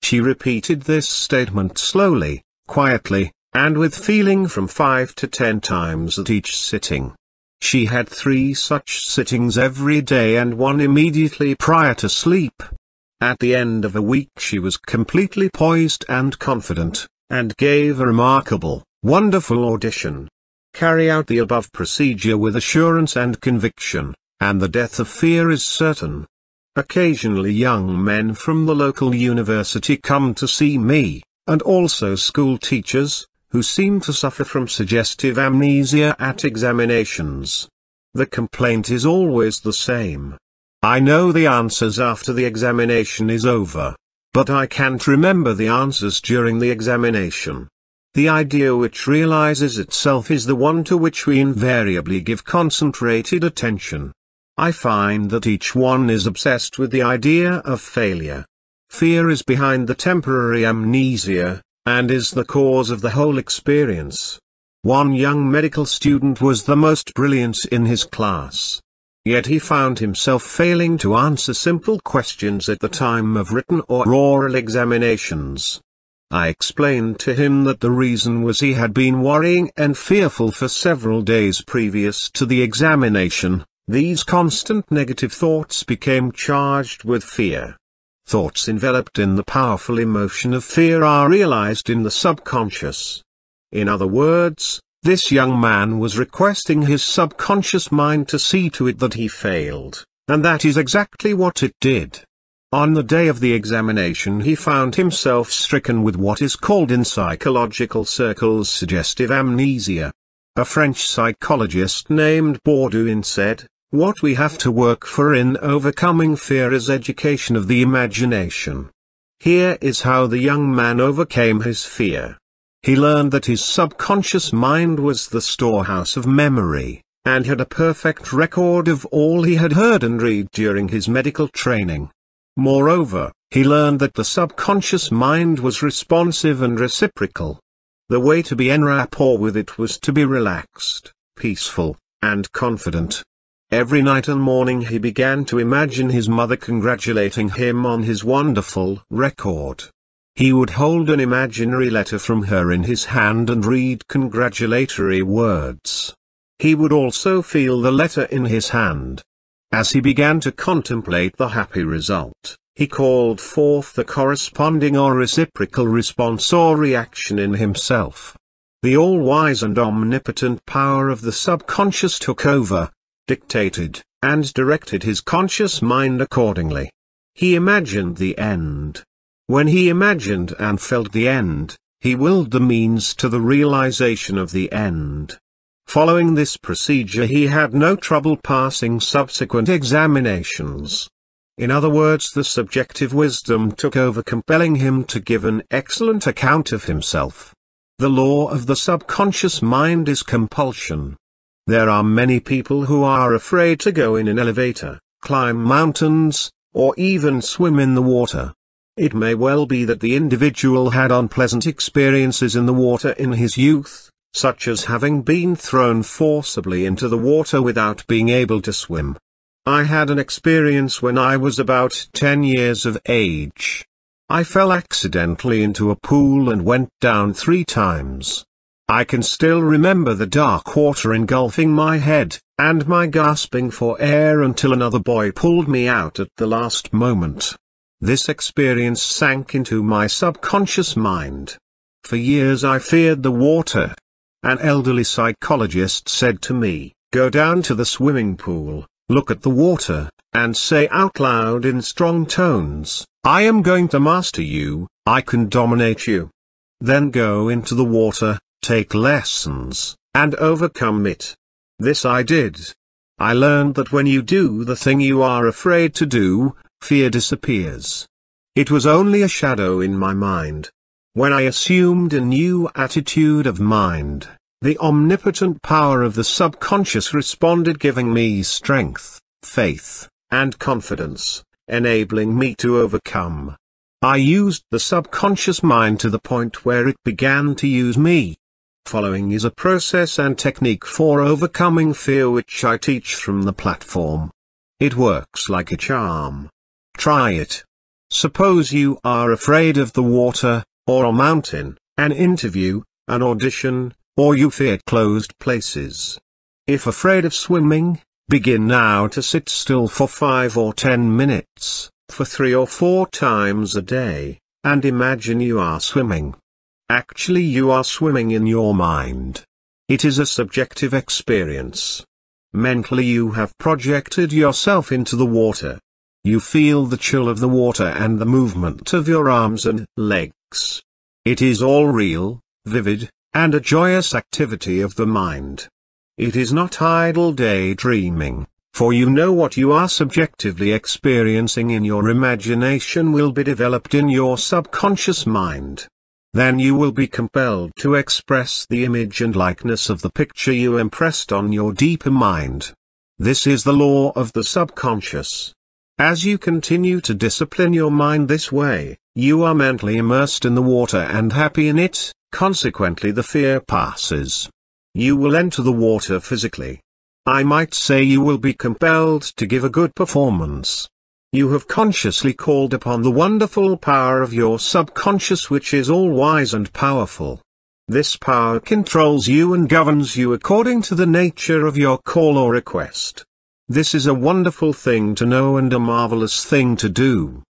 She repeated this statement slowly, quietly, and with feeling from 5 to 10 times at each sitting. She had 3 such sittings every day and 1 immediately prior to sleep. At the end of a week she was completely poised and confident, and gave a remarkable, wonderful audition. Carry out the above procedure with assurance and conviction, and the death of fear is certain. Occasionally young men from the local university come to see me, and also school teachers, who seem to suffer from suggestive amnesia at examinations. The complaint is always the same. I know the answers after the examination is over, but I can't remember the answers during the examination. The idea which realizes itself is the one to which we invariably give concentrated attention. I find that each one is obsessed with the idea of failure. Fear is behind the temporary amnesia, and is the cause of the whole experience. One young medical student was the most brilliant in his class. Yet he found himself failing to answer simple questions at the time of written or oral examinations. I explained to him that the reason was he had been worrying and fearful for several days previous to the examination. These constant negative thoughts became charged with fear. Thoughts enveloped in the powerful emotion of fear are realized in the subconscious. In other words, this young man was requesting his subconscious mind to see to it that he failed, and that is exactly what it did. On the day of the examination he found himself stricken with what is called in psychological circles suggestive amnesia. A French psychologist named Bourdieu said, "What we have to work for in overcoming fear is education of the imagination." Here is how the young man overcame his fear. He learned that his subconscious mind was the storehouse of memory, and had a perfect record of all he had heard and read during his medical training. Moreover, he learned that the subconscious mind was responsive and reciprocal. The way to be en rapport with it was to be relaxed, peaceful, and confident. Every night and morning he began to imagine his mother congratulating him on his wonderful record. He would hold an imaginary letter from her in his hand and read congratulatory words. He would also feel the letter in his hand. As he began to contemplate the happy result, he called forth the corresponding or reciprocal response or reaction in himself. The all-wise and omnipotent power of the subconscious took over, dictated, and directed his conscious mind accordingly. He imagined the end. When he imagined and felt the end, he willed the means to the realization of the end. Following this procedure he had no trouble passing subsequent examinations. In other words, the subjective wisdom took over, compelling him to give an excellent account of himself. The law of the subconscious mind is compulsion. There are many people who are afraid to go in an elevator, climb mountains, or even swim in the water. It may well be that the individual had unpleasant experiences in the water in his youth, such as having been thrown forcibly into the water without being able to swim. I had an experience when I was about 10 years of age. I fell accidentally into a pool and went down 3 times. I can still remember the dark water engulfing my head, and my gasping for air until another boy pulled me out at the last moment. This experience sank into my subconscious mind. For years I feared the water. An elderly psychologist said to me, "Go down to the swimming pool, look at the water, and say out loud in strong tones, 'I am going to master you, I can dominate you.' Then go into the water, take lessons, and overcome it." This I did. I learned that when you do the thing you are afraid to do, fear disappears. It was only a shadow in my mind. When I assumed a new attitude of mind, the omnipotent power of the subconscious responded, giving me strength, faith, and confidence, enabling me to overcome. I used the subconscious mind to the point where it began to use me. Following is a process and technique for overcoming fear which I teach from the platform. It works like a charm. Try it. Suppose you are afraid of the water, or a mountain, an interview, an audition, or you fear closed places. If afraid of swimming, begin now to sit still for 5 or 10 minutes, for 3 or 4 times a day, and imagine you are swimming. Actually, you are swimming in your mind. It is a subjective experience. Mentally you have projected yourself into the water. You feel the chill of the water and the movement of your arms and legs. It is all real, vivid, and a joyous activity of the mind. It is not idle daydreaming, for you know what you are subjectively experiencing in your imagination will be developed in your subconscious mind. Then you will be compelled to express the image and likeness of the picture you impressed on your deeper mind. This is the law of the subconscious. As you continue to discipline your mind this way, you are mentally immersed in the water and happy in it, consequently the fear passes. You will enter the water physically. I might say you will be compelled to give a good performance. You have consciously called upon the wonderful power of your subconscious, which is all-wise and powerful. This power controls you and governs you according to the nature of your call or request. This is a wonderful thing to know and a marvelous thing to do.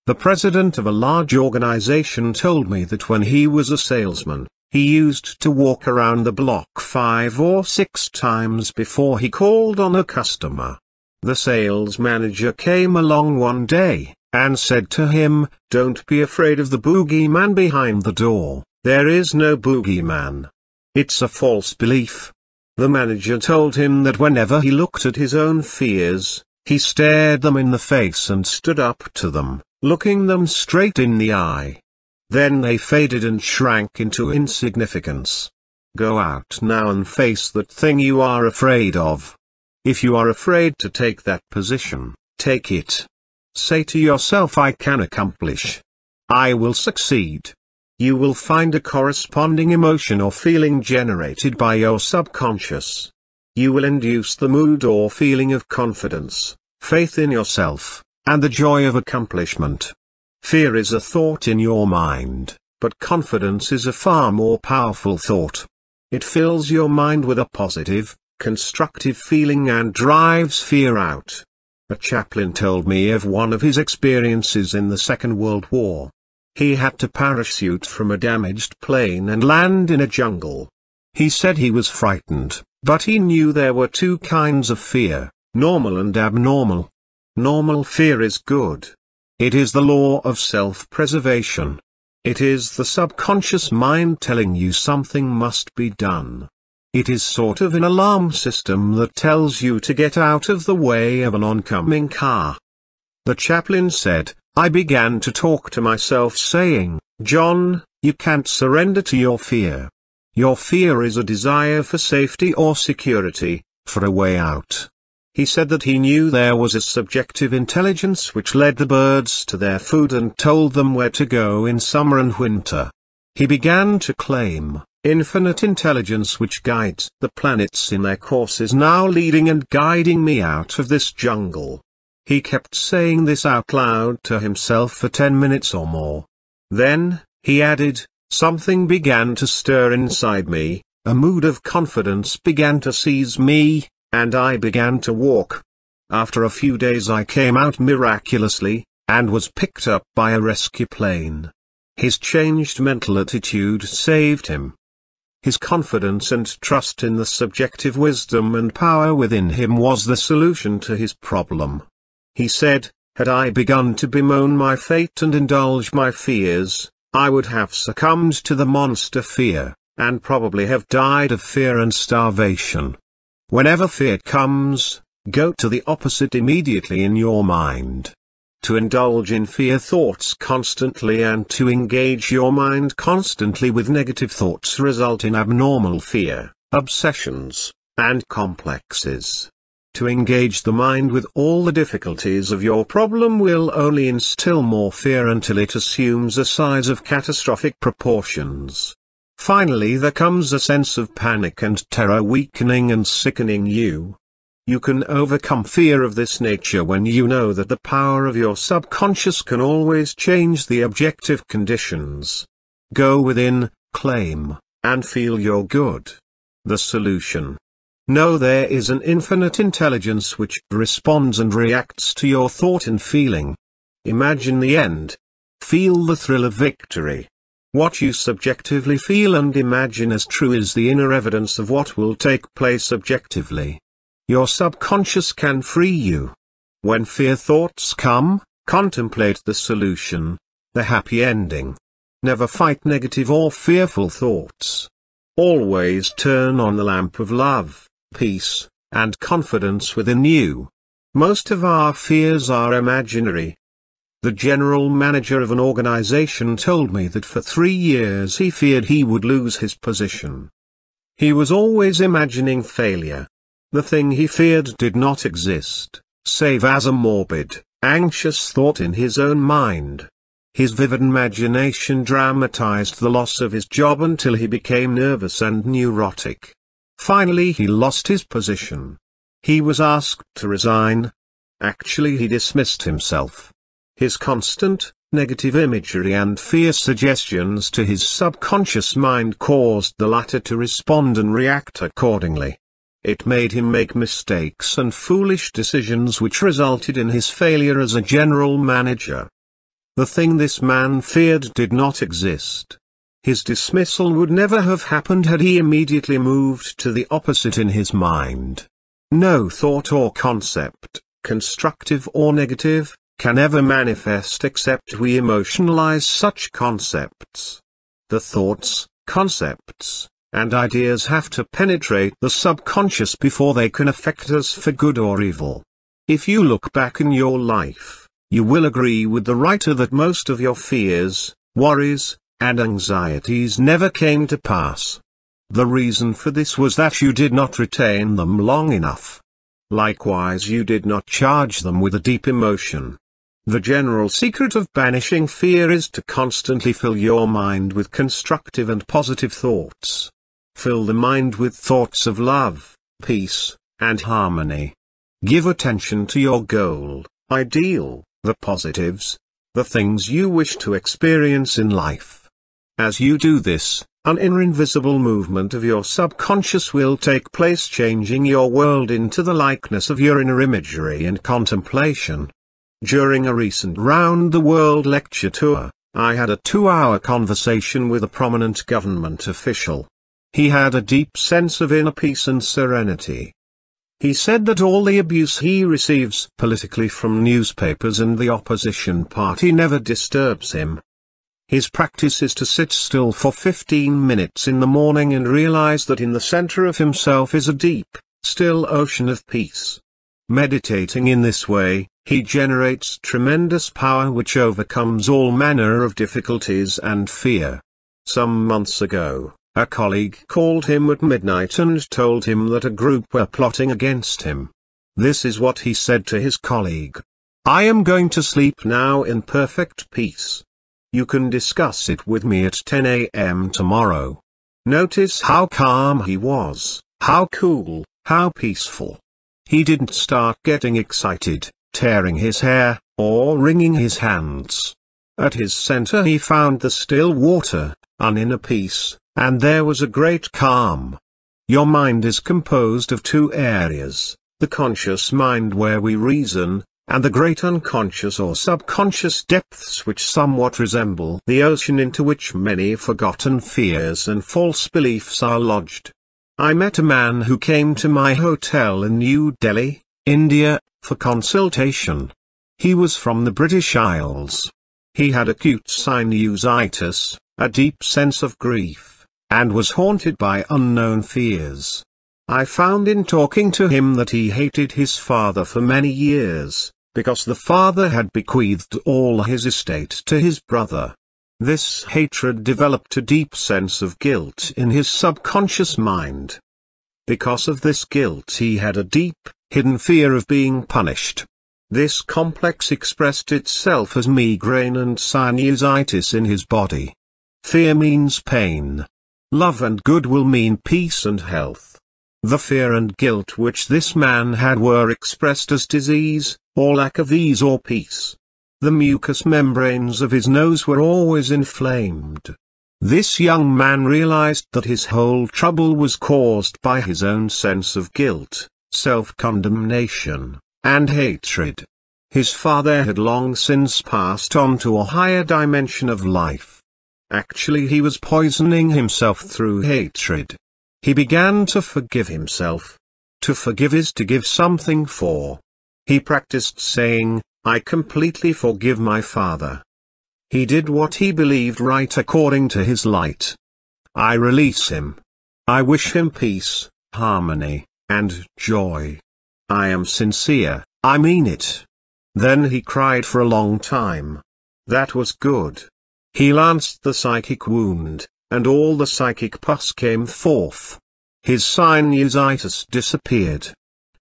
The president of a large organization told me that when he was a salesman, he used to walk around the block 5 or 6 times before he called on a customer. The sales manager came along one day, and said to him, "Don't be afraid of the boogeyman behind the door, there is no boogeyman. It's a false belief." The manager told him that whenever he looked at his own fears, he stared them in the face and stood up to them, looking them straight in the eye. Then they faded and shrank into insignificance. Go out now and face that thing you are afraid of. If you are afraid to take that position, take it. Say to yourself, "I can accomplish. I will succeed." You will find a corresponding emotion or feeling generated by your subconscious. You will induce the mood or feeling of confidence, faith in yourself, and the joy of accomplishment. Fear is a thought in your mind, but confidence is a far more powerful thought. It fills your mind with a positive, constructive feeling and drives fear out. A chaplain told me of one of his experiences in the Second World War. He had to parachute from a damaged plane and land in a jungle. He said he was frightened, but he knew there were 2 kinds of fear, normal and abnormal. Normal fear is good. It is the law of self-preservation. It is the subconscious mind telling you something must be done. It is sort of an alarm system that tells you to get out of the way of an oncoming car. The chaplain said, "I began to talk to myself saying, 'John, you can't surrender to your fear. Your fear is a desire for safety or security, for a way out.'" He said that he knew there was a subjective intelligence which led the birds to their food and told them where to go in summer and winter. He began to claim, "Infinite intelligence which guides the planets in their courses now leading and guiding me out of this jungle." He kept saying this out loud to himself for 10 minutes or more. Then, he added, "Something began to stir inside me, a mood of confidence began to seize me, and I began to walk. After a few days I came out miraculously, and was picked up by a rescue plane. His changed mental attitude saved him. His confidence and trust in the subjective wisdom and power within him was the solution to his problem. He said, "Had I begun to bemoan my fate and indulge my fears, I would have succumbed to the monster fear, and probably have died of fear and starvation." Whenever fear comes, go to the opposite immediately in your mind. To indulge in fear thoughts constantly and to engage your mind constantly with negative thoughts result in abnormal fear, obsessions, and complexes. To engage the mind with all the difficulties of your problem will only instill more fear until it assumes a size of catastrophic proportions. Finally there comes a sense of panic and terror weakening and sickening you. You can overcome fear of this nature when you know that the power of your subconscious can always change the objective conditions. Go within, claim, and feel you're good. The solution. Know there is an infinite intelligence which responds and reacts to your thought and feeling. Imagine the end. Feel the thrill of victory. What you subjectively feel and imagine as true is the inner evidence of what will take place objectively. Your subconscious can free you. When fear thoughts come, contemplate the solution, the happy ending. Never fight negative or fearful thoughts. Always turn on the lamp of love, peace, and confidence within you. Most of our fears are imaginary. The general manager of an organization told me that for 3 years he feared he would lose his position. He was always imagining failure. The thing he feared did not exist, save as a morbid, anxious thought in his own mind. His vivid imagination dramatized the loss of his job until he became nervous and neurotic. Finally he lost his position. He was asked to resign. Actually he dismissed himself. His constant, negative imagery and fear suggestions to his subconscious mind caused the latter to respond and react accordingly. It made him make mistakes and foolish decisions which resulted in his failure as a general manager. The thing this man feared did not exist. His dismissal would never have happened had he immediately moved to the opposite in his mind. No thought or concept, constructive or negative, can ever manifest except we emotionalize such concepts. The thoughts, concepts, and ideas have to penetrate the subconscious before they can affect us for good or evil. If you look back in your life, you will agree with the writer that most of your fears, worries, and anxieties never came to pass. The reason for this was that you did not retain them long enough. Likewise, you did not charge them with a deep emotion. The general secret of banishing fear is to constantly fill your mind with constructive and positive thoughts. Fill the mind with thoughts of love, peace, and harmony. Give attention to your goal, ideal, the positives, the things you wish to experience in life. As you do this, an inner invisible movement of your subconscious will take place, changing your world into the likeness of your inner imagery and contemplation. During a recent round-the-world lecture tour, I had a 2-hour conversation with a prominent government official. He had a deep sense of inner peace and serenity. He said that all the abuse he receives politically from newspapers and the opposition party never disturbs him. His practice is to sit still for 15 minutes in the morning and realize that in the center of himself is a deep, still ocean of peace. Meditating in this way, he generates tremendous power which overcomes all manner of difficulties and fear. Some months ago, a colleague called him at midnight and told him that a group were plotting against him. This is what he said to his colleague: "I am going to sleep now in perfect peace. You can discuss it with me at 10 a.m. tomorrow." Notice how calm he was, how cool, how peaceful. He didn't start getting excited, tearing his hair, or wringing his hands. At his center he found the still water, an inner peace, and there was a great calm. Your mind is composed of 2 areas, the conscious mind where we reason, and the great unconscious or subconscious depths which somewhat resemble the ocean into which many forgotten fears and false beliefs are lodged. I met a man who came to my hotel in New Delhi, India, for consultation. He was from the British Isles. He had acute sinusitis, a deep sense of grief, and was haunted by unknown fears. I found in talking to him that he hated his father for many years, because the father had bequeathed all his estate to his brother. This hatred developed a deep sense of guilt in his subconscious mind. Because of this guilt he had a deep, hidden fear of being punished. This complex expressed itself as migraine and sinusitis in his body. Fear means pain. Love and goodwill mean peace and health. The fear and guilt which this man had were expressed as disease, or lack of ease or peace. The mucous membranes of his nose were always inflamed. This young man realized that his whole trouble was caused by his own sense of guilt, self-condemnation, and hatred. His father had long since passed on to a higher dimension of life. Actually, he was poisoning himself through hatred. He began to forgive himself. To forgive is to give something for. He practiced saying, "I completely forgive my father." He did what he believed right according to his light. I release him. I wish him peace, harmony, and joy. I am sincere, I mean it. Then he cried for a long time. That was good. He lanced the psychic wound, and all the psychic pus came forth. His sinusitis disappeared.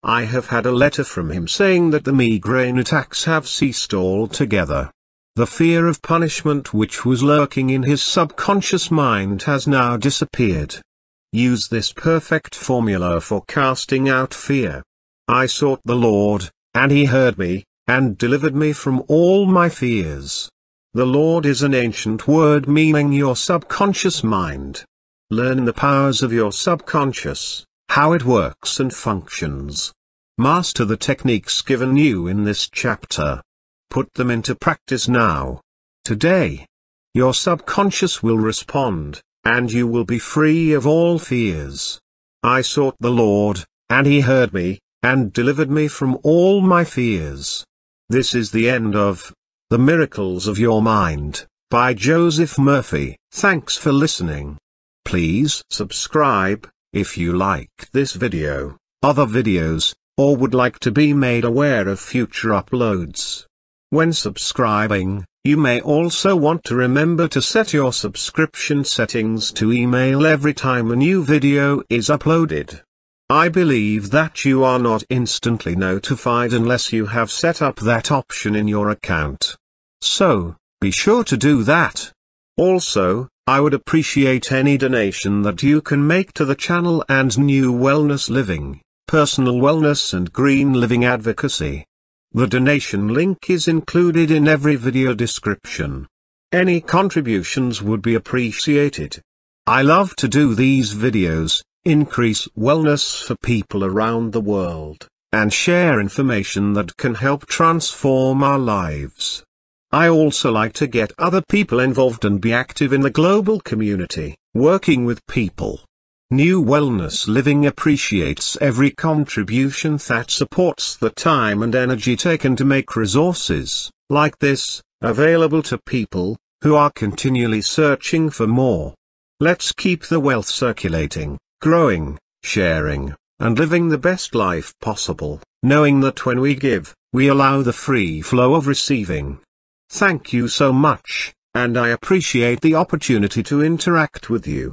I have had a letter from him saying that the migraine attacks have ceased altogether. The fear of punishment which was lurking in his subconscious mind has now disappeared. Use this perfect formula for casting out fear. I sought the Lord, and he heard me, and delivered me from all my fears. The Lord is an ancient word meaning your subconscious mind. Learn the powers of your subconscious, how it works and functions. Master the techniques given you in this chapter. Put them into practice now. Today. Your subconscious will respond, and you will be free of all fears. I sought the Lord, and he heard me, and delivered me from all my fears. This is the end of The Miracles of Your Mind, by Joseph Murphy. Thanks for listening. Please subscribe, if you liked this video, other videos, or would like to be made aware of future uploads. When subscribing, you may also want to remember to set your subscription settings to email every time a new video is uploaded. I believe that you are not instantly notified unless you have set up that option in your account. So, be sure to do that. Also, I would appreciate any donation that you can make to the channel and New Wellness Living, personal wellness and green living advocacy. The donation link is included in every video description. Any contributions would be appreciated. I love to do these videos, increase wellness for people around the world, and share information that can help transform our lives. I also like to get other people involved and be active in the global community, working with people. New Wellness Living appreciates every contribution that supports the time and energy taken to make resources, like this, available to people who are continually searching for more. Let's keep the wealth circulating, growing, sharing, and living the best life possible, knowing that when we give, we allow the free flow of receiving. Thank you so much, and I appreciate the opportunity to interact with you.